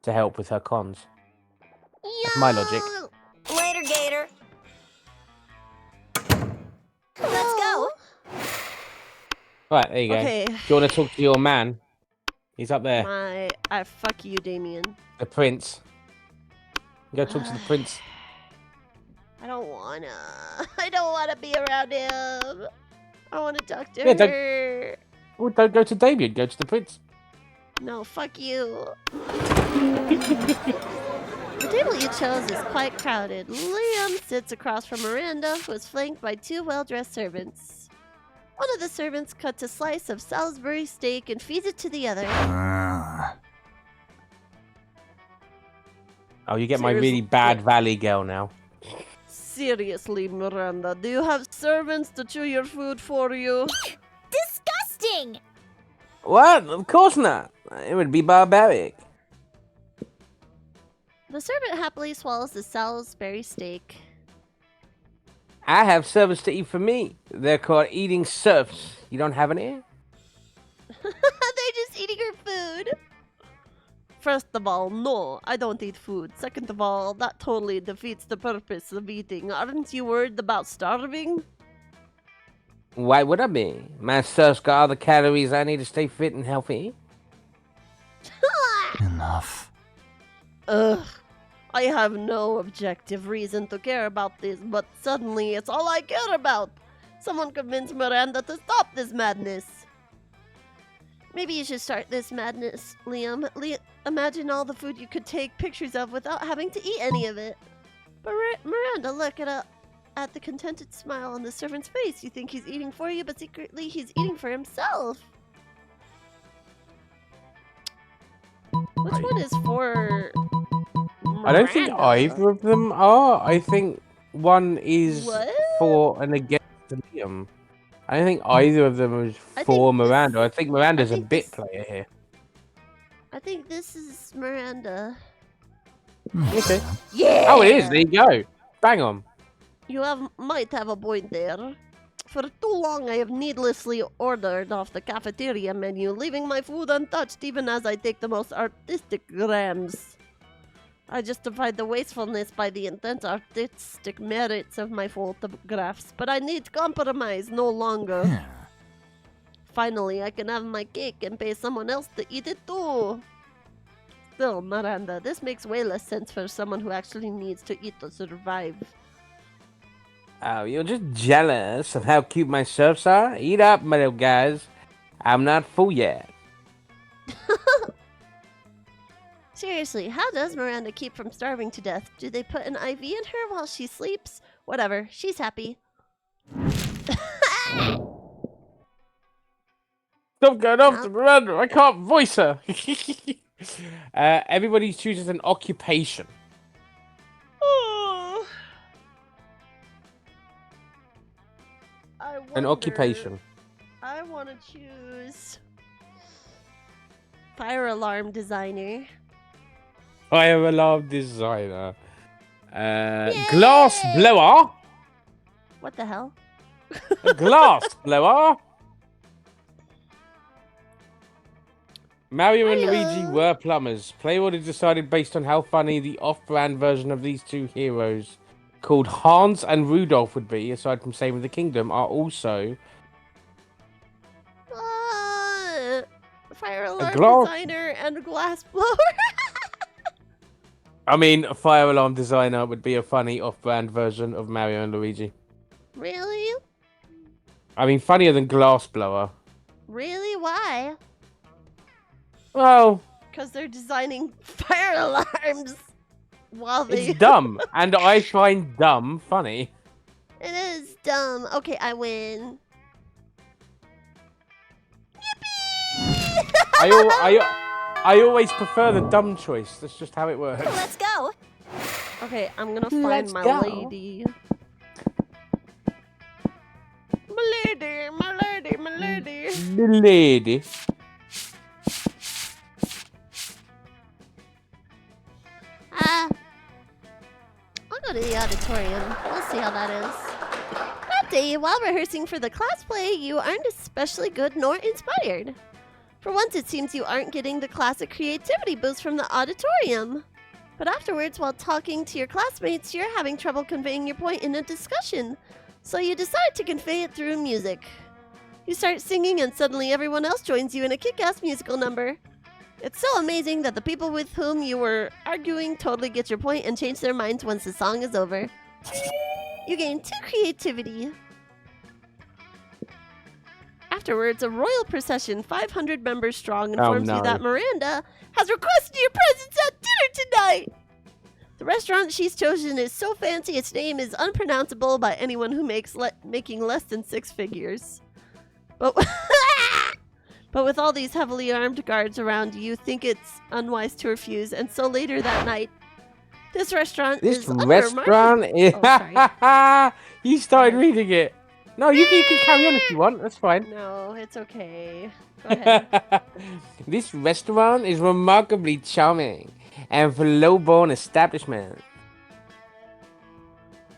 to help with her cons. That's my logic. Later, Gator. Let's go. Right, there you go. Okay. Do you want to talk to your man? He's up there. Fuck you, Damien. The prince. Go talk to the prince. I don't wanna. I don't wanna be around him. I wanna talk to Yeah, don't- her. Well, don't go to Damien. Go to the prince. No, fuck you. The table you chose is quite crowded. Liam sits across from Miranda, who is flanked by 2 well-dressed servants. One of the servants cuts a slice of Salisbury steak and feeds it to the other. Oh, you get my Seriously, really bad Valley girl now. Seriously, Miranda, do you have servants to chew your food for you? Disgusting! What? Of course not. It would be barbaric. The servant happily swallows the Salisbury steak. I have servants to eat for me. They're called eating serfs. You don't have any? They're just eating her food. First of all, no, I don't eat food. Second of all, that totally defeats the purpose of eating. Aren't you worried about starving? Why would I be? My serfs got all the calories I need to stay fit and healthy. Enough. Ugh. I have no objective reason to care about this, but suddenly it's all I care about. Someone convince Miranda to stop this madness. Maybe you should start this madness, Liam. Imagine all the food you could take pictures of without having to eat any of it. Miranda, look at at the contented smile on the servant's face. You think he's eating for you, but secretly he's eating for himself. Which one is for I don't think Miranda? either of them are. I think one is What? for and against Liam. I don't think either of them is I for think Miranda. I this- think Miranda's I a think bit this- player here. I think this is Miranda. Okay. Yeah. Oh, it is. There you go. Bang on. You might have a point there. For too long, I have needlessly ordered off the cafeteria menu, leaving my food untouched even as I take the most artistic grams. I justified the wastefulness by the intense artistic merits of my photographs, but I need compromise no longer. Finally, I can have my cake and pay someone else to eat it too. Still, Miranda, this makes way less sense for someone who actually needs to eat to survive. Oh, you're just jealous of how cute my serfs are? Eat up, my little guys. I'm not full yet. Seriously, how does Miranda keep from starving to death? Do they put an IV in her while she sleeps? Whatever, she's happy. Stop going after Miranda. I can't voice her. Everybody chooses an occupation. An occupation. I want to choose fire alarm designer. Fire alarm designer. Glass blower. What the hell? A glass blower. Mario and Luigi were plumbers. Player order decided based on how funny the off-brand version of these two heroes, called Hans and Rudolph, would be, aside from saving the kingdom, are also Fire alarm glass- designer and glass blower. I mean, a fire alarm designer would be a funny off-brand version of Mario and Luigi. Really? I mean, funnier than glass blower. Really? Why? Well, Because they're designing fire alarms while they. it's dumb, and I find dumb funny. It is dumb. Okay, I win. I always prefer the dumb choice. That's just how it works. Let's go. Okay, I'm gonna find Let's my go. lady. My lady, my lady, my lady. The lady. I'll go to the auditorium. We'll see how that is. That day, while rehearsing for the class play, you aren't especially good nor inspired. For once, it seems you aren't getting the classic creativity boost from the auditorium. But afterwards, while talking to your classmates, you're having trouble conveying your point in a discussion. So you decide to convey it through music. You start singing, and suddenly everyone else joins you in a kick-ass musical number. It's so amazing that the people with whom you were arguing totally get your point and change their minds once the song is over. You gain 2 creativity. Afterwards, a royal procession, 500 members strong, informs you that Miranda has requested your presence at dinner tonight. The restaurant she's chosen is so fancy its name is unpronounceable by anyone who making less than 6 figures. But but with all these heavily armed guards around, you think it's unwise to refuse. And so later that night, this restaurant is under restaurant is. Oh, sorry. You started reading it. No, you can carry on if you want. That's fine. No, it's okay. Go ahead. This restaurant is remarkably charming and for low-born establishment.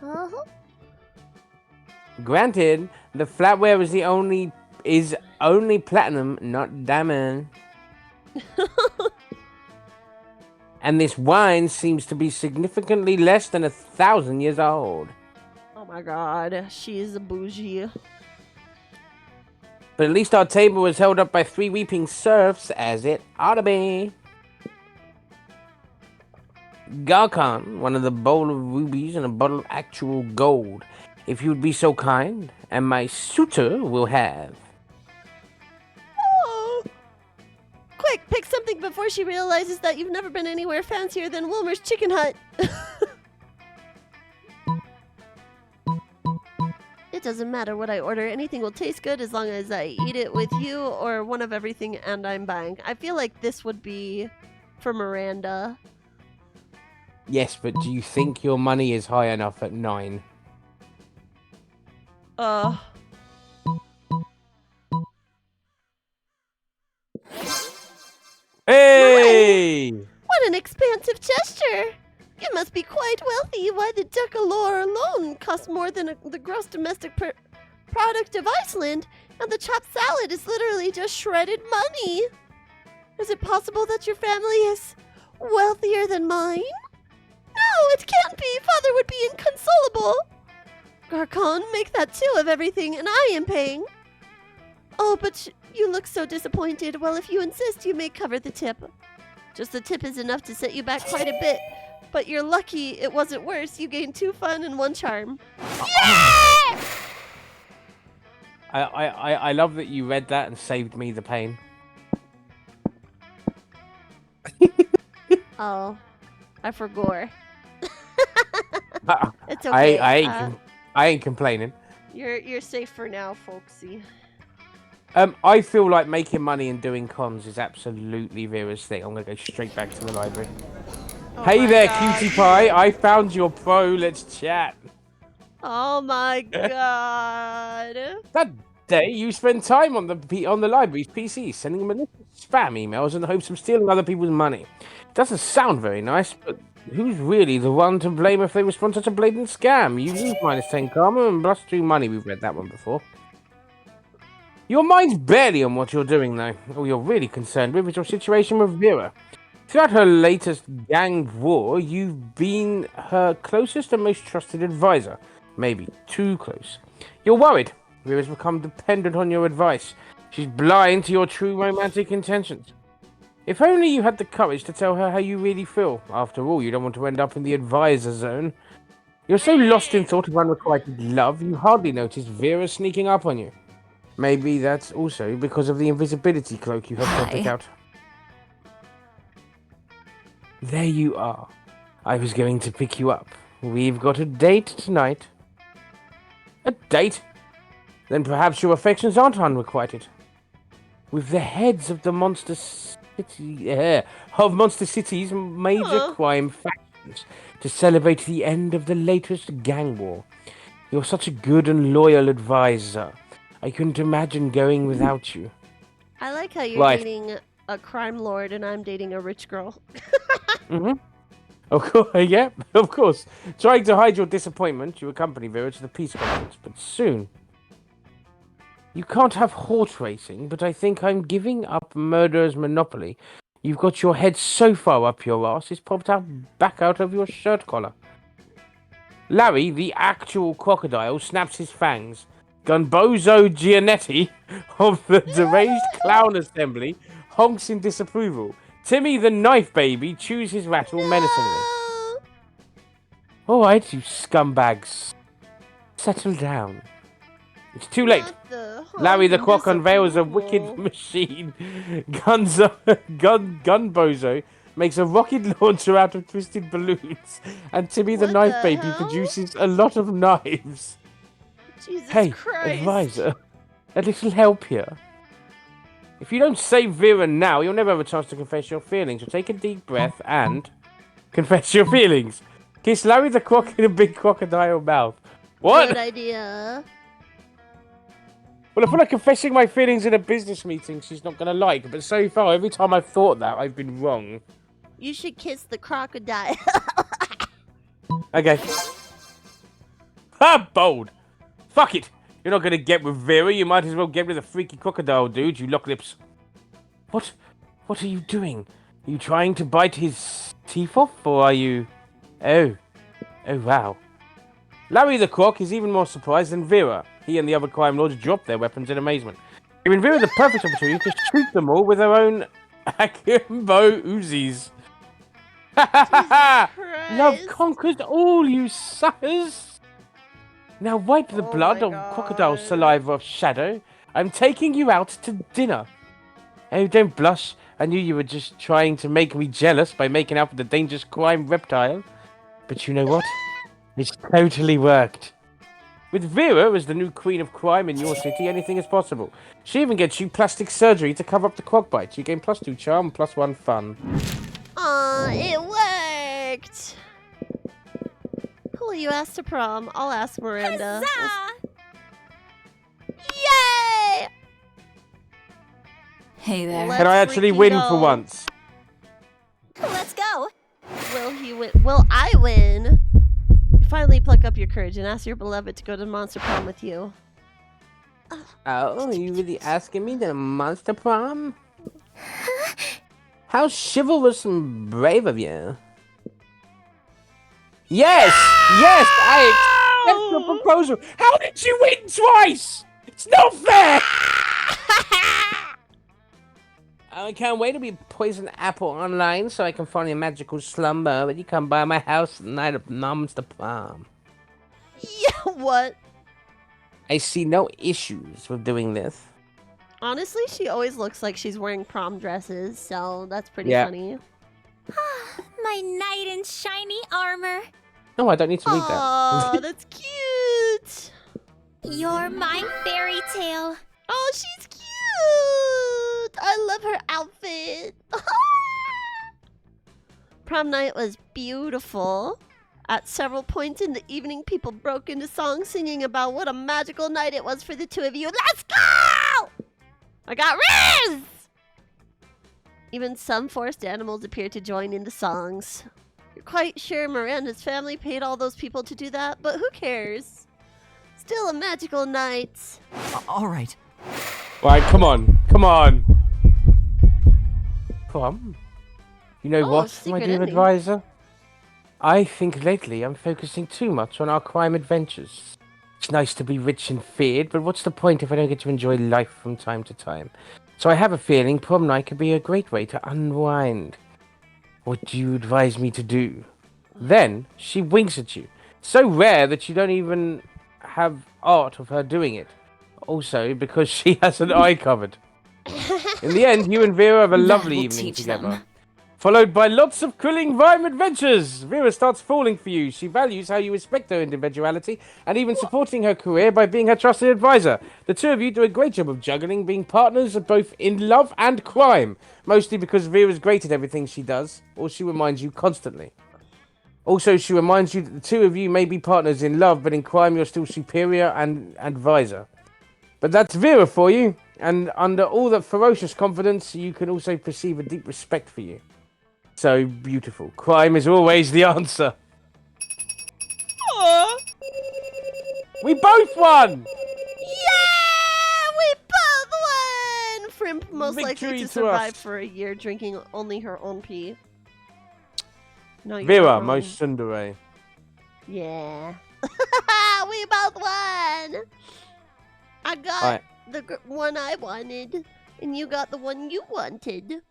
Uh-huh. Granted, the flatware is only platinum, not diamond. And this wine seems to be significantly less than 1,000 years old. Oh my god, she's a bougie. But at least our table was held up by 3 weeping serfs, as it ought to be. Garcon, one of the bowl of rubies and a bottle of actual gold, if you would be so kind, and my suitor will have. Oh. Quick, pick something before she realizes that you've never been anywhere fancier than Wilmer's Chicken Hut. It doesn't matter what I order. Anything will taste good as long as I eat it with you or one of everything and I'm buying. I feel like this would be for Miranda. Yes, but do you think your money is high enough at 9? Hey! What an expansive gesture! You must be quite wealthy. Why, the Decalore alone costs more than the gross domestic product of Iceland, and the chopped salad is literally just shredded money. Is it possible that your family is wealthier than mine? No, it can't be. Father would be inconsolable. Garcon, make that 2 of everything, and I am paying. Oh, but you look so disappointed. Well, if you insist, you may cover the tip. Just the tip is enough to set you back quite a bit. But you're lucky it wasn't worse. You gained 2 fun and 1 charm. Yeah! I love that you read that and saved me the pain. Oh, I forgot. It's I okay. I ain't complaining. You're safe for now, folksy. I feel like making money and doing cons is absolutely Vera's thing. I'm gonna go straight back to the library. Oh Hey my there, God. cutie pie. I found your pro. Let's chat. Oh my God. That day you spend time on the library's PC, sending malicious spam emails in the hopes of stealing other people's money. Doesn't sound very nice, but who's really the one to blame if they respond to such a blatant scam? You lose -10 karma and plus 2 money. We've read that one before. Your mind's barely on what you're doing, though. All you're really concerned with is your situation with Vera. Throughout her latest gang war, you've been her closest and most trusted advisor. Maybe too close. You're worried. Vera's become dependent on your advice. She's blind to your true romantic intentions. If only you had the courage to tell her how you really feel. After all, you don't want to end up in the advisor zone. You're so lost in thought of unrequited love, you hardly notice Vera sneaking up on you. Maybe that's also because of the invisibility cloak you have to pick out. There you are. I was going to pick you up. We've got a date tonight. A date? Then perhaps your affections aren't unrequited. With the heads of the Monster City's major crime factions to celebrate the end of the latest gang war. You're such a good and loyal advisor. I couldn't imagine going without you. I like how you're dating a crime lord and I'm dating a rich girl. Mm-hmm. Of course, yeah, of course. Trying to hide your disappointment, you accompany Vera to the peace conference, but soon. You can't have horse racing, but I think I'm giving up murderer's monopoly. You've got your head so far up your ass, it's popped out back out of your shirt collar. Larry, the actual crocodile, snaps his fangs. Gunbozo Gianetti of the deranged clown assembly honks in disapproval. Timmy the knife baby chews his rattle menacingly. Alright, you scumbags. Settle down. It's too late. Larry the Croc unveils a wicked machine. Gunbozo makes a rocket launcher out of twisted balloons. And Timmy the knife baby produces a lot of knives. Jesus hey, Christ. Advisor, a little help here. If you don't save Vera now, you'll never have a chance to confess your feelings. So take a deep breath and confess your feelings. Kiss Larry the Croc in a big crocodile mouth. What? Good idea. Well, I feel like confessing my feelings in a business meeting she's not going to like. But so far, every time I've thought that, I've been wrong. You should kiss the crocodile. Okay. Ha! Bold. Fuck it. You're not going to get with Vera. You might as well get with a freaky crocodile, dude, you lock lips. What are you doing? Are you trying to bite his teeth off, or are you... Oh, wow. Larry the Croc is even more surprised than Vera. He and the other crime lords drop their weapons in amazement, giving Vera the perfect opportunity to shoot them all with her own akimbo Uzis. Ha ha ha ha! Love conquers all, you suckers! Now wipe the blood of crocodile saliva off Shadow. I'm taking you out to dinner. Oh, don't blush. I knew you were just trying to make me jealous by making out with the dangerous crime reptile. But you know what? It's totally worked. With Vera as the new queen of crime in your city, anything is possible. She even gets you plastic surgery to cover up the croc bites. You gain +2 charm, +1 fun. Aw, it worked! Who will you ask to prom? I'll ask Miranda. Huzzah! Yay! Hey there. Let's Can I actually freaking win go. for once? Let's go. Will he win? Will I win? You finally pluck up your courage and ask your beloved to go to Monster Prom with you. Oh, are you really asking me to monster prom? How chivalrous and brave of you. Yes! Yes, I accept your proposal. How did you win twice? It's not fair! I can't wait to be poison apple online so I can find a magical slumber when you come by my house the night of monster prom. Yeah, what? I see no issues with doing this. Honestly, she always looks like she's wearing prom dresses, so that's pretty Yeah. funny. My knight in shiny armor. No, I don't need to read that. Oh, that's cute. You're my fairy tale. Oh, she's cute. I love her outfit. Prom night was beautiful. At several points in the evening, people broke into song singing about what a magical night it was for the two of you. Let's go! I got Riz! Even some forced animals appeared to join in the songs. You're quite sure Miranda's family paid all those people to do that, but who cares? Still a magical night. All right. Right, come on. Come on. Prom? You know Oh, what, my secret dear ending. advisor? I think lately I'm focusing too much on our crime adventures. It's nice to be rich and feared, but what's the point if I don't get to enjoy life from time to time? So I have a feeling prom night could be a great way to unwind. What do you advise me to do? Then she winks at you. So rare that you don't even have art of her doing it. Also, because she has an eye covered. In the end, you and Vera have a lovely That'll evening teach together. them. Followed by lots of thrilling rhyme adventures. Vera starts falling for you. She values how you respect her individuality and even supporting her career by being her trusted advisor. The two of you do a great job of juggling, being partners both in love and crime. Mostly because Vera's great at everything she does, or she reminds you constantly. Also, she reminds you that the two of you may be partners in love, but in crime you're still superior and advisor. But that's Vera for you, and under all that ferocious confidence, you can also perceive a deep respect for you. So beautiful. Crime is always the answer. We both won! Yeah! We both won! Frimp most likely Victory to to survive us. for a year drinking only her own pee. No, you're Vera, not wrong. most tsundere. Yeah. We both won! I got Alright. the one I wanted, and you got the one you wanted.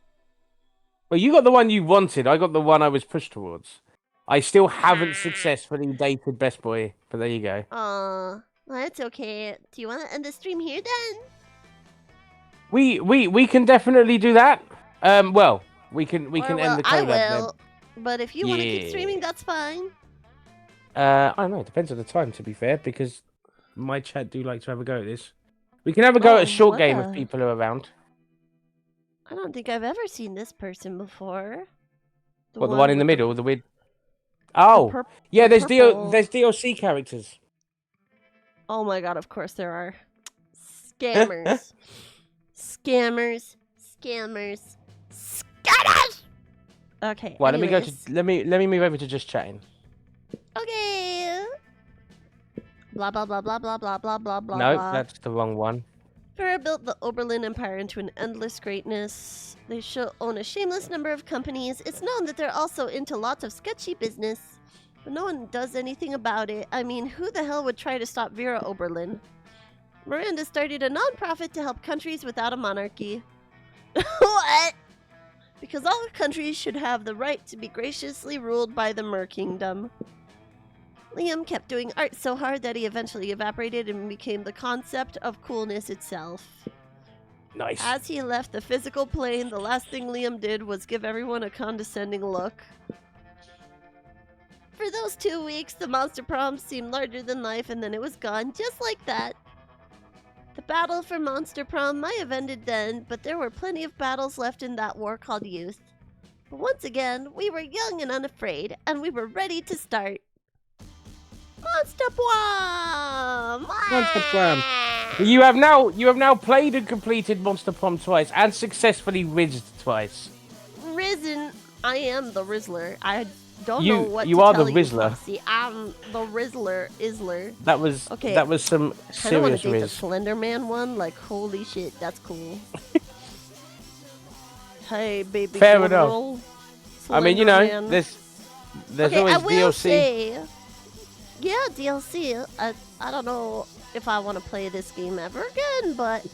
Well, you got the one you wanted. I got the one I was pushed towards. I still haven't successfully dated Best Boy, but there you go. Aw, that's okay. Do you want to end the stream here then? We can definitely do that. Well, we can Or, end well, the I collab then. will. But if you want to keep Yeah. streaming, that's fine. I don't know. It depends on the time, to be fair, because my chat do like to have a go at this. We can have a go Oh, at a short what game a- if people are around. I don't think I've ever seen this person before. The one in the with middle, the weird. Oh, purp- yeah. the There's purple- there's DLC characters. Oh my god, of course there are. Scammers. Scammers. Scammers. Scammers! Okay. Well, anyways. let me move over to just chatting. Okay. Blah blah blah blah blah blah blah blah blah. No, blah. that's the wrong one. Farah built the Oberlin Empire into an endless greatness. They own a shameless number of companies. It's known that they're also into lots of sketchy business, but no one does anything about it. I mean, who the hell would try to stop Vera Oberlin? Miranda started a non-profit to help countries without a monarchy. What? Because all countries should have the right to be graciously ruled by the Mer Kingdom. Liam kept doing art so hard that he eventually evaporated and became the concept of coolness itself. Nice. As he left the physical plane, the last thing Liam did was give everyone a condescending look. For those 2 weeks, the monster prom seemed larger than life, and then it was gone, just like that. The battle for Monster Prom might have ended then, but there were plenty of battles left in that war called youth. But once again, we were young and unafraid, and we were ready to start. Monster Prom! Monster Prom. You have now played and completed Monster Prom twice, and successfully rizzed twice. Risen, I am the Rizzler. I don't You- know what you to are tell the you, Rizzler. Foxy. I'm the Rizzler, Isler. That was Okay, that was some I don't want to serious date the riz. Slender Man one. Like, holy shit, that's cool. Hey, baby Fair girl. I mean, you Slender know, Man. there's Okay, always I will DLC. say, yeah, DLC. I don't know if I want to play this game ever again, but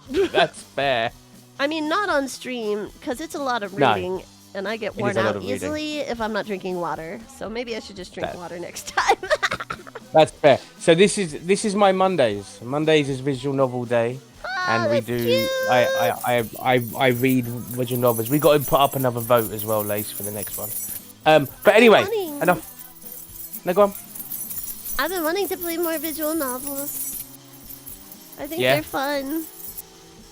That's fair. I mean, not on stream because it's a lot of No. reading, and I get It is worn a lot out of reading. easily if I'm not drinking water. So maybe I should just drink That- water next time. That's fair. So this is my Mondays. Mondays is visual novel day, and we that's do. cute. I read visual novels. We got to put up another vote as well, Lace, for the next one. But anyway, wanting- enough. No, go on. I've been wanting to play more visual novels. I think Yeah. they're fun.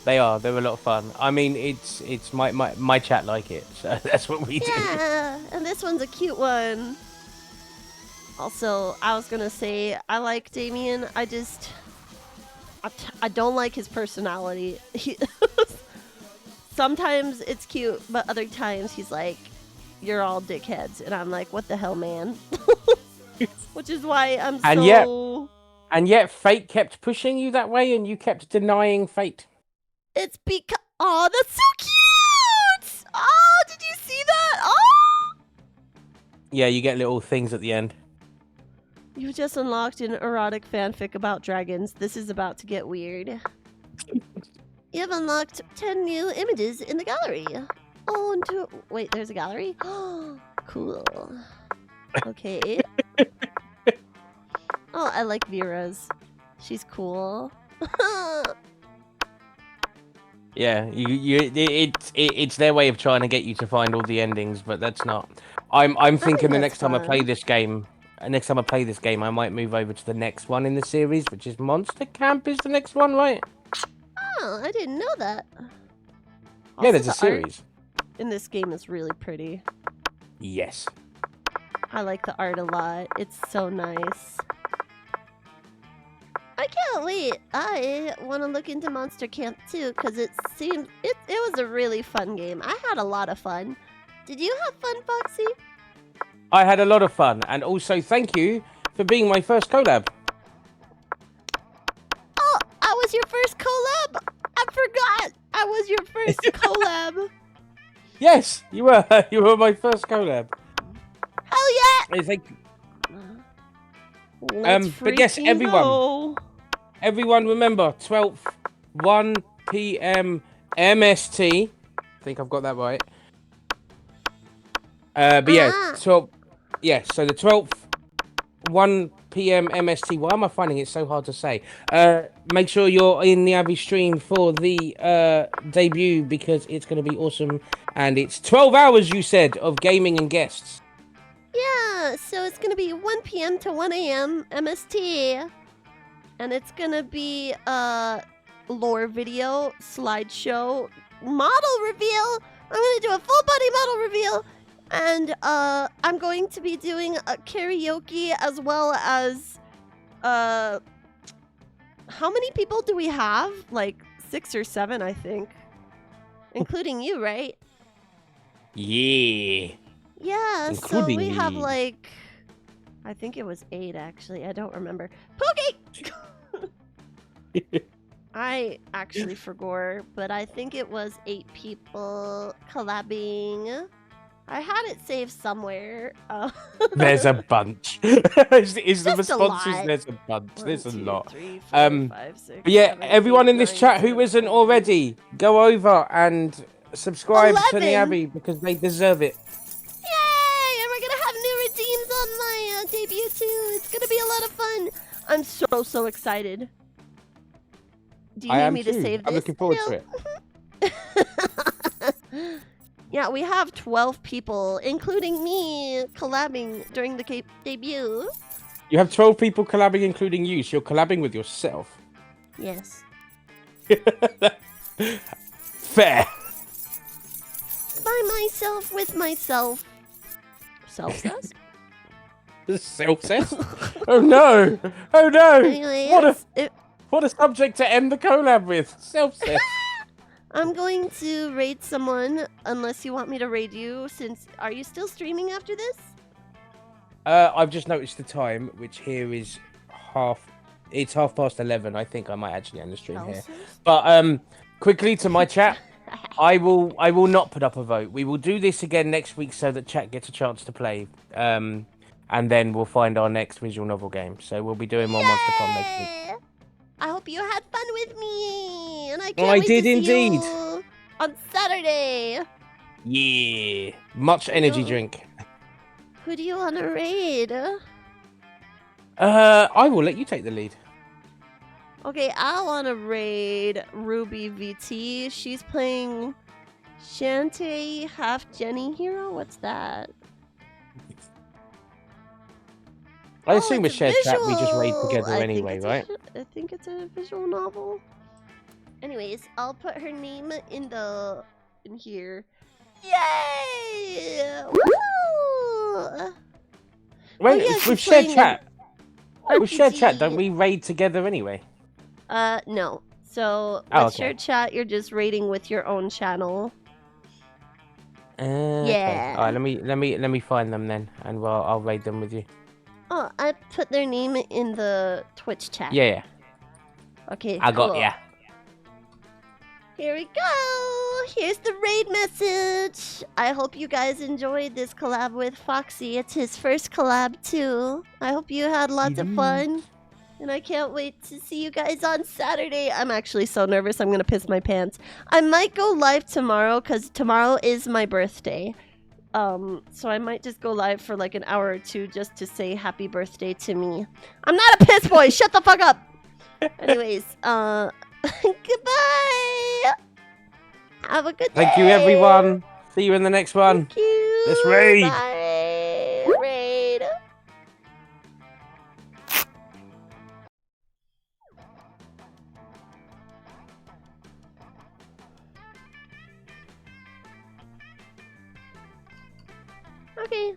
They're a lot of fun. I mean, it's my chat like it, so that's what we do. Yeah, and this one's a cute one. Also, I was gonna say I like Damien. I don't like his personality. Sometimes it's cute, but other times he's like, "You're all dickheads," and I'm like, "What the hell, man?" Which is why I'm And so. And yet, fate kept pushing you that way, and you kept denying fate. It's because. Oh, that's so cute! Oh, did you see that? Oh! Yeah, you get little things at the end. You've just unlocked an erotic fanfic about dragons. This is about to get weird. You have unlocked 10 new images in the gallery. Oh, and two... Wait, there's a gallery? Cool. Okay. Oh, I like Vera's. She's cool. Yeah, it's their way of trying to get you to find all the endings, but that's not. I'm thinking the that's next time I play fun. this game, I might move over to the next one in the series, which is Monster Camp. Is the next one, right? Oh, I didn't know that. Yeah, Also, there's a the art series. in this game is really pretty. Yes. I like the art a lot. It's so nice. I can't wait. I want to look into Monster Camp too, because it was a really fun game. I had a lot of fun. Did you have fun, Foxy? I had a lot of fun, and also thank you for being my first collab. Oh, I was your first collab. I forgot. I was your first collab. Yes, you were. You were my first collab. Hell yeah! Hey, thank you. Let's But yes, freaking everyone. go. Everyone remember, 12th, 1 p.m. MST. I think I've got that right. But yeah, Ah. 12. Yeah, so the 12th, 1 p.m. MST. Why am I finding it so hard to say? Make sure you're in the Abby stream for the debut, because it's going to be awesome. And it's 12 hours, you said, of gaming and guests. Yeah, so it's gonna be 1 p.m. to 1 a.m. MST. And it's gonna be lore video, slideshow, model reveal. I'm gonna do a full body model reveal. And I'm going to be doing a karaoke as well as how many people do we have? Like 6 or 7, I think. Including you, right? Yeah. Yeah, so Including we have me. like I think it was 8 actually. I don't remember. Pookie! I actually forgot, but I think it was 8 people collabing. I had it saved somewhere. There's a bunch. is the Just a responses? lot. There's a bunch. 1, There's a 2, lot. 3, 4, Um, 5, 6, But yeah, 7, everyone 8, in this 9, chat who 10, isn't 11. already, go over and subscribe to 11. the Abbey, because they deserve it. Yay! And we're gonna have new redeems on my debut too. It's gonna be a lot of fun. I'm so excited. Do you I need am me too. to save this? I'm looking forward to it. Yeah, we have 12 people, including me, collabing during the debut. You have 12 people collabing, including you, so you're collabing with yourself. Yes. Fair. By myself, with myself. Self-cess? Self-cess? Oh no! Oh no! Anyways, What a subject to end the collab with. Self-cess. I'm going to raid someone, unless you want me to raid you, since... Are you still streaming after this? I've just noticed the time, which here is it's 11:30. I think I might actually end the stream here. But quickly to my chat, I will not put up a vote. We will do this again next week so that chat gets a chance to play. And then we'll find our next visual novel game. So we'll be doing more Monster Prom next week. I hope you had fun with me, and I can't I wait did to see indeed. you on Saturday. Yeah. Much energy drink. Who do you want to raid? I will let you take the lead. Okay, I want to raid Ruby VT. She's playing Shantae half Jenny hero. What's that? I assume it's with shared chat we just raid visual. together I think anyway, it's right? I think it's a visual novel. Anyways, I'll put her name in here. Yay! Woo! Wait, yeah, with she's shared playing chat. an With shared chat, don't RPG. we raid together anyway? No. So Oh, with okay. shared chat, you're just raiding with your own channel. Okay. Yeah. All right, let me find them then, and I'll raid them with you. Oh, I put their name in the Twitch chat. Yeah. Okay, I got cool. ya. Here we go. Here's the raid message. I hope you guys enjoyed this collab with Foxy. It's his first collab too. I hope you had lots of fun. And I can't wait to see you guys on Saturday. I'm actually so nervous. I'm going to piss my pants. I might go live tomorrow because tomorrow is my birthday. So I might just go live for like an hour or two just to say happy birthday to me. I'm not a piss boy. Shut the fuck up. Anyways, goodbye. Have a good day. Thank you, everyone. See you in the next one. Thank you. Let's raid. Bye. Raid. Okay.